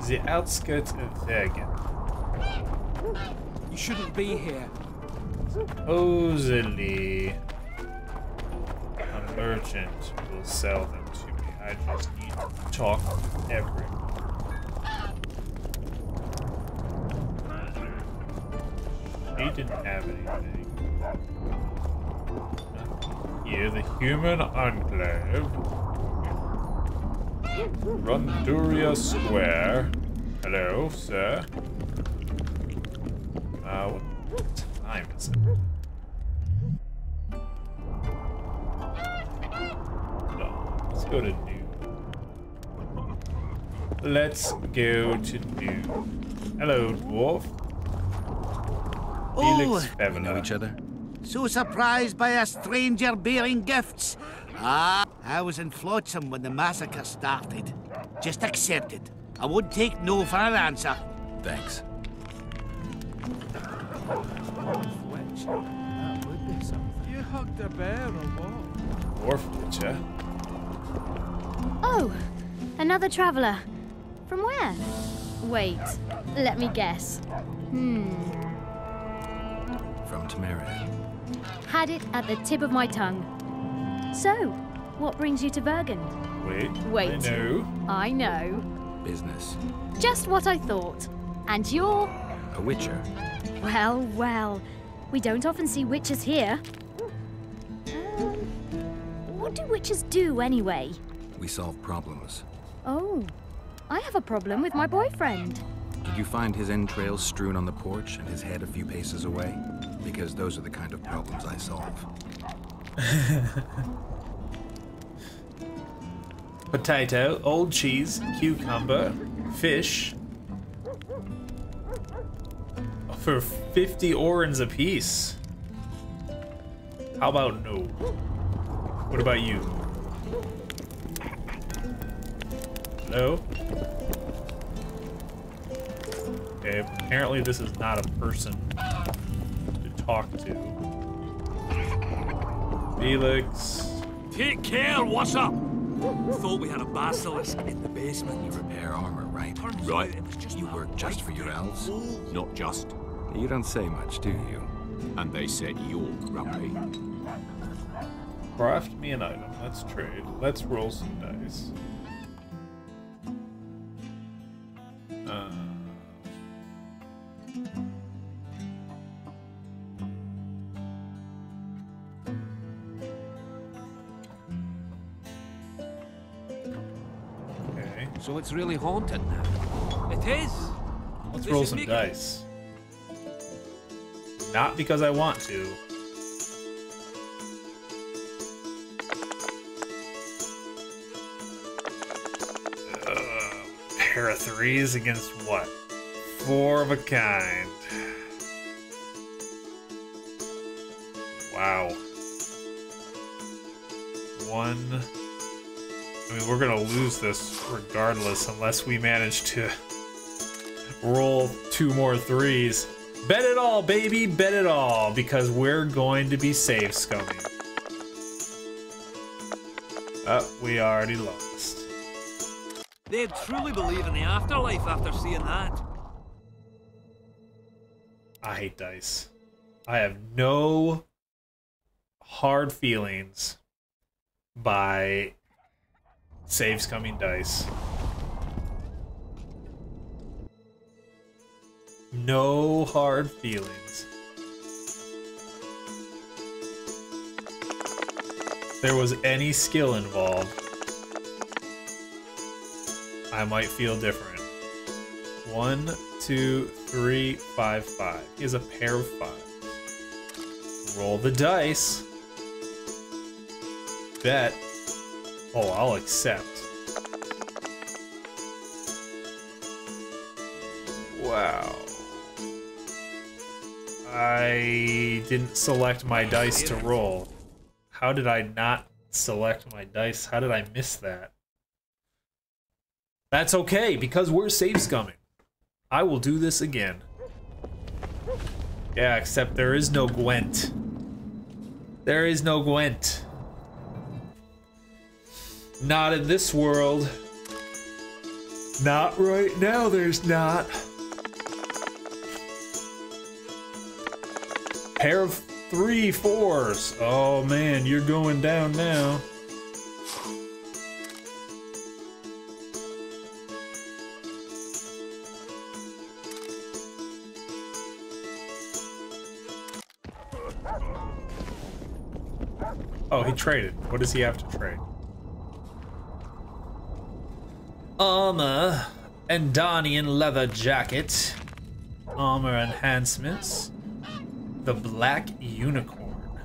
The outskirts of Vegan. You shouldn't be here. Supposedly, a merchant will sell them to me. I just need to talk with everyone. He didn't have anything. Here, the human enclave. Runduria Square. Hello, sir. What time is it? No, let's go to new. Let's go to new. Hello, dwarf. Felix Beveler. We know each other? So surprised by a stranger bearing gifts. Ah, I was in Flotsam when the massacre started. Just accept it. I won't take no for an answer. Thanks. You hugged a bear or what? Dwarf Witcher. Oh, another traveler. From where? Wait, let me guess. From Temeria. Had it at the tip of my tongue. So, what brings you to Bergen? Wait. I know. I know. Business. Just what I thought. And you're... A witcher. Well, well. We don't often see witches here. What do witches do, anyway? We solve problems. Oh, I have a problem with my boyfriend. Did you find his entrails strewn on the porch and his head a few paces away? Because those are the kind of problems I solve. Potato, old cheese, cucumber, fish. For 50 orens apiece. How about no? What about you? Hello? Okay, apparently this is not a person to talk to. Felix. Take care, what's up? Thought we had a basilisk in the basement. You repair armor, right? Right. You work just for your elves? Not just. You don't say much, do you? And they said you're grumpy. Craft me an item. Let's trade. Let's roll some dice. Okay. So it's really haunted now. It is. Let's roll some dice. Not because I want to. Pair of threes against what? 4 of a kind. Wow. 1. I mean, we're gonna lose this regardless unless we manage to roll 2 more 3s. Bet it all, baby, bet it all, because we're going to be save scumming. Oh, we already lost. They'd truly believe in the afterlife after seeing that. I hate dice. I have no hard feelings by save scumming dice. No hard feelings. If there was any skill involved, I might feel different. 1, 2, 3, 5, 5. He has a pair of 5. Roll the dice. Bet. Oh, I'll accept. Wow. I didn't select my dice to roll. How did I not select my dice? How did I miss that? That's okay, because we're save scumming. I will do this again. Yeah, except there is no Gwent. There is no Gwent. Not in this world. Not right now, there's not. Pair of 3 4s. Oh man, you're going down now. Oh, he traded. What does he have to trade? Armor and Darnian leather jacket. Armor enhancements. The Black Unicorn.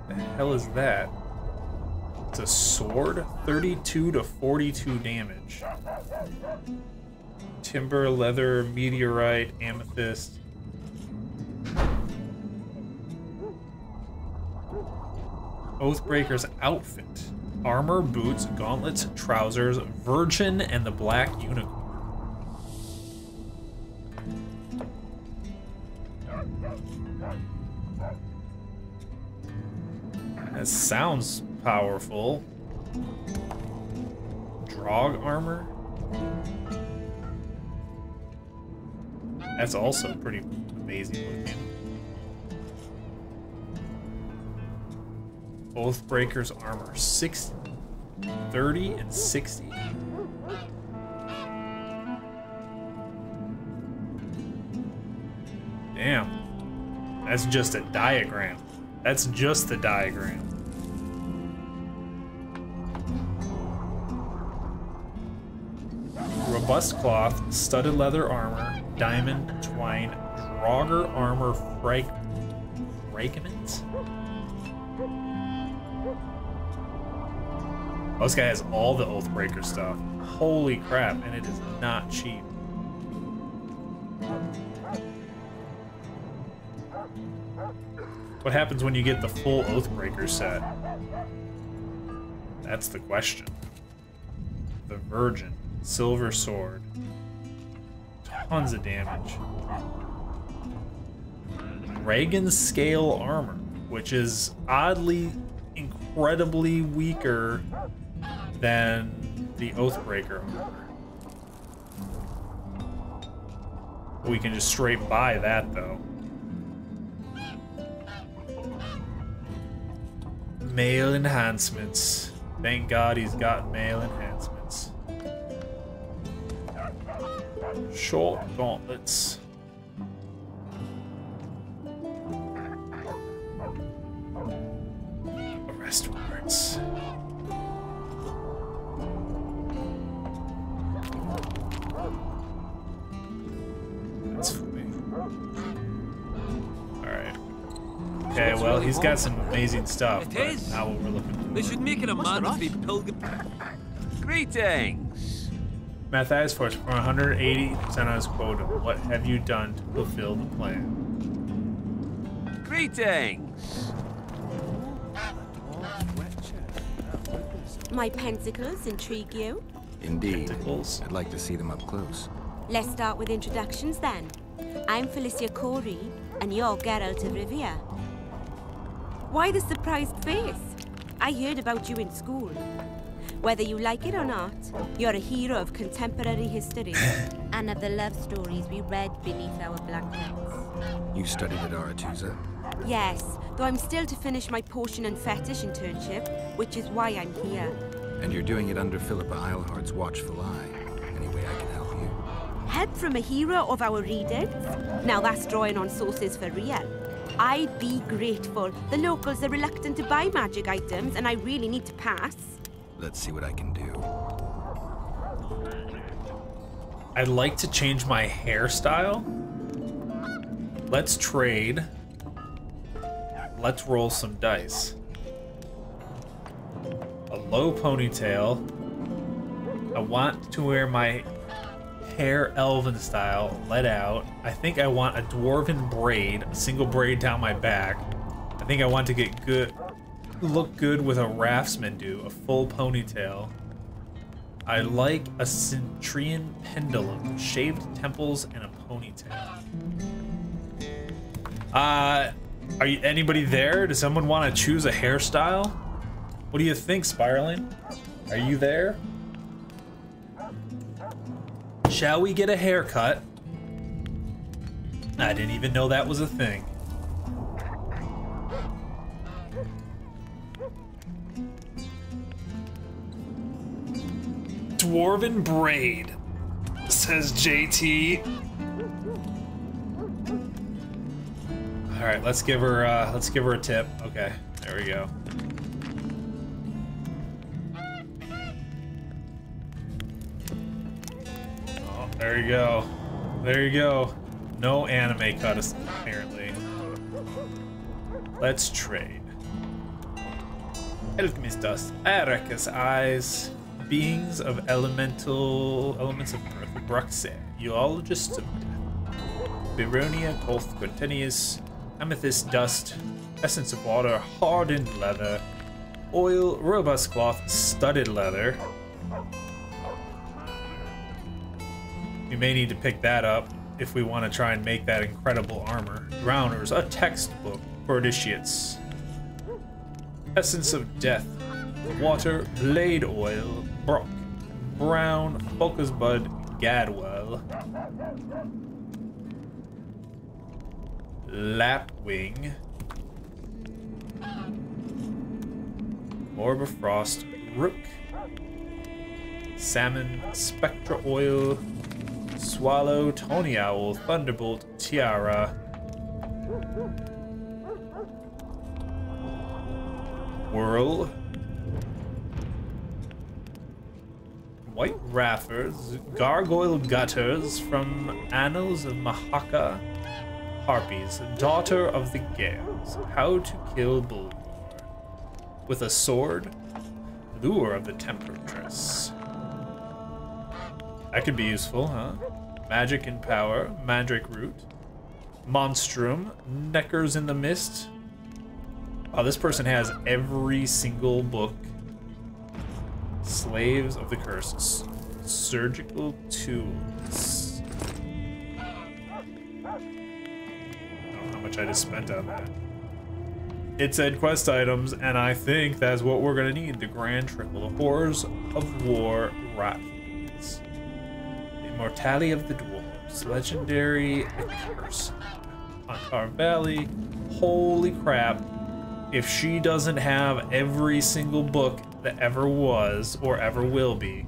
The hell is that? It's a sword. 32 to 42 damage. Timber, leather, meteorite, amethyst. Oathbreaker's outfit. Armor, boots, gauntlets, trousers, virgin, and the Black Unicorn. That sounds powerful. Drog armor. That's also pretty amazing looking. Oathbreaker's armor. 60, 30, and 60. Damn. That's just a diagram. That's just the diagram. Robust cloth, studded leather armor, diamond, twine, Draugr armor fragments? Oh, this guy has all the Oathbreaker stuff. Holy crap, and it is not cheap. What happens when you get the full Oathbreaker set? That's the question. The Virgin. Silver sword. Tons of damage. Reagan scale armor, which is oddly, incredibly weaker than the Oathbreaker armor. We can just straight buy that though. Mail enhancements. Thank God he's got mail enhancements. Short gauntlets. Arrest warrants. That's funny. Alright. Okay, well, he's got some amazing stuff, but not what we're looking for. They should make it a mandatory pilgrim. Greetings. Matthias Force for 180% on his quota. What have you done to fulfill the plan? Greetings. My pentacles intrigue you? Indeed. I'd like to see them up close. Let's start with introductions then. I'm Felicia Corey, and you're Geralt of Rivia. Why the surprised face? I heard about you in school. Whether you like it or not, you're a hero of contemporary history and of the love stories we read beneath our blankets. You studied at Aretusa? Yes, though I'm still to finish my potion and fetish internship, which is why I'm here. And you're doing it under Philippa Eilhart's watchful eye. Any way I can help you? Help from a hero of our readers? Now that's drawing on sources for real. I'd be grateful. The locals are reluctant to buy magic items, and I really need to pass. Let's see what I can do. I'd like to change my hairstyle. Let's trade. Let's roll some dice. A low ponytail. I want to wear my hair elven style, let out. I think I want a dwarven braid, a single braid down my back. I think I want to get good, look good with a raftsman do, a full ponytail. I like a centurion pendulum, shaved temples, and a ponytail. Are you anybody there? Does someone want to choose a hairstyle? What do you think, Spiraling? Are you there? Shall we get a haircut? I didn't even know that was a thing. Dwarven braid, says JT. All right, let's give her a tip. Okay, there we go. Oh, there you go. There you go. No anime cut, apparently. Let's trade. Alchemist dust. Arrakis eyes. Beings of elements of earth. Bruxer. Geologist of death. Beronia, Kolth, Cortenius. Amethyst dust. Essence of water. Hardened leather. Oil. Robust cloth. Studded leather. We may need to pick that up if we want to try and make that incredible armor. Drowners. A textbook for initiates. Essence of death. Water. Blade oil. Brock. Brown. Focus bud. Gadwell. Lapwing. Orb of Frost. Rook. Salmon. Spectra oil. Swallow. Tony Owl. Thunderbolt. Tiara. Whirl. White Raffers, Gargoyle Gutters from Annals of Mahaka, Harpies, Daughter of the Gales, How to Kill Bulgur, with a sword, Lure of the Temperatress. That could be useful, huh? Magic and Power, Magic Root, Monstrum, Neckers in the Mist. Oh, this person has every single book. Slaves of the Curses. Surgical Tools. I don't know how much I just spent on that. It said quest items, and I think that's what we're gonna need. The Grand Triple. The Horrors of War Rotfiends. The Immortality of the Dwarves. Legendary Curse. Antar Valley. Holy crap. If she doesn't have every single book that ever was or ever will be.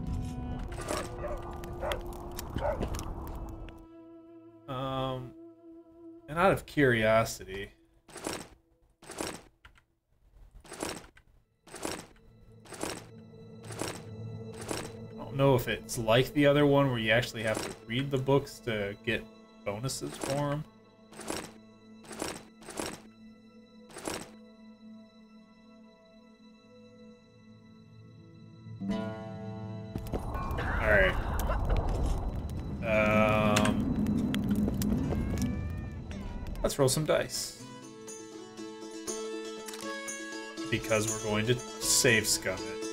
And out of curiosity, I don't know if it's like the other one where you actually have to read the books to get bonuses for them. Alright. Let's roll some dice. Because we're going to save scum it.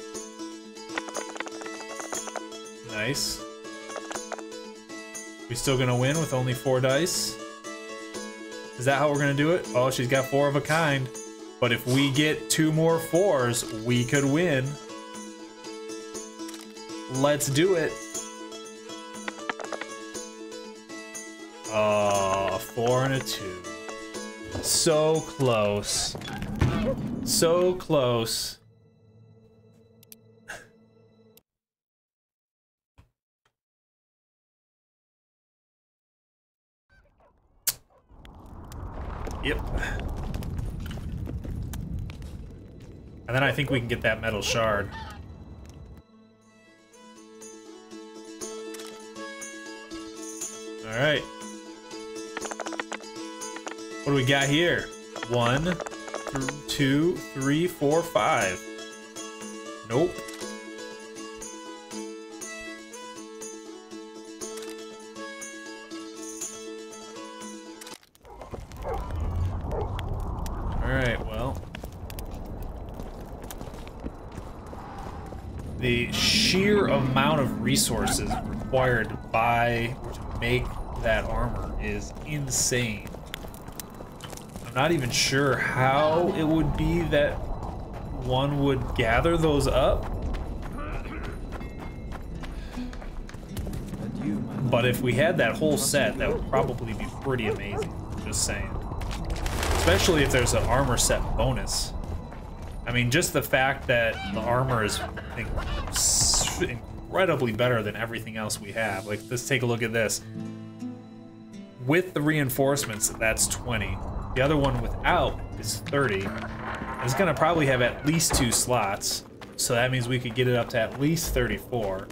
Nice. We still gonna win with only 4 dice? Is that how we're gonna do it? Oh, she's got 4 of a kind. But if we get 2 more 4s, we could win. Let's do it. A 4 and a 2. So close. So close. Yep. And then I think we can get that metal shard. All right. What do we got here? 1, 2, 3, 4, 5. Nope. Alright, well. The sheer amount of resources required to make that armor is insane. I'm not even sure how it would be that one would gather those up. But if we had that whole set, that would probably be pretty amazing. Just saying. Especially if there's an armor set bonus. I mean, just the fact that the armor is incredibly better than everything else we have. Like, let's take a look at this. With the reinforcements, that's 20. The other one without is 30. It's gonna probably have at least 2 slots. So that means we could get it up to at least 34.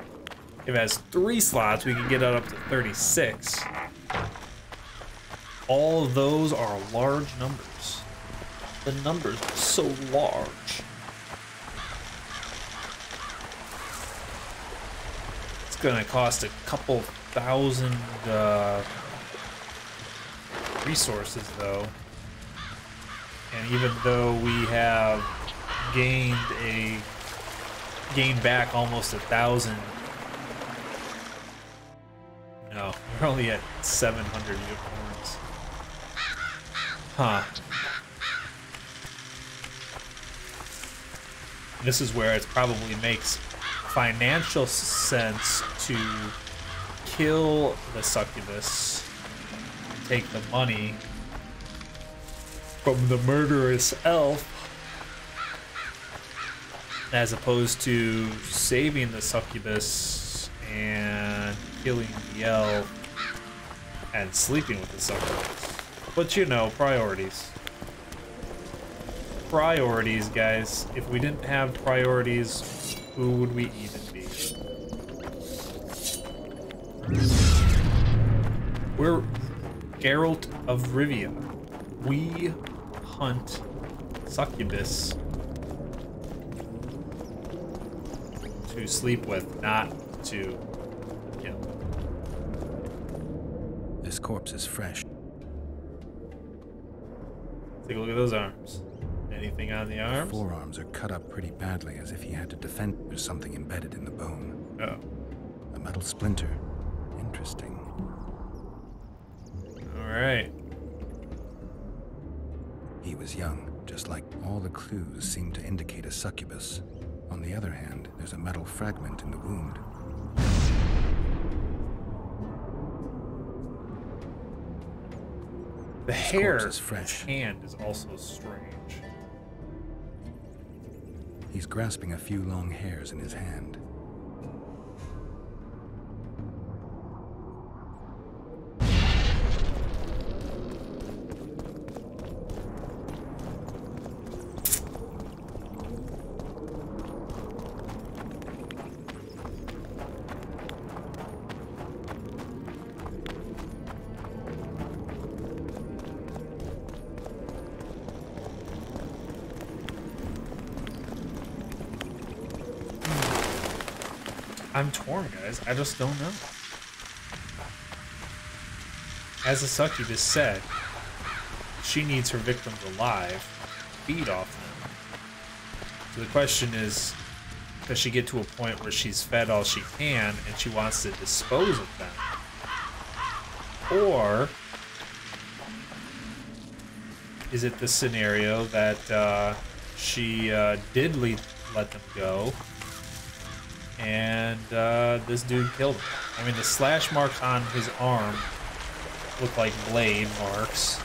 If it has 3 slots, we can get it up to 36. All of those are large numbers. The numbers are so large. It's gonna cost a couple thousand resources though. And even though we have gained back almost 1,000. No, we're only at 700 unicorns. Huh. This is where it probably makes financial sense to kill the succubus, take the money from the murderous elf, as opposed to saving the succubus and killing the elf and sleeping with the succubus. But you know, priorities. Priorities, guys. If we didn't have priorities, who would we even be? We're Geralt of Rivia. We hunt succubus to sleep with, not to kill. This corpse is fresh. Take a look at those arms. Anything on the arms? The forearms are cut up pretty badly, as if he had to defend. There's something embedded in the bone. Oh. A metal splinter. Interesting. Alright. He was young, just like all the clues seem to indicate a succubus. On the other hand, there's a metal fragment in the wound. The hair is fresh. His hand is also strange. He's grasping a few long hairs in his hand. I'm torn, guys. I just don't know. As the succubus said, she needs her victims alive, feed off them. So the question is, does she get to a point where she's fed all she can and she wants to dispose of them? Or is it the scenario that she did let them go, and this dude killed him? I mean, the slash marks on his arm look like blade marks.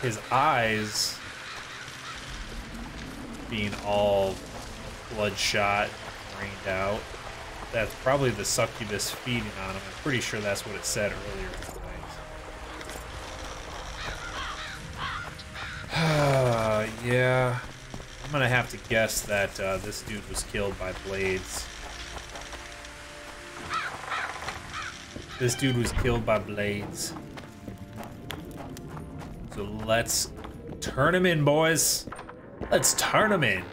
His eyes being all bloodshot, rained out. That's probably the succubus feeding on him. I'm pretty sure that's what it said earlier in the night. Yeah. I'm gonna have to guess that this dude was killed by blades. This dude was killed by blades. So let's turn him in, boys. Let's turn him in.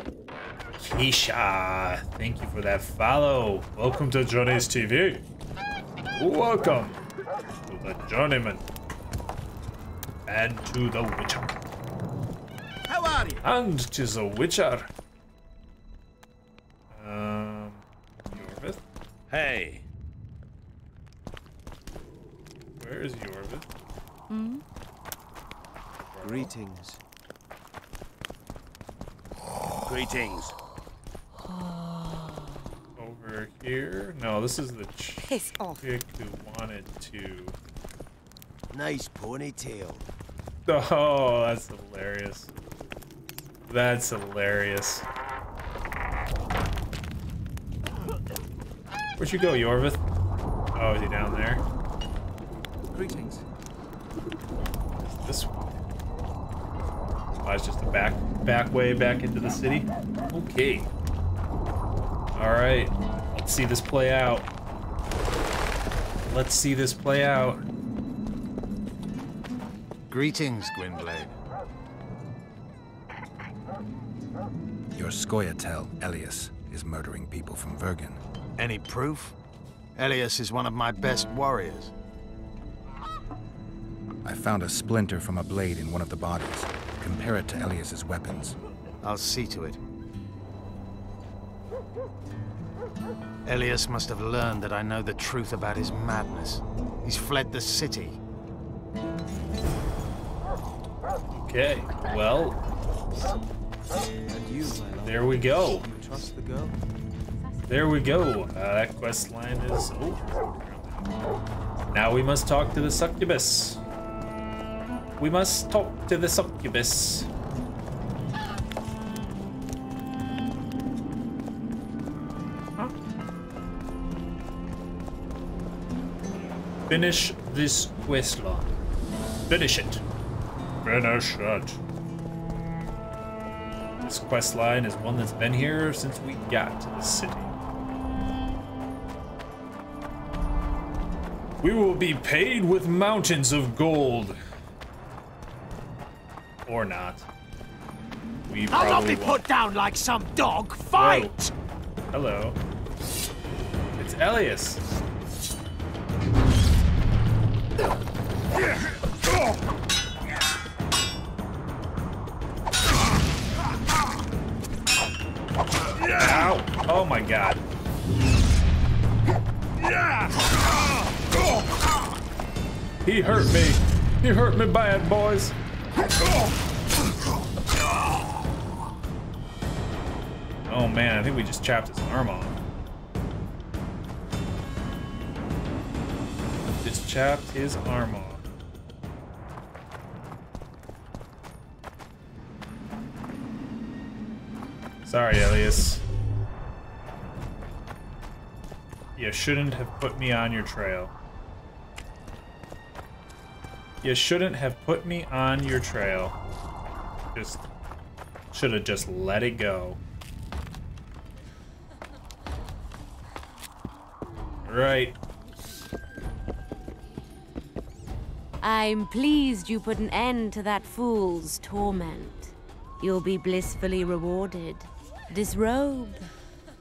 Keisha, thank you for that follow. Welcome to Johnny's TV. Welcome to the Journeymen. And to the Witcher. How are you? And to the Witcher. Yorvith? Hey. Where is Yorvith? Hmm? Greetings. Greetings. Over here? No, this is the Piss off. chick who wanted to. Nice ponytail. Oh, that's hilarious. That's hilarious. Where'd you go, Yorvith? Oh, is he down there? Greetings. This one. Oh, it's just a back way back into the city. Okay. All right. Let's see this play out. Let's see this play out. Greetings, Gwynblade. Your Scoia'tael, Elias, is murdering people from Vergen. Any proof? Elias is one of my best warriors. I found a splinter from a blade in one of the bodies. Compare it to Elias's weapons. I'll see to it. Elias must have learned that I know the truth about his madness. He's fled the city. Okay, well, there we go. Trust the girl? There we go. That quest line is over. Now we must talk to the succubus. We must talk to the succubus. Finish this quest line. Finish it. Finish it. This quest line is one that's been here since we got to the city. We will be paid with mountains of gold. Or not. We I'll not be probably put down like some dog. Fight! Whoa. Hello. It's Elias. Ow! Oh my god. He hurt me. He hurt me bad, boys. Oh man, I think we just chopped his arm off. Just chopped his arm off. Sorry, Elias. You shouldn't have put me on your trail. You shouldn't have put me on your trail. Just should have just let it go. Right. I'm pleased you put an end to that fool's torment. You'll be blissfully rewarded. Disrobe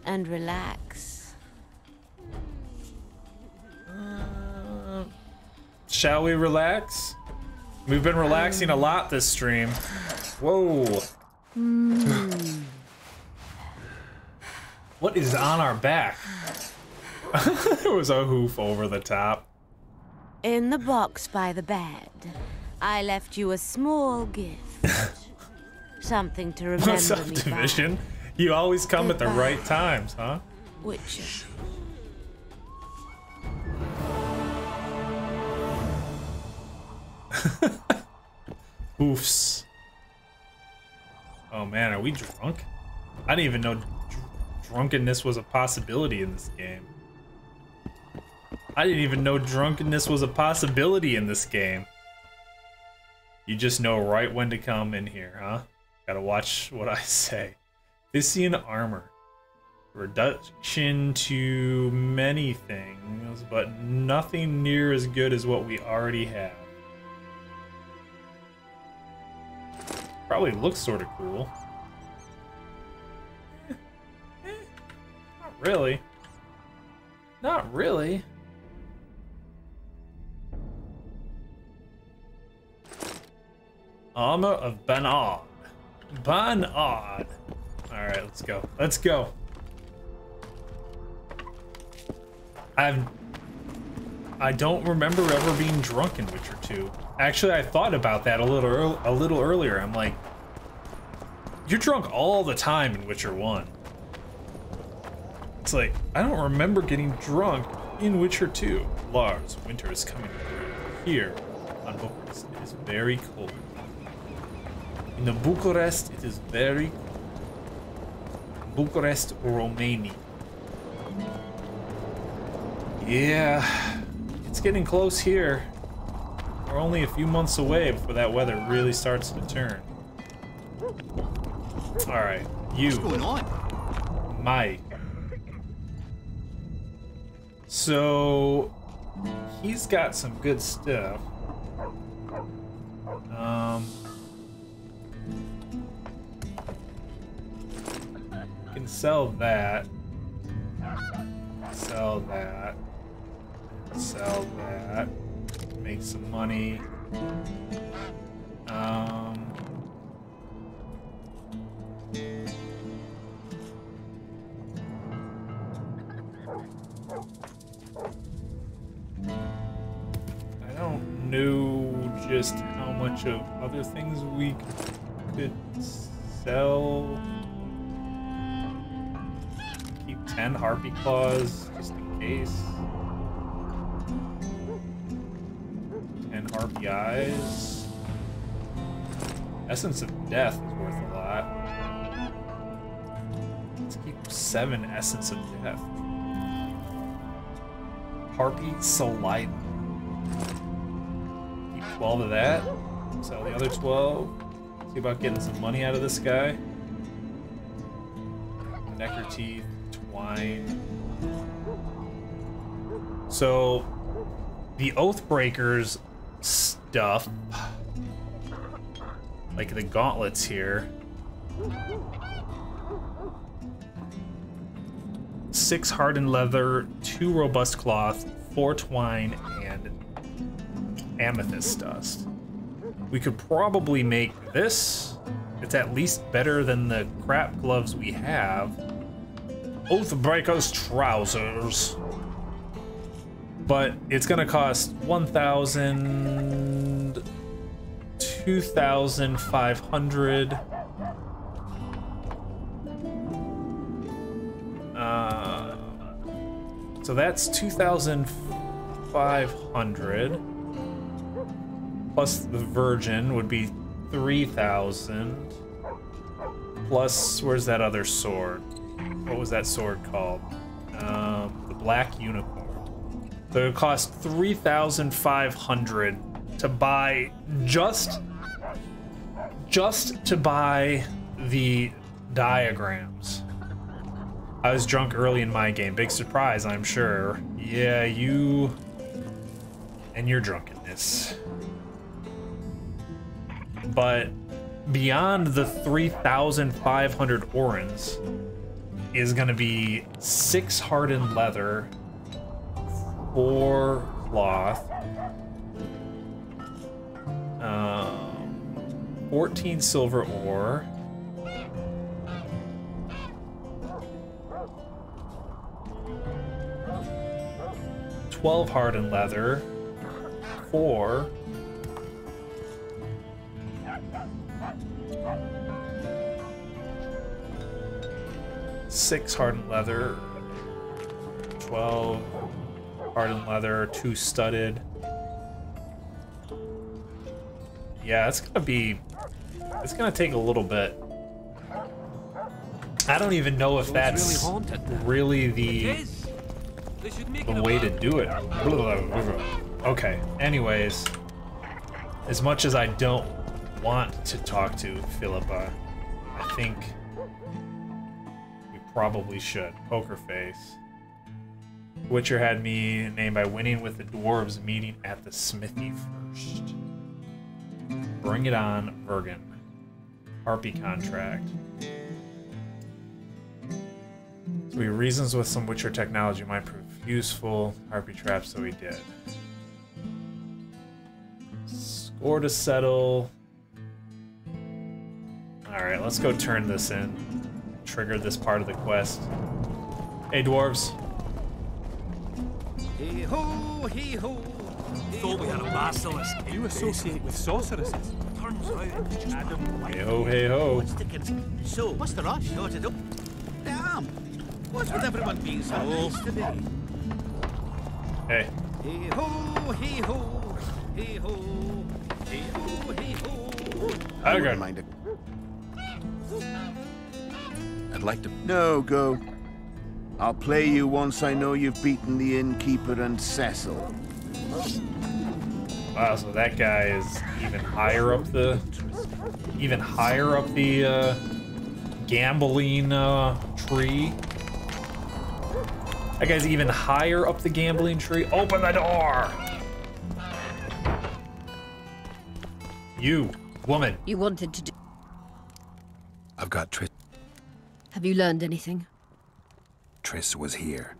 and relax. Shall we relax? We've been relaxing a lot this stream. Whoa. What is on our back? There was a hoof over the top. In the box by the bed, I left you a small gift. Something to remember me by. Subdivision? You always come at the right times, huh? Which... Oofs. Oh man, are we drunk? I didn't even know drunkenness was a possibility in this game. I didn't even know drunkenness was a possibility in this game. You just know right when to come in here, huh? Gotta watch what I say. Thyssian armor. Reduction to many things, but nothing near as good as what we already have. Probably looks sort of cool. Not really. Not really. Armor of Banard. Banard. Alright, let's go. Let's go. I don't remember ever being drunk in Witcher 2. Actually, I thought about that a little earlier. I'm like, you're drunk all the time in Witcher 1. It's like, I don't remember getting drunk in Witcher 2. Lars, winter is coming. Here on Bucharest, it is very cold. In the Bucharest, it is very cold. Bucharest, Romania. Yeah, it's getting close here. We're only a few months away before that weather really starts to turn. Alright, you. What's going on? Mike. So, he's got some good stuff. You can sell that. Sell that. Sell that. Make some money. I don't know just how much of other things we could sell. Keep 10 harpy claws just in case. 10 harpy eyes. Essence of Death is worth a lot. Let's keep 7 Essence of Death. Harpy Saliva. Keep 12 of that. Sell the other 12. See about getting some money out of this guy. Necker teeth, twine. So the Oathbreakers stuff, like the gauntlets here, 6 hardened leather, 2 robust cloth, 4 twine, and amethyst dust. We could probably make this. It's at least better than the crap gloves we have. Oathbreaker's trousers. But it's gonna cost 1,000, 2,500. So that's 2,500. Plus the Virgin would be 3,000. Plus, where's that other sword? What was that sword called? The Black Unicorn. So it would cost 3,500 to buy just to buy the diagrams. I was drunk early in my game. Big surprise, I'm sure. Yeah, you and your drunkenness. But beyond the 3,500 orens is gonna be 6 hardened leather, 4 cloth, 14 silver ore, 12 hardened leather, 4 6 hardened leather, 12 hardened leather, 2 studded. Yeah, it's gonna take a little bit. I don't even know if that's really the way to do it. Okay, anyways, as much as I don't want to talk to Philippa, I think we probably should. Poker face. Witcher had me named by winning with the dwarves meeting at the smithy first. Bring it on, Vergen. Harpy contract. So he reasons with some Witcher technology might prove useful. Harpy trap, so he did. Score to settle. Alright, let's go turn this in. Trigger this part of the quest. Hey, dwarves. Hey-ho, hey-ho. Thought we had a basilisk. You associate with sorceresses. Turns out it's just Hey-ho, hey-ho. So, what's the rush? Sorted up. Damn. What's with everyone being so nice today? Hey. Hey-ho, hey-ho. Hey-ho. Hey-ho, hey-ho. I wouldn't mind it. I'd like to... No, go. I'll play you once I know you've beaten the innkeeper and Cecil. Wow, so that guy is even higher up the... gambling tree. That guy's even higher up the gambling tree. Open the door! You, woman. You wanted to do... I've got Triss. Have you learned anything? Triss was here.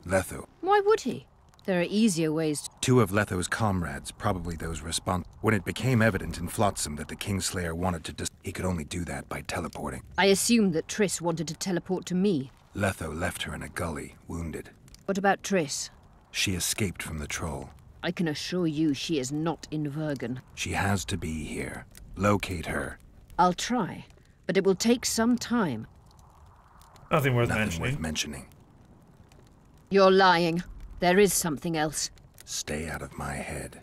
Letho. Why would he? There are easier ways to... Two of Letho's comrades, probably those responsible. When it became evident in Flotsam that the Kingslayer wanted to he could only do that by teleporting. I assumed that Triss wanted to teleport to me. Letho left her in a gully, wounded. What about Triss? She escaped from the troll. I can assure you she is not in Vergen. She has to be here. Locate her. I'll try, but it will take some time. Nothing worth mentioning. You're lying. There is something else. Stay out of my head.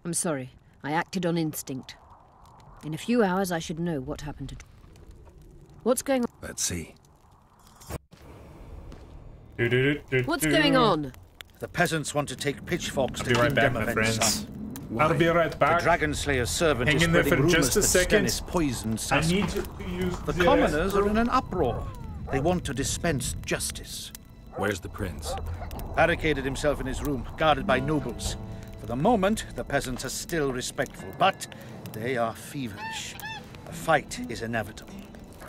I'm sorry. I acted on instinct. In a few hours, I should know what happened to... What's going on? Let's see. What's going on? The peasants want to take pitchforks to I'll be right back, King my Demavend's friends. son. I'll be right back. The Dragon Slayer's servant Hang is in there spreading for rumors just a that second. Stennis poisoned I Saskia. need to use The commoners are in an uproar. They want to dispense justice. Where's the prince? Barricaded himself in his room, guarded by nobles. For the moment, the peasants are still respectful, but they are feverish. A fight is inevitable.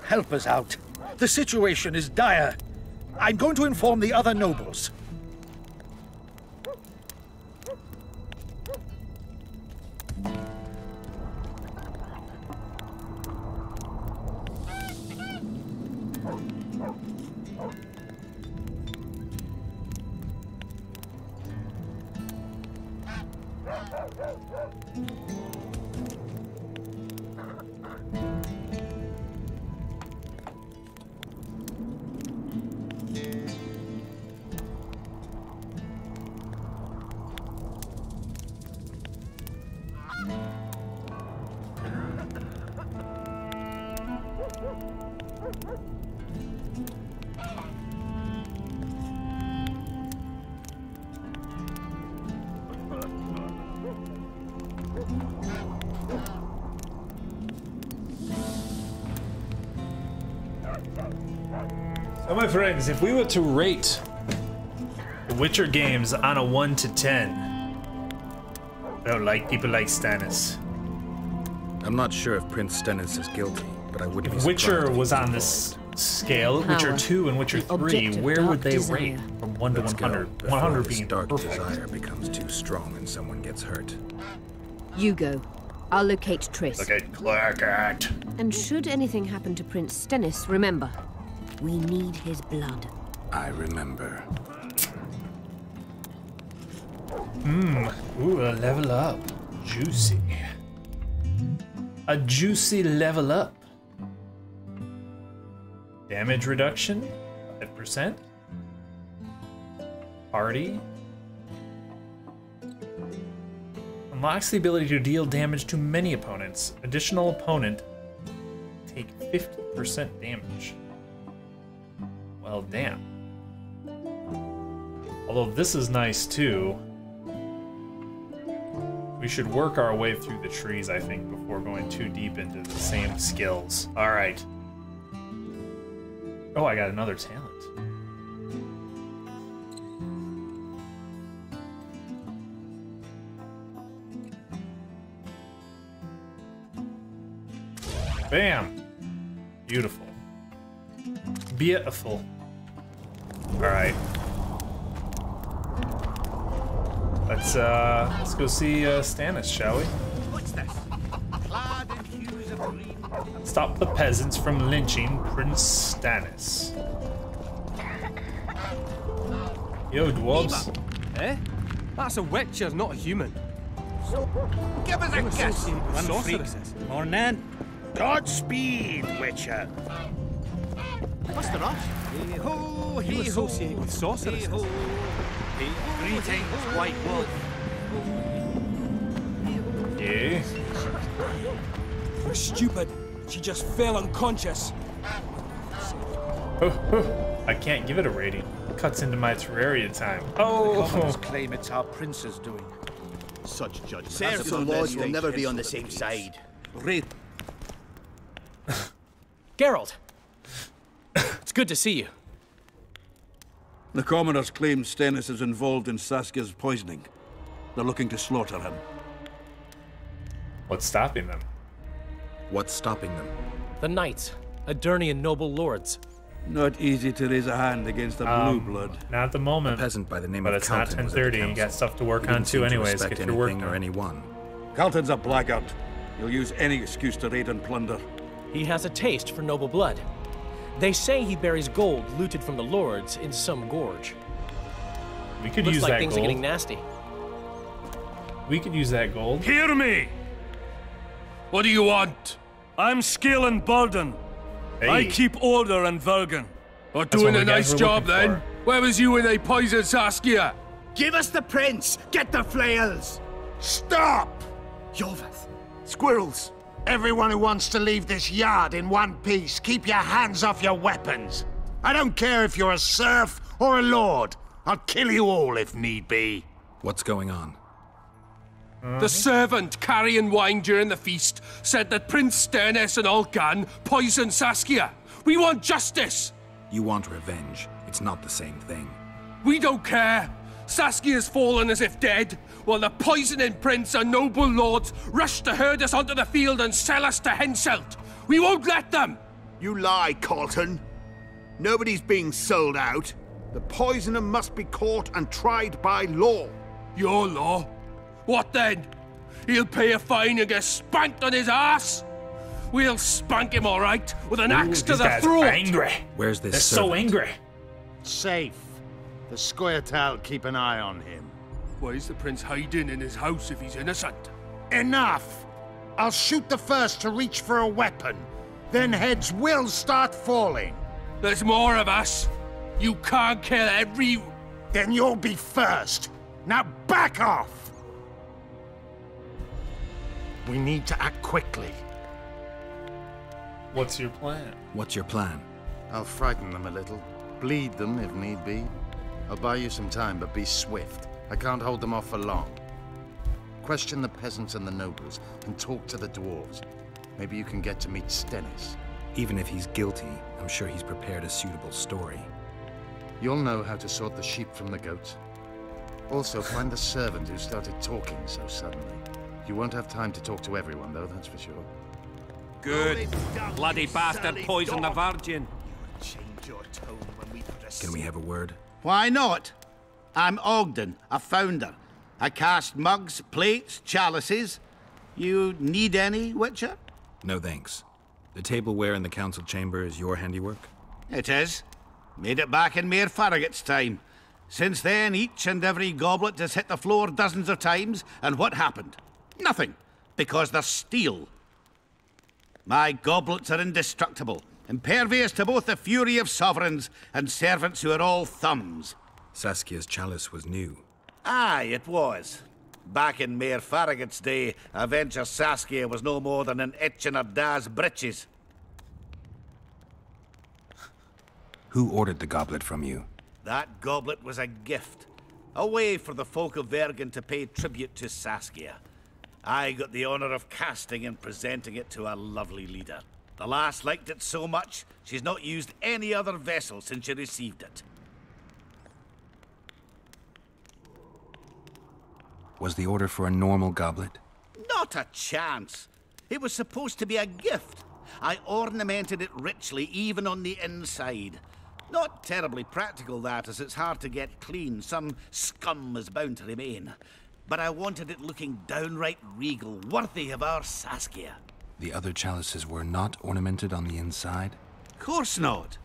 Help us out. The situation is dire. I'm going to inform the other nobles. So my friends, if we were to rate the Witcher games on a 1 to 10, I don't like people like Stannis. I'm not sure if Prince Stennis is guilty, but I wouldn't be If Witcher surprised was if on he's this scale, Power. Witcher 2 and Witcher The 3, object of where would dark they desire. rate from 1 to Let's 100? go 100 before being this dark perfect. desire becomes too strong and someone gets hurt. You go. I'll locate Triss. Okay, click it. And should anything happen to Prince Stennis, remember, we need his blood. I remember. Ooh, a level up. Juicy. A juicy level up. Damage reduction, 5%. Party. Unlocks the ability to deal damage to many opponents. Additional opponent take 50% damage. Well, damn. Although this is nice too. We should work our way through the trees, I think, before going too deep into the same skills. All right. Oh, I got another talent. Bam! Beautiful. Beautiful. Alright. Let's go see Stannis, shall we? What's this? Clad in hues of green, Stop the peasants from lynching Prince Stannis. Yo, dwarves. Eh? That's a witcher, not a human. So, give us a kiss. One freak. Morning. Godspeed, Witcher. What's the rush? You associate with sorceresses. Greetings, White Wolf. Yeah. You're stupid. She just fell unconscious. I can't give it a rating. Cuts into my Terraria time. Oh! The commoners claim it's our prince's doing. Such judgment. Sirs and Lords will never be on the same side. Read. Geralt! It's good to see you. The commoners claim Stannis is involved in Saskia's poisoning. They're looking to slaughter him. What's stopping them? What's stopping them? The knights, Adernian noble lords. Not easy to raise a hand against a blue blood. Not at the moment. A peasant by the name but of it's not Calton was at the 10:30. You got council. stuff to work He on didn't seem too, to anyways. respect Get your work anything or done. anyone. Calton's a blackguard. He'll use any excuse to raid and plunder. He has a taste for noble blood. They say he buries gold looted from the lords in some gorge. We could Looks use like that things gold. are getting nasty. We could use that gold. Hear me! What do you want? I'm Skill and Burden. Hey. I keep order in Vergen. Or That's doing what a we guys nice were job looking then? for. Where was you when they poisoned Saskia? Give us the prince! Get the flails! Stop! Yorvith. Squirrels, everyone who wants to leave this yard in one piece, keep your hands off your weapons. I don't care if you're a serf or a lord. I'll kill you all if need be. What's going on? The servant carrying wine during the feast said that Prince Stannis and Olcan poisoned Saskia. We want justice! You want revenge. It's not the same thing. We don't care. Saskia's fallen as if dead, while the poisoning prince and noble lords rush to herd us onto the field and sell us to Henselt. We won't let them! You lie, Colton. Nobody's being sold out. The poisoner must be caught and tried by law. Your law? What then? He'll pay a fine and get spanked on his ass? We'll spank him all right, with an axe to these the guys throat! are angry. Where's this They're servant? so angry. Safe. The Scoia'tael keep an eye on him. Why is the prince hiding in his house if he's innocent? Enough! I'll shoot the first to reach for a weapon. Then heads will start falling. There's more of us. You can't kill every... Then you'll be first. Now back off! We need to act quickly. What's your plan? What's your plan? I'll frighten them a little. Bleed them if need be. I'll buy you some time, but be swift. I can't hold them off for long. Question the peasants and the nobles, and talk to the dwarves. Maybe you can get to meet Stennis. Even if he's guilty, I'm sure he's prepared a suitable story. You'll know how to sort the sheep from the goats. Also, find the servant who started talking so suddenly. You won't have time to talk to everyone, though, that's for sure. Good. Bloody bastard poisoned the virgin. Change your tone when we proceed. Can we have a word? Why not? I'm Ogden, a founder. I cast mugs, plates, chalices. You need any, Witcher? No thanks. The tableware in the council chamber is your handiwork? It is. Made it back in Mayor Farragut's time. Since then, each and every goblet has hit the floor dozens of times, and what happened? Nothing, because they're steel. My goblets are indestructible, impervious to both the fury of sovereigns and servants who are all thumbs. Saskia's chalice was new. Aye, it was. Back in Mayor Farragut's day, a venture Saskia was no more than an itch in her da's breeches. Who ordered the goblet from you? That goblet was a gift. A way for the folk of Vergen to pay tribute to Saskia. I got the honor of casting and presenting it to our lovely leader. The lass liked it so much, she's not used any other vessel since she received it. Was the order for a normal goblet? Not a chance. It was supposed to be a gift. I ornamented it richly, even on the inside. Not terribly practical, that, as it's hard to get clean. Some scum is bound to remain. But I wanted it looking downright regal, worthy of our Saskia. The other chalices were not ornamented on the inside? Course not.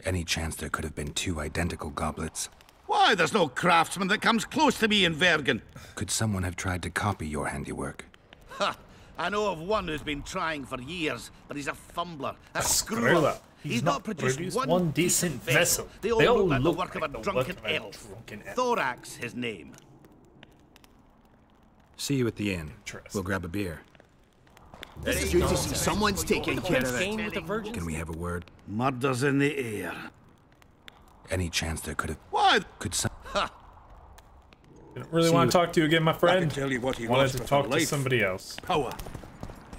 Any chance there could have been two identical goblets? Why, there's no craftsman that comes close to me in Vergen. Could someone have tried to copy your handiwork? Ha! I know of one who's been trying for years, but he's a fumbler, a screw-up. He's not produced one decent vessel. They all look like the work of a drunken elf. Thorax, his name. See you at the inn. We'll grab a beer. It's good to see someone's taking care of it. Can we have a word? Murder's in the air. Any chance there could have... Why? Could some... Didn't really want to talk to you again, my friend. I can tell you what he wanted lost to for talk to life. somebody else. Power.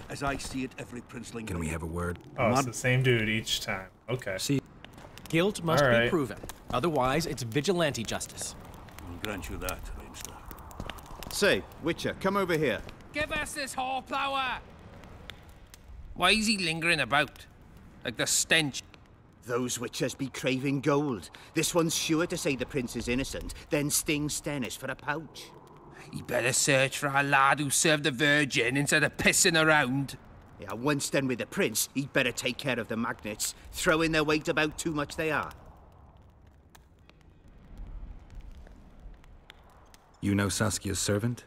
As I see it, every princeling... Can we have a word? Oh, it's the same dude each time. Okay. See. Guilt must be proven. Otherwise, it's vigilante justice. I'll grant you that, Rainster. Say, Witcher, come over here. Give us this horsepower! Why is he lingering about? Like the stench. Those witches be craving gold. This one's sure to say the prince is innocent, then sting Stennis for a pouch. He better search for a lad who served the Virgin instead of pissing around. Yeah, once done with the prince, he'd better take care of the magnets. Throwing their weight about too much they are. You know Saskia's servant?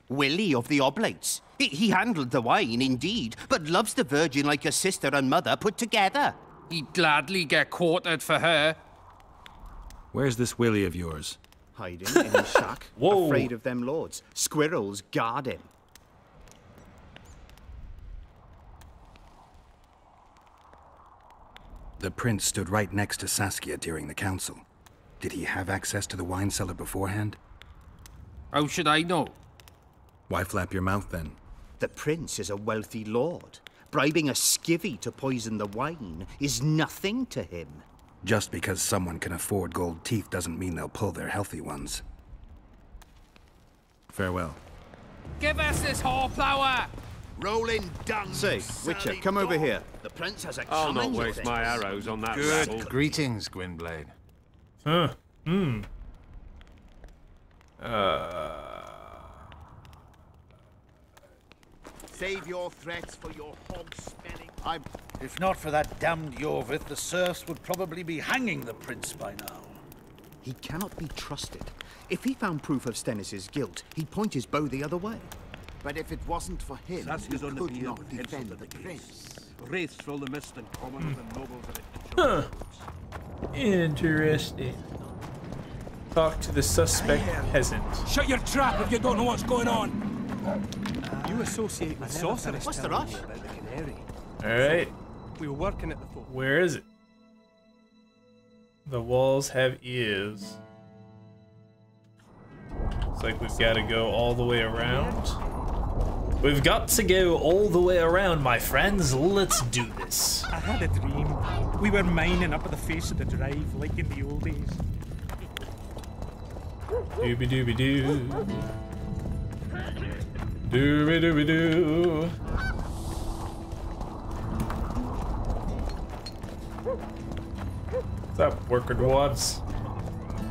Willie of the Oblates. He handled the wine, indeed, but loves the Virgin like a sister and mother put together. He'd gladly get quartered for her. Where's this Willie of yours? Hiding in his shack, afraid of them lords. Squirrels guard him. The prince stood right next to Saskia during the council. Did he have access to the wine cellar beforehand? How should I know? Why flap your mouth then? The prince is a wealthy lord. Bribing a skivvy to poison the wine is nothing to him. Just because someone can afford gold teeth doesn't mean they'll pull their healthy ones. Farewell. Give us this horsepower! Rolling dung. Say, Witcher, come over here. The prince has a I'll not waste my arrows on that rabble. Greetings, Gwynblade. Save your threats for your hog-smelling... If not for that damned Jorvith, the serfs would probably be hanging the prince by now. He cannot be trusted. If he found proof of Stennis's guilt, he'd point his bow the other way. But if it wasn't for him, he Saskia's could not defend the prince. Wraiths fill the mist and commoners and nobles of it. Interesting. Talk to the suspect peasant. Shut your trap if you don't know what's going on. You associate with sorcerers. What's the rush? Alright. We were working at the fort. Where is it? The walls have ears. Looks like we've got to go all the way around. We've got to go all the way around, my friends. Let's do this. I had a dream. We were mining up at the face of the drive like in the old days. Dooby dooby doo. Dooby dooby doo. What's up, worker dwarves?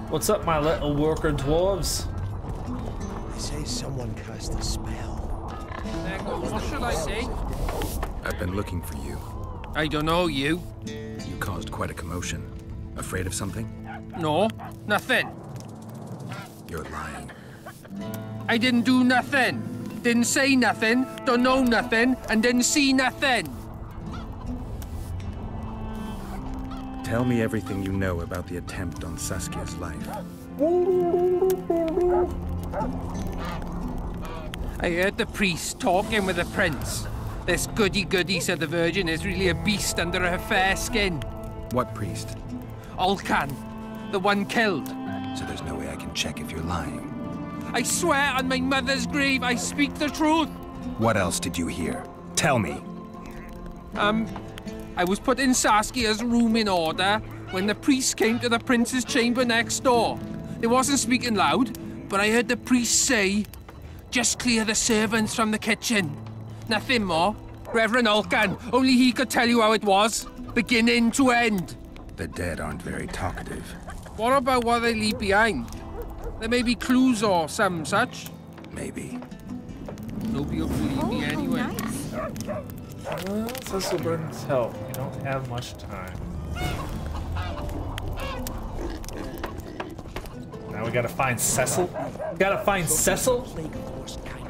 What's up, my little worker dwarves? They say someone cast a spell. What should I say? I've been looking for you. I don't know you. You caused quite a commotion. Afraid of something? No, nothing. You're lying. I didn't do nothing. Didn't say nothing, don't know nothing, and didn't see nothing. Tell me everything you know about the attempt on Saskia's life. I heard the priest talking with the prince. This goody-goody said the Virgin is really a beast under her fair skin. What priest? Olcan, the one killed. So there's no way I can check if you're lying. I swear on my mother's grave I speak the truth. What else did you hear? Tell me. I was putting Saskia's room in order when the priest came to the prince's chamber next door. They wasn't speaking loud, but I heard the priest say, "Just clear the servants from the kitchen." Nothing more. Reverend Olcan, only he could tell you how it was, beginning to end. The dead aren't very talkative. What about what they leave behind? There may be clues or some such. Maybe. Nobody will believe me anyway. Cecil Burden's help. We don't have much time. Now we gotta find Cecil. We gotta find Cecil.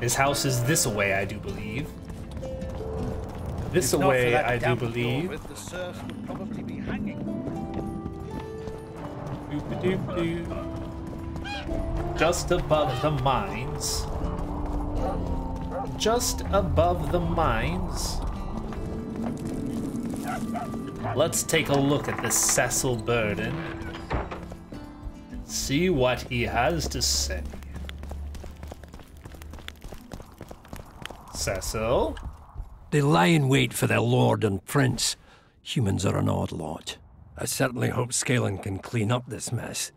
His house is this away, I do believe. This away, I do believe. The serfs would probably be hanging. Just above the mines. Just above the mines. Let's take a look at this Cecil Burden. See what he has to say. Cecil? They lie in wait for their lord and prince. Humans are an odd lot. I certainly hope Scalen can clean up this mess.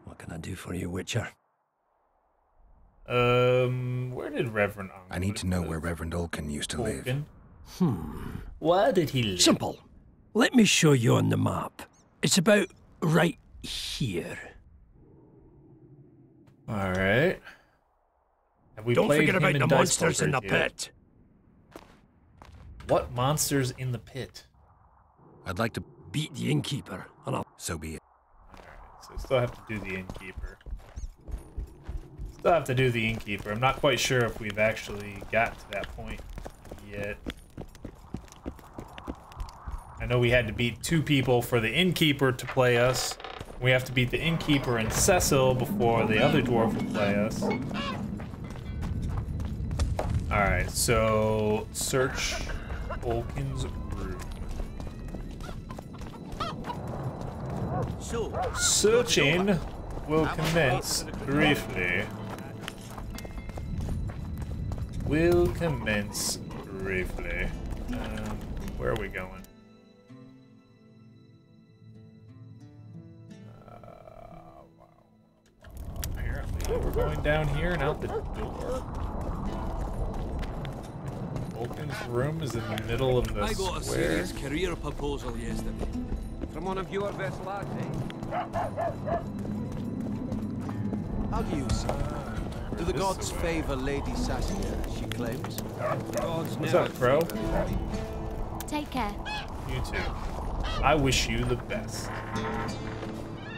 What can I do for you, Witcher? Where did Reverend Ung I need to know where Reverend Olkin used to live. Where did he live? Simple. Let me show you on the map. It's about right here. Alright. Don't forget about the monsters in the pit. What monsters in the pit? I'd like to beat the innkeeper. So be it. Alright, so I still have to do the innkeeper. Still have to do the innkeeper. I'm not quite sure if we've actually got to that point yet. I know we had to beat 2 people for the innkeeper to play us. We have to beat the innkeeper and Cecil before the other dwarf will play us. Alright, so search Olkin's room. Searching will commence briefly. Will commence briefly. Where are we going? Apparently we're going down here and out the door. Olkin's room is in the middle of the I got a square. serious career proposal yesterday. From one of your vessel lads, How do you see? Do the gods favor Lady Saskia, as she claims? Gods What's up, bro? Take care. You too. I wish you the best.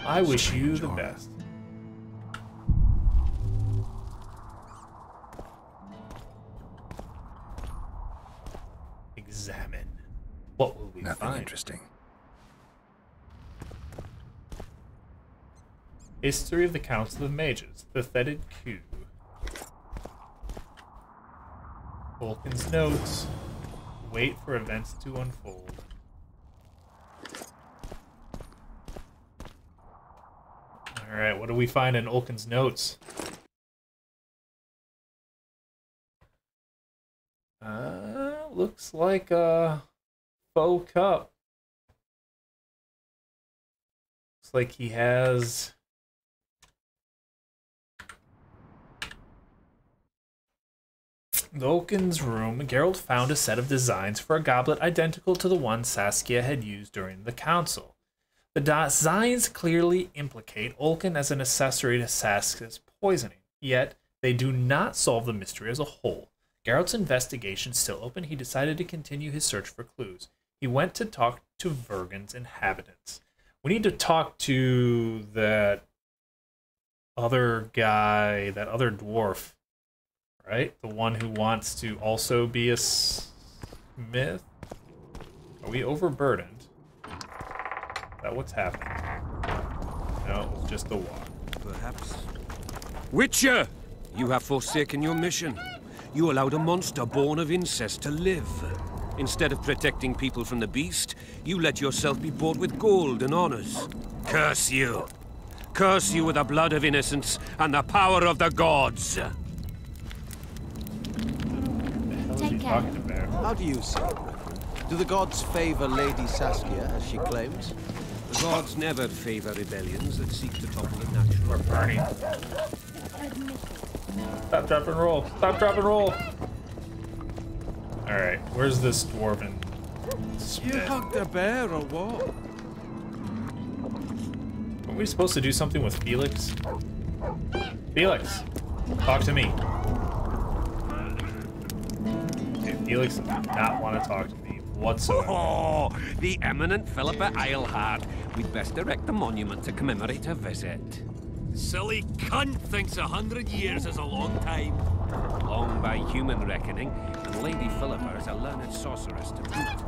I wish you the best. Examine. What will we Nothing find? interesting. History of the Council of Mages. The Thetid Coup. Vulcan's notes. Wait for events to unfold. Alright, what do we find in Olkin's notes? Looks like a faux cup. Looks like he has... In Olkin's room, Geralt found a set of designs for a goblet identical to the one Saskia had used during the council. The designs clearly implicate Olkin as an accessory to Saskia's poisoning, yet they do not solve the mystery as a whole. Geralt's investigation still open, he decided to continue his search for clues. He went to talk to Vergen's inhabitants. We need to talk to that other guy, that other dwarf. Right? The one who wants to also be a smith? Are we overburdened? Is that what's happening? No, it's just the walk. Perhaps. Witcher! You have forsaken your mission. You allowed a monster born of incest to live. Instead of protecting people from the beast, you let yourself be bought with gold and honors. Curse you! Curse you with the blood of innocence and the power of the gods! Take care. How do you see it, Reverend? Do the gods favor Lady Saskia, as she claims? The gods never favor rebellions that seek to topple the natural. We're burning. Stop, drop, and roll. Stop, drop, and roll. Alright, where's this dwarven smith? You hugged a bear or what? Are we supposed to do something with Felix? Felix, talk to me. Felix does not want to talk to me whatsoever. Oh, the eminent Philippa Eilhart. We'd best erect a monument to commemorate her visit. Silly cunt thinks 100 years is a long time. Long by human reckoning, and Lady Philippa is a learned sorceress to boot.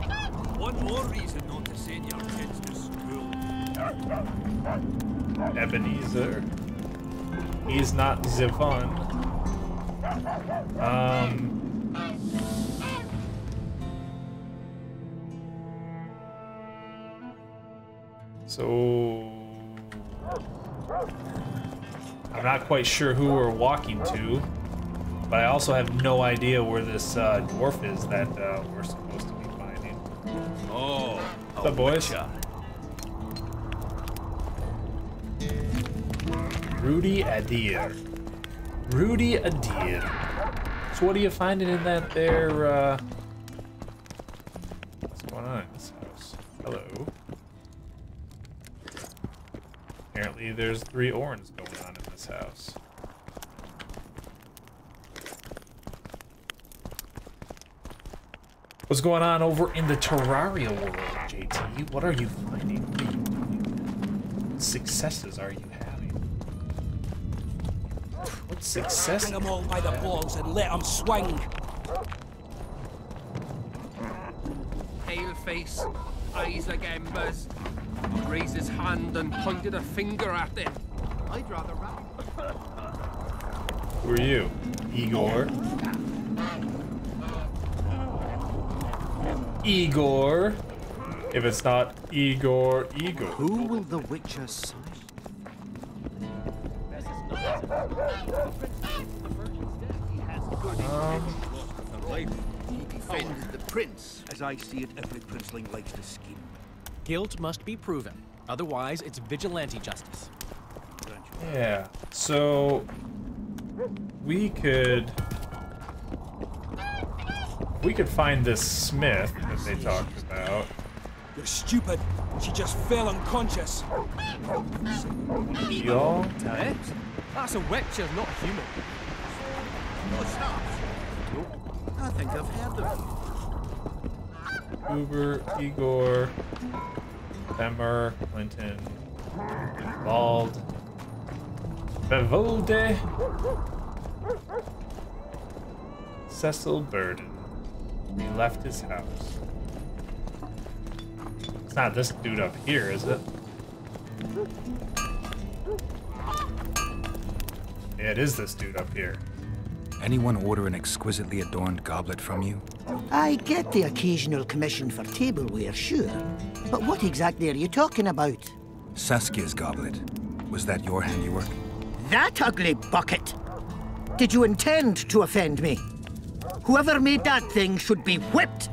One more reason not to send your kids to school. Ebenezer. He's not the fun. So I'm not quite sure who we're walking to, but I also have no idea where this dwarf is that we're supposed to be finding. Oh, what's up, boys? Rudy Adair. Rudy Adair. So what are you finding in that there, what's going on in this house? Hello. Apparently there's 3 Orns going on in this house. What's going on over in the Terraria world, JT? What are you finding? What successes are you having? What success? Hang them all by the balls and let them swing. Pale face, eyes like embers. Raised his hand and pointed a finger at them. I'd rather run. Who are you? Igor? Igor? If it's not Igor, Igor. Who will the Witcher sign? He defended the prince. As I see it, every princeling likes to scheme. Guilt must be proven. Otherwise, it's vigilante justice. Yeah, so we could find this smith that they talked about. You're stupid. She just fell unconscious. Y'all? That's a witcher, not a human. No, it's not. I think I've heard of you. Uber, Igor, Bemer, Clinton, Bald, Bevolde, Cecil Burden. He left his house. It's not this dude up here, is it? Yeah, it is this dude up here. Anyone order an exquisitely adorned goblet from you? I get the occasional commission for tableware, sure. But what exactly are you talking about? Saskia's goblet. Was that your handiwork? That ugly bucket! Did you intend to offend me? Whoever made that thing should be whipped!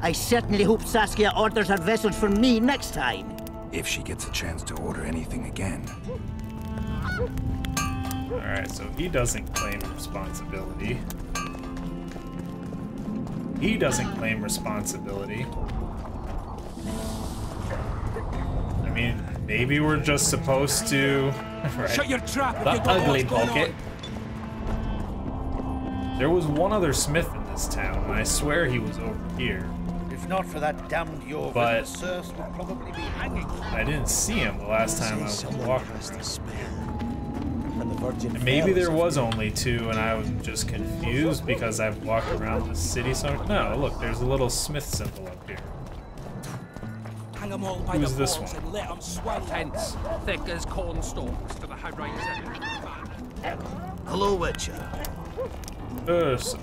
I certainly hope Saskia orders her vessels from me next time. If she gets a chance to order anything again. Alright, so he doesn't claim responsibility. He doesn't claim responsibility. I mean, maybe we're just supposed to... Right. Shut your trap! The ugly bucket. There was one other smith in this town, and I swear he was over here. If not for that damned Yorvin, But the serfs would probably be hanging. I didn't see him the last time I was walking. And maybe there was only 2, and I was just confused because I've walked around the city so... No, look, there's a little smith symbol up here. Hang them all by Who's the this balls one? and let them swing. Tents, thick as corn stalks to the horizon. Hello, Witcher. Yes.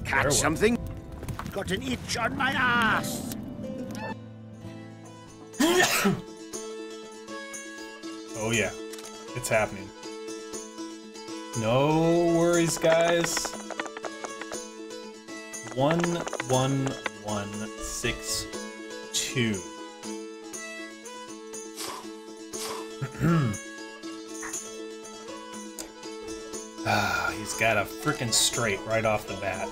Catch something? Got an itch on my ass. Oh yeah, it's happening. No worries, guys. 11162. He's got a frickin' straight right off the bat.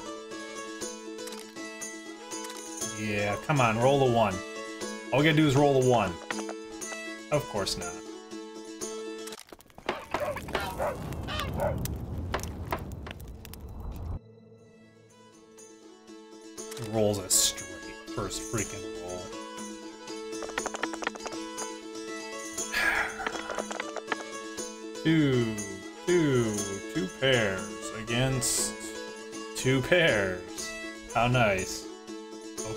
Yeah, come on, roll a 1. All we gotta do is roll a 1. Of course not. Rolls a straight first freaking roll. Two pairs against 2 pairs. How nice.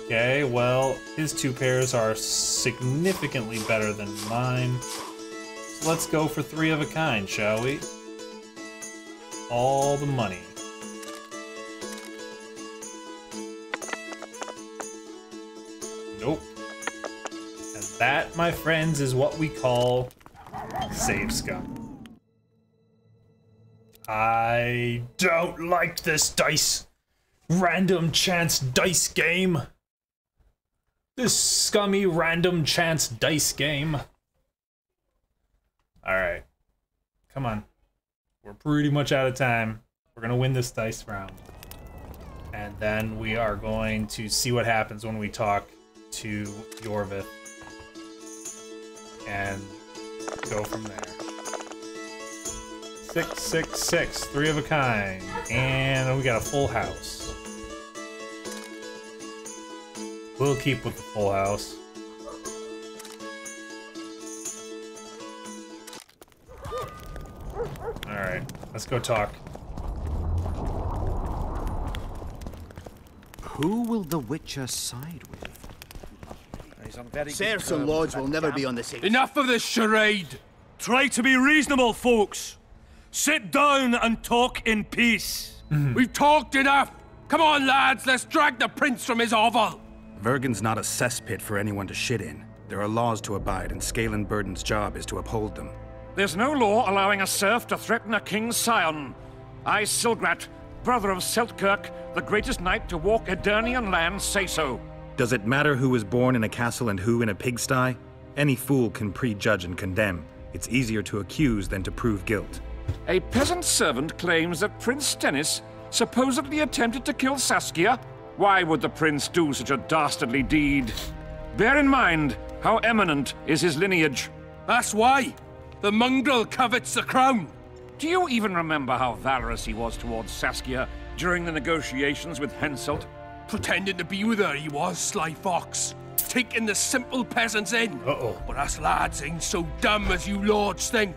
Okay, well, his 2 pairs are significantly better than mine. So let's go for 3 of a kind, shall we? All the money. Nope. And that, my friends, is what we call save scum. I don't like this dice. Random chance dice game. This scummy random chance dice game. Alright. Come on. We're pretty much out of time. We're gonna win this dice round. And then we are going to see what happens when we talk to Yorvith. And go from there. 6, 6, 6. 3 of a kind. And we got a full house. We'll keep with the full house. Alright, let's go talk. Who will the Witcher side with? Serfs and lords will never be on the same. Enough of this charade! Try to be reasonable, folks! Sit down and talk in peace. We've talked enough! Come on, lads, let's drag the prince from his hovel! Vergen's not a cesspit for anyone to shit in. There are laws to abide, and Scalen Burden's job is to uphold them. There's no law allowing a serf to threaten a king's scion. I, Silgrat, brother of Seltkirk, the greatest knight to walk Edirnian land, say so. Does it matter who was born in a castle and who in a pigsty? Any fool can prejudge and condemn. It's easier to accuse than to prove guilt. A peasant servant claims that Prince Stennis supposedly attempted to kill Saskia. Why would the prince do such a dastardly deed? Bear in mind how eminent is his lineage. That's why. The mongrel covets the crown. Do you even remember how valorous he was towards Saskia during the negotiations with Henselt? Pretending to be with her, he was, sly fox. Taking the simple peasants in. But us lads ain't so dumb as you lords think.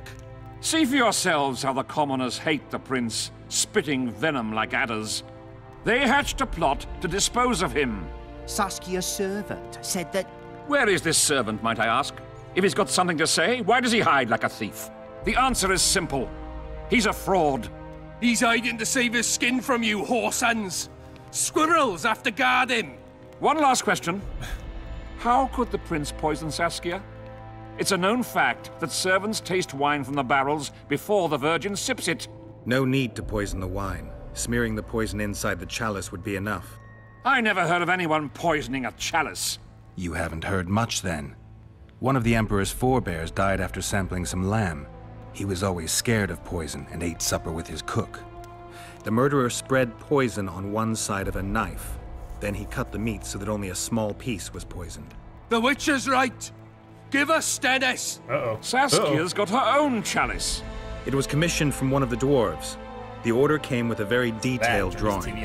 See for yourselves how the commoners hate the prince, spitting venom like adders. They hatched a plot to dispose of him. Saskia's servant said that... Where is this servant, might I ask? If he's got something to say, why does he hide like a thief? The answer is simple. He's a fraud. He's hiding to save his skin from you, whoresons. Squirrels have to guard him. One last question. How could the prince poison Saskia? It's a known fact that servants taste wine from the barrels before the virgin sips it. No need to poison the wine. Smearing the poison inside the chalice would be enough. I never heard of anyone poisoning a chalice. You haven't heard much, then. One of the Emperor's forebears died after sampling some lamb. He was always scared of poison and ate supper with his cook. The murderer spread poison on one side of a knife. Then he cut the meat so that only a small piece was poisoned. The Witcher's right. Give us Stennis. Saskia's got her own chalice. It was commissioned from one of the dwarves. The order came with a very detailed drawing.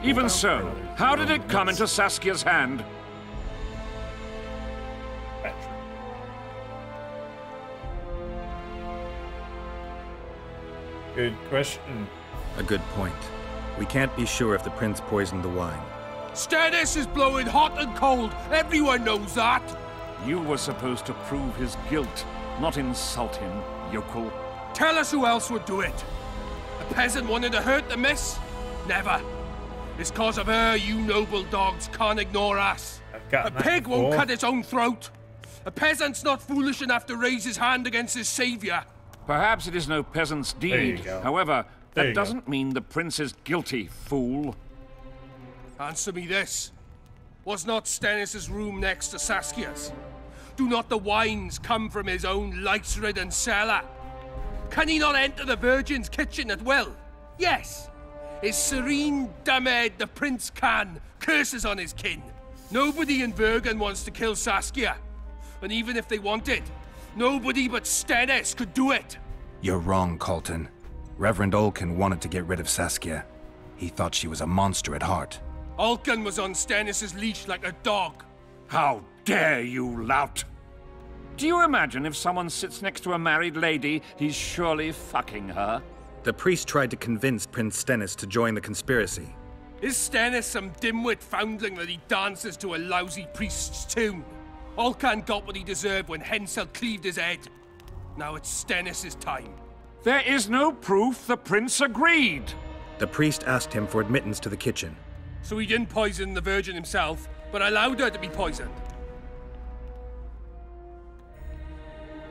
Even so, how did it come into Saskia's hand? Good question. A good point. We can't be sure if the prince poisoned the wine. Stennis is blowing hot and cold. Everyone knows that. You were supposed to prove his guilt, not insult him, yokel. Tell us who else would do it. A peasant wanted to hurt the miss? Never. It's cause of her you noble dogs can't ignore us. A pig won't cut its own throat. A peasant's not foolish enough to raise his hand against his savior. Perhaps it is no peasant's deed. However, that doesn't mean the prince is guilty, fool. Answer me this. Was not Stennis' room next to Saskia's? Do not the wines come from his own lice-ridden cellar? Can he not enter the Virgin's kitchen at will? Yes. His serene dumbhead the prince can. Curses on his kin. Nobody in Vergen wants to kill Saskia. And even if they wanted, nobody but Stennis could do it. You're wrong, Colton. Reverend Olkin wanted to get rid of Saskia. He thought she was a monster at heart. Olkin was on Stennis' leash like a dog. How dare you, lout! Do you imagine if someone sits next to a married lady, he's surely fucking her? The priest tried to convince Prince Stennis to join the conspiracy. Is Stennis some dimwit foundling that he dances to a lousy priest's tune? Olcan got what he deserved when Hensel cleaved his head. Now it's Stennis' time. There is no proof the prince agreed. The priest asked him for admittance to the kitchen. So he didn't poison the Virgin himself, but allowed her to be poisoned.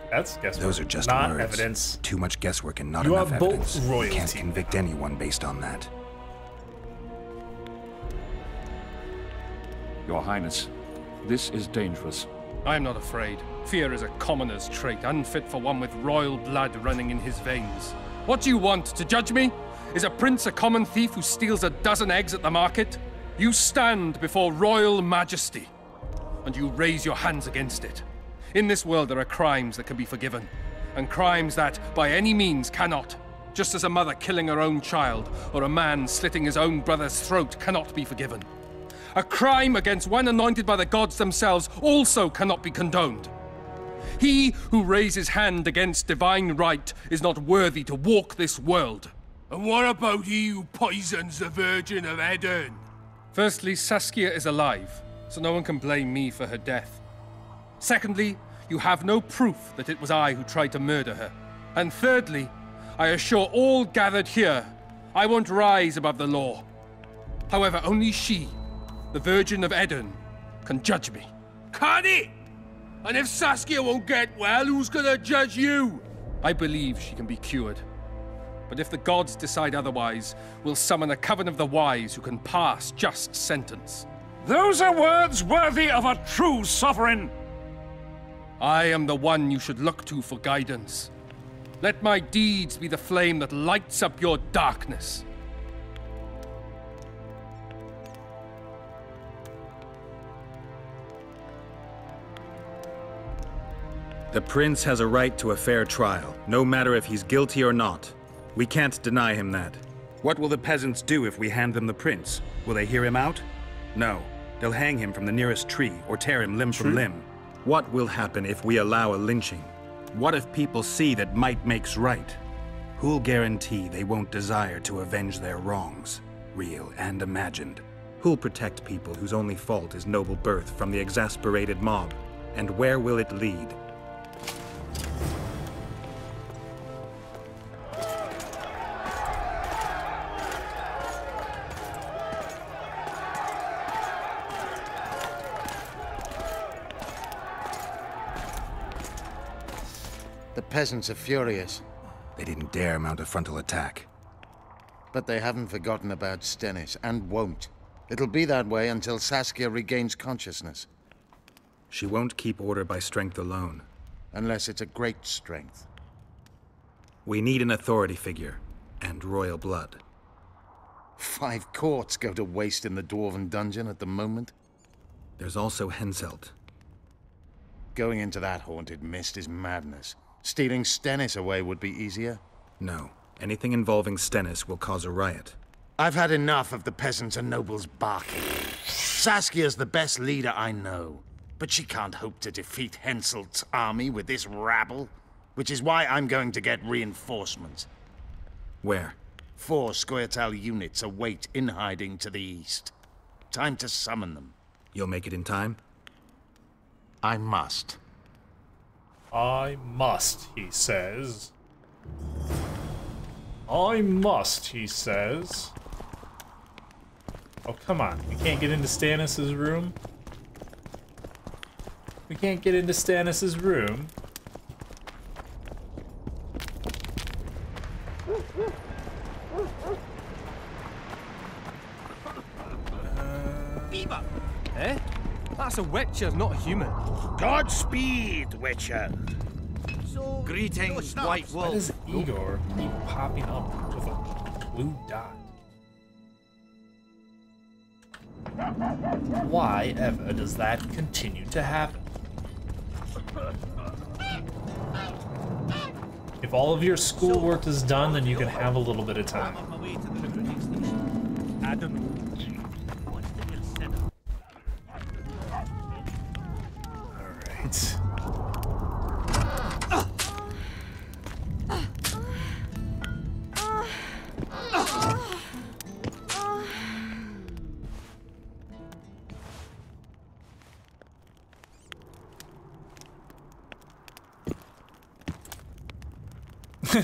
That's guesswork. Those are just not words. Evidence. Too much guesswork and not You enough are evidence. both royalty. You can't convict anyone based on that. Your Highness, this is dangerous. I am not afraid. Fear is a commoner's trait, unfit for one with royal blood running in his veins. What do you want, to judge me? Is a prince a common thief who steals a dozen eggs at the market? You stand before royal majesty, and you raise your hands against it. In this world there are crimes that can be forgiven, and crimes that, by any means, cannot. Just as a mother killing her own child, or a man slitting his own brother's throat cannot be forgiven. A crime against one anointed by the gods themselves also cannot be condoned. He who raises hand against divine right is not worthy to walk this world. And what about he who poisons the Virgin of Edern? Firstly, Saskia is alive, so no one can blame me for her death. Secondly, you have no proof that it was I who tried to murder her. And thirdly, I assure all gathered here, I won't rise above the law. However, only she, the Virgin of Edern, can judge me. Can he? And if Saskia won't get well, who's gonna judge you? I believe she can be cured. But if the gods decide otherwise, we'll summon a coven of the wise who can pass just sentence. Those are words worthy of a true sovereign! I am the one you should look to for guidance. Let my deeds be the flame that lights up your darkness. The prince has a right to a fair trial, no matter if he's guilty or not. We can't deny him that. What will the peasants do if we hand them the prince? Will they hear him out? No. They'll hang him from the nearest tree or tear him limb from limb. What will happen if we allow a lynching? What if people see that might makes right? Who'll guarantee they won't desire to avenge their wrongs, real and imagined? Who'll protect people whose only fault is noble birth from the exasperated mob? And where will it lead? The peasants are furious. They didn't dare mount a frontal attack. But they haven't forgotten about Stennis, and won't. It'll be that way until Saskia regains consciousness. She won't keep order by strength alone. Unless it's a great strength. We need an authority figure, and royal blood. 5 courts go to waste in the Dwarven dungeon at the moment. There's also Henselt. Going into that haunted mist is madness. Stealing Stennis away would be easier. No. Anything involving Stennis will cause a riot. I've had enough of the peasants and nobles barking. Saskia's the best leader I know, but she can't hope to defeat Henselt's army with this rabble, which is why I'm going to get reinforcements. Where? 4 Scoia'tael units await in hiding to the east. Time to summon them. You'll make it in time? I must. I must, he says. I must, he says. Oh, come on. We can't get into Stannis' room? We can't get into Stannis' room? Beaver! Eh? That's a Witcher, not a human. Godspeed, Witcher. So, greetings, White Wolf. Why does Igor keep popping up with a blue dot? Why ever does that continue to happen? If all of your schoolwork is done, then you can have a little bit of time. I don't know. Alright.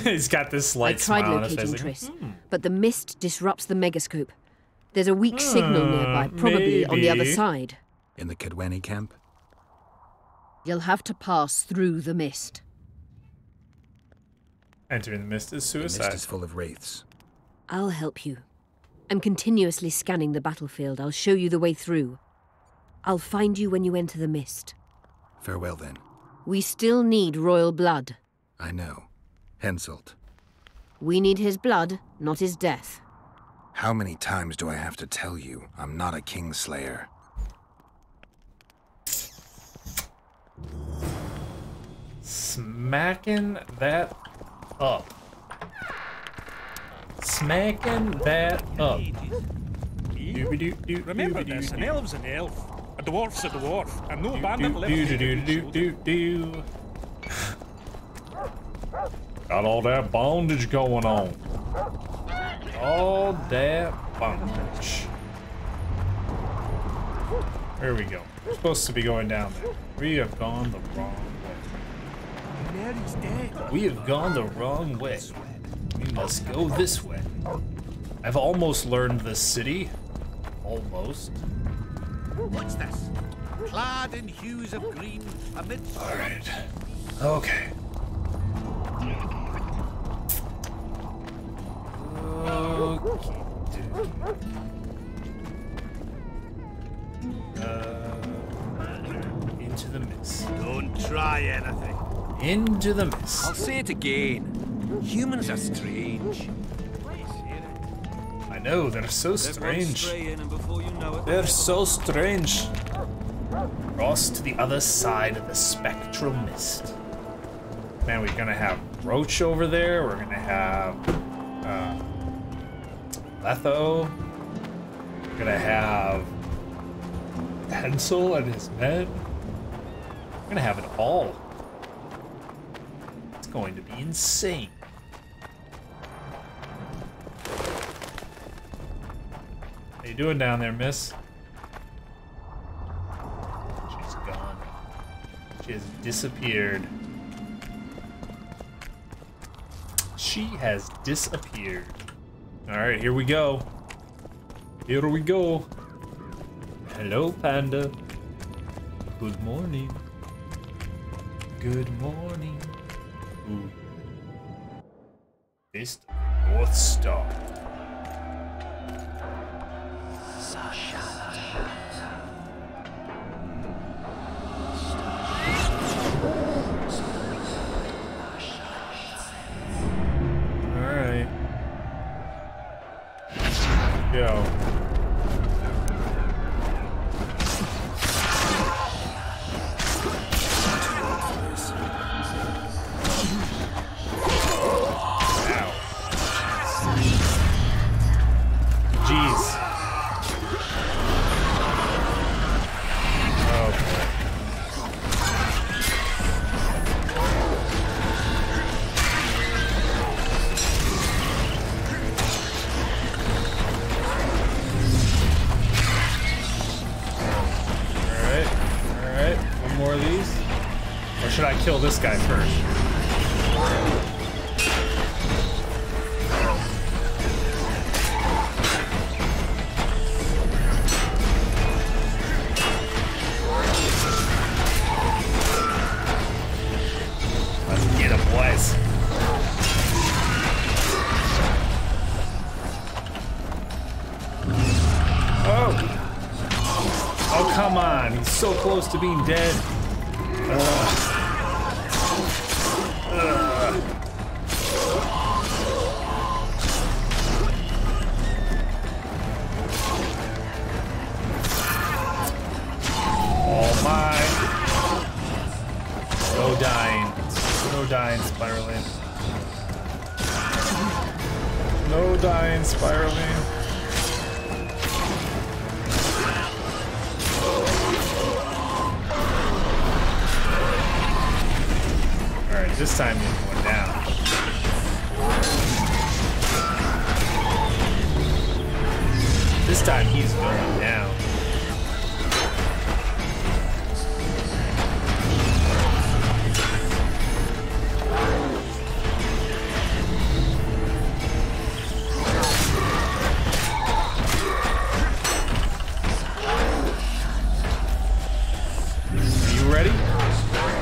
He's got this slight smile on his face. I tried locating Triss, but the mist disrupts the megascope. There's a weak signal nearby, probably on the other side. In the Kedweni camp? You'll have to pass through the mist. Entering the mist is suicide. The mist is full of wraiths. I'll help you. I'm continuously scanning the battlefield. I'll show you the way through. I'll find you when you enter the mist. Farewell, then. We still need royal blood. I know. Henselt. We need his blood, not his death. How many times do I have to tell you I'm not a Kingslayer? Smacking that up. Smacking that up. Remember this, an elf's an elf. A dwarf's a dwarf. And no bandit lives. Got all that bondage going on. All that bondage. There we go. We're supposed to be going down there. We have gone the wrong way. Mary's dead. We have gone the wrong way. We must go this way. I've almost learned this city. Almost. What's this? Clad in hues of green amidst... Alright. Okay. Into the mist. Don't try anything. Into the mist. I'll say it again. Humans are strange. I know, they're so strange. They're so strange. Cross to the other side of the spectral mist. Man, we're gonna have Roach over there. We're gonna have Letho. We're gonna have Pencil and his men. We're gonna have it all. It's going to be insane. How you doing down there, miss? She's gone. She has disappeared. She has disappeared. Alright, here we go. Here we go. Hello, Panda. Good morning. Good morning. Ooh. It's the North Star. Alright. Go. Kill this guy first. Let's get him, boys. Oh! Oh, come on. He's so close to being dead. No dying, spiraling. No dying, spiraling. Alright, this time he's going down. This time he's going down.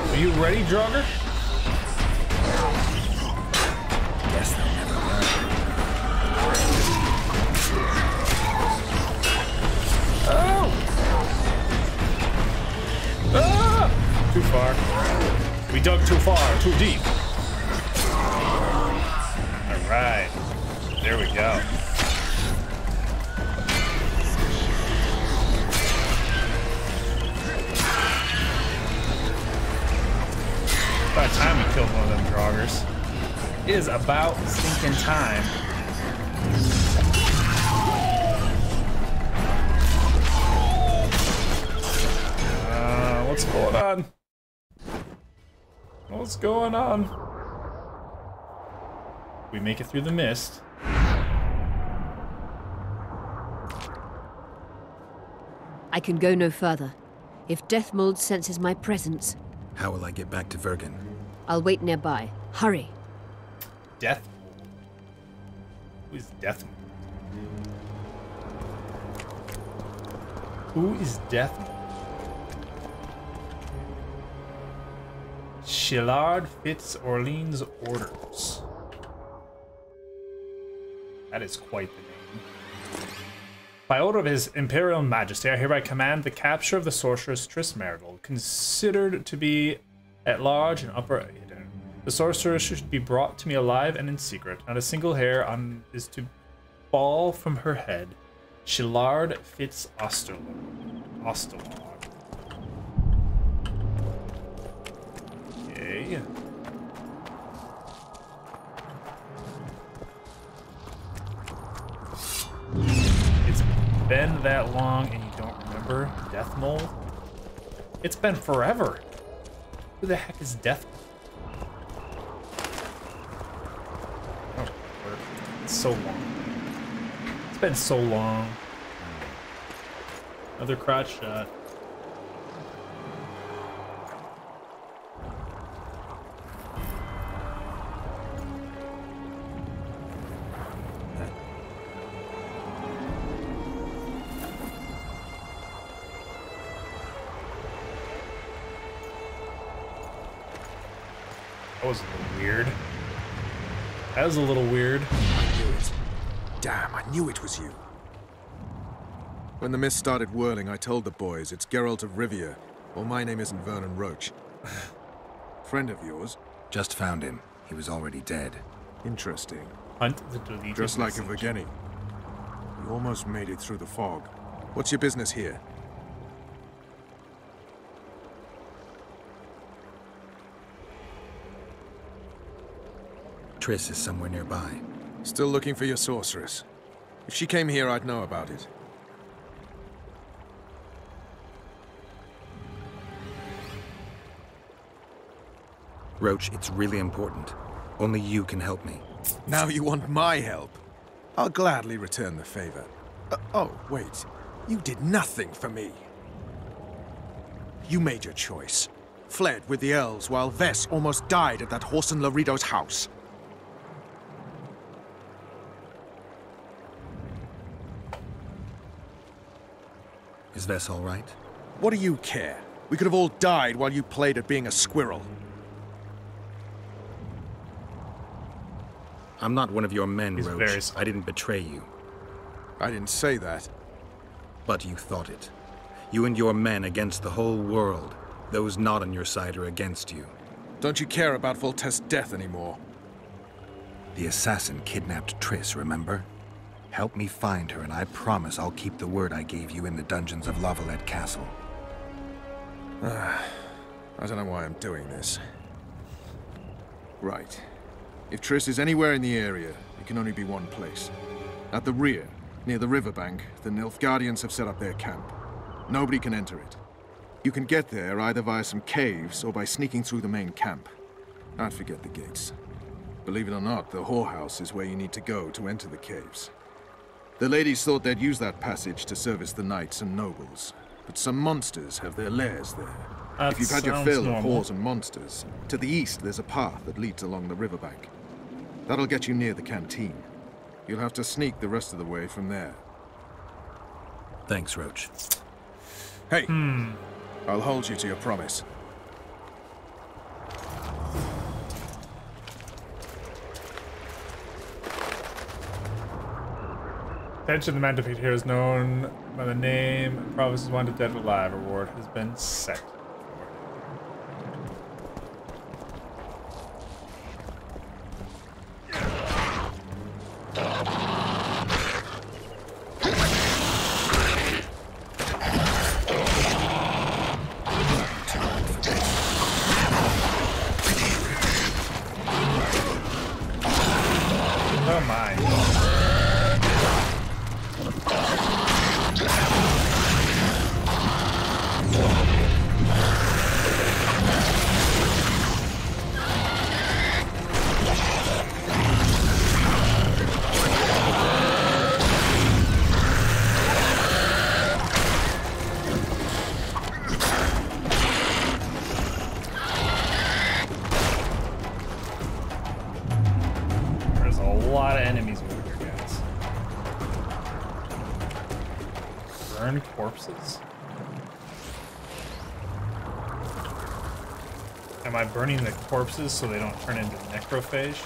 Are you ready, Draugr? Guess they'll never learn. Oh! Ah! Too far. We dug too far, too deep. All right. There we go. About time we killed one of them Draugrs. It is about stinking time. What's going on? What's going on? We make it through the mist. I can go no further. If Deathmold senses my presence... How will I get back to Vergen? I'll wait nearby. Hurry. Deathmold? Who is Deathmold? Who is Deathmold? Shillard Fitz Orleans orders. That is quite the name. By order of His Imperial Majesty, I hereby command the capture of the sorceress Triss Merigold, considered to be at large and upper Eden. The sorceress should be brought to me alive and in secret. Not a single hair is to fall from her head. Shillard Fitz Osterlard. Okay. It's been that long and you don't remember Deathmold? It's been forever. Who the heck is Deathmold? Oh, it's so long. It's been so long. Another crotch shot. That was a little weird. That was a little weird. I knew it. Damn, I knew it was you. When the mist started whirling, I told the boys it's Geralt of Rivia. Well, my name isn't Vernon Roach. Friend of yours? Just found him. He was already dead. Interesting. Hunt the deleted Just like a message. Vergeni. You almost made it through the fog. What's your business here? Triss is somewhere nearby. Still looking for your sorceress. If she came here, I'd know about it. Roach, it's really important. Only you can help me. Now you want my help? I'll gladly return the favor. Oh, wait. You did nothing for me. You made your choice. Fled with the elves while Vess almost died at that Horson Laredo's house. Is Vess all right? What do you care? We could have all died while you played at being a squirrel. I'm not one of your men, He's Roach. I didn't betray you. I didn't say that. But you thought it. You and your men against the whole world. Those not on your side are against you. Don't you care about Voltaire's death anymore? The assassin kidnapped Triss, remember? Help me find her, and I promise I'll keep the word I gave you in the dungeons of Lavalette Castle. I don't know why I'm doing this. Right. If Triss is anywhere in the area, it can only be one place. At the rear, near the riverbank, the Nilfgaardians have set up their camp. Nobody can enter it. You can get there either via some caves or by sneaking through the main camp. I'd forget the gates. Believe it or not, the whorehouse is where you need to go to enter the caves. The ladies thought they'd use that passage to service the knights and nobles, but some monsters have their lairs there. If you've had your fill of whores and monsters, to the east there's a path that leads along the riverbank. That'll get you near the canteen. You'll have to sneak the rest of the way from there. Thanks, Roach. Hey, I'll hold you to your promise. Attention, the man defeated here is known by the name Provinces Wanted Dead or Alive. Reward has been set. Oh my. There's a lot of enemies over here, guys. Burn corpses? Am I burning the corpses so they don't turn into necrophage?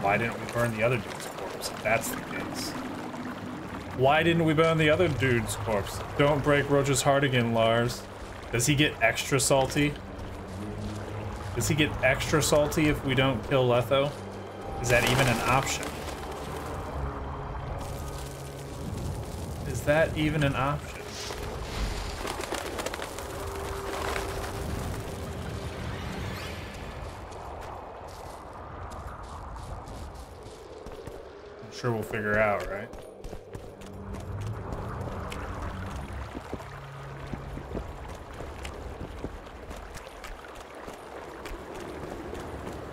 Why didn't we burn the other dude's corpse, if that's the case? Why didn't we burn the other dude's corpse? Don't break Roach's heart again, Lars. Does he get extra salty? Does he get extra salty if we don't kill Letho? Is that even an option? Is that even an option? I'm sure we'll figure out, right?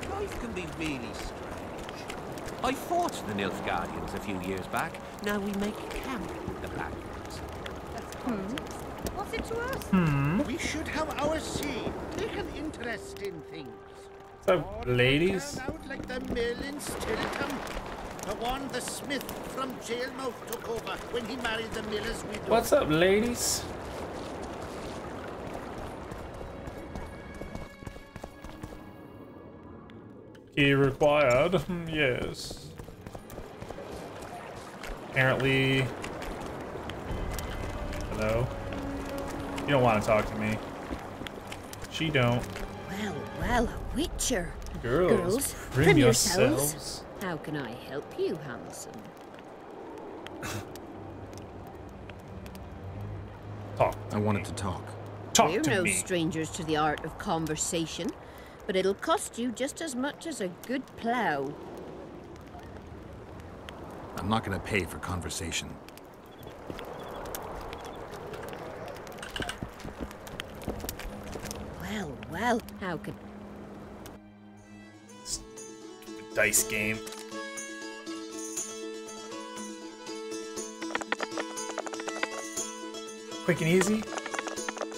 Life can be really strange. I fought the Nilfgaardians a few years back. Now we make camp with the Black Ones. What's it to us? We should have our say. Take an interest in things. What's up, ladies? Turn out like the mill in Stilton. The one the smith from Jailmouth took over when he married the miller's widow. What's up, ladies? Key required. Yes. Apparently. Hello. You don't want to talk to me. She don't. Well, well, a witcher. Girls, prim yourselves. How can I help you, handsome? Talk. I wanted to talk. Talk We're to no me. strangers to the art of conversation, but it'll cost you just as much as a good plow. I'm not going to pay for conversation. Well, well, how could... Dice game. Quick and easy.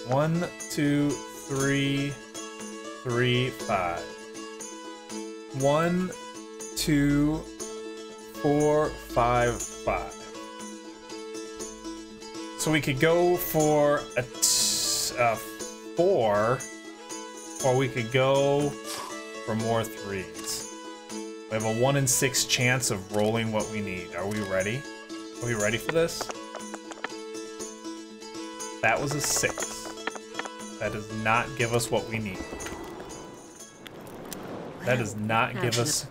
1, 2, 3, 3, 5. 1, 2, 4, 5, 5. So we could go for a 4, or we could go for more 3s. We have a 1 in 6 chance of rolling what we need. Are we ready? Are we ready for this? That was a 6. That does not give us what we need. That does not give us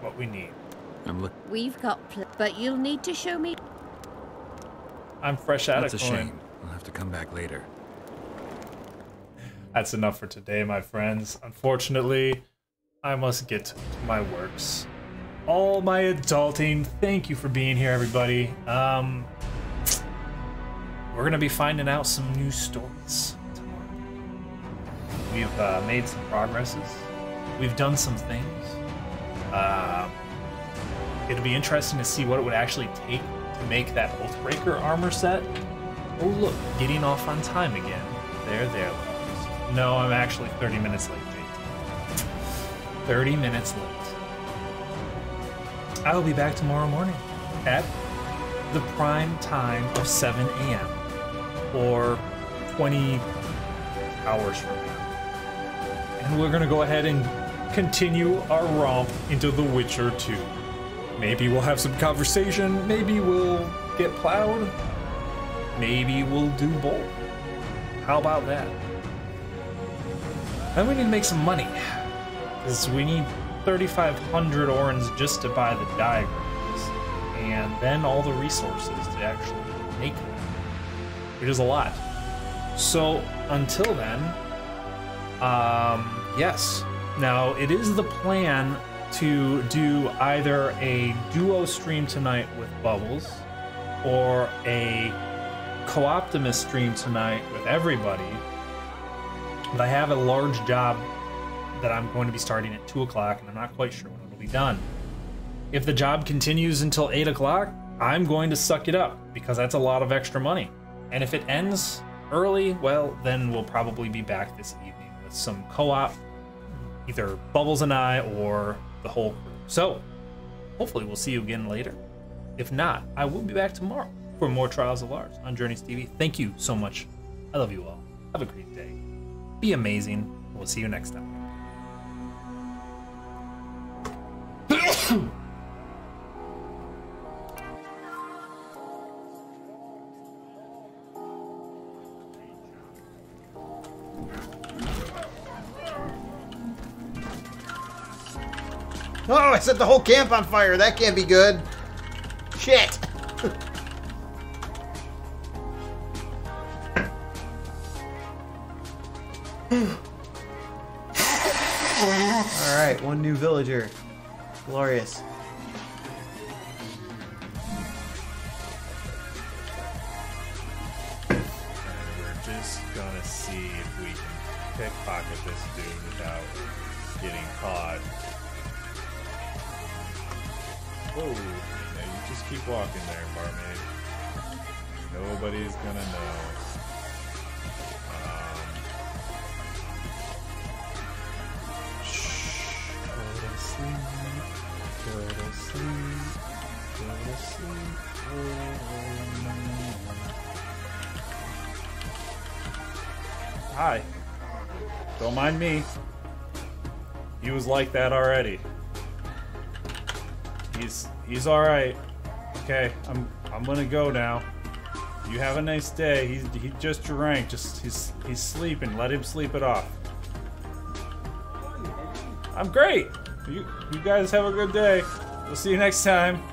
what we need. We've got but you'll need to show me... I'm fresh out of coin. That's a shame. I'll have to come back later. That's enough for today, my friends. Unfortunately, I must get to my works. all my adulting. Thank you for being here, everybody. We're gonna be finding out some new stories tomorrow. We've made some progresses. We've done some things. It'll be interesting to see what it would actually take to make that Oathbreaker armor set. Oh look, getting off on time again. There, Lars. No, I'm actually 30 minutes late, JT. 30 minutes late. I will be back tomorrow morning at the prime time of 7 a.m. or 20 hours from now. And we're gonna go ahead and continue our romp into The Witcher 2. Maybe we'll have some conversation, maybe we'll get plowed, maybe we'll do both. How about that? Then we need to make some money, because we need 3,500 orens just to buy the diagrams, and then all the resources to actually make them, which is a lot. So until then, yes. Now it is the plan to do either a duo stream tonight with Bubbles, or a Co-Optimus stream tonight with everybody. But I have a large job that I'm going to be starting at 2 o'clock, and I'm not quite sure when it'll be done. If the job continues until 8 o'clock, I'm going to suck it up, because that's a lot of extra money. And if it ends early, well, then we'll probably be back this evening with some co-op, either Bubbles and I, or the whole crew. So, hopefully we'll see you again later. If not, I will be back tomorrow for more Trials of Lars on Journeys TV. Thank you so much. I love you all. Have a great day. Be amazing. We'll see you next time. Oh, I set the whole camp on fire. That can't be good. Shit. Alright, one new villager. Glorious. We're just gonna see if we can pickpocket this dude without getting caught. Whoa, now you just keep walking there, barmaid. Nobody's gonna know. Go to sleep, go to sleep, go to sleep. Oh, no. Hi. Don't mind me. He was like that already. He's all right. Okay, I'm gonna go now. You have a nice day. He just drank. He's sleeping. Let him sleep it off. I'm great. You guys have a good day. We'll see you next time.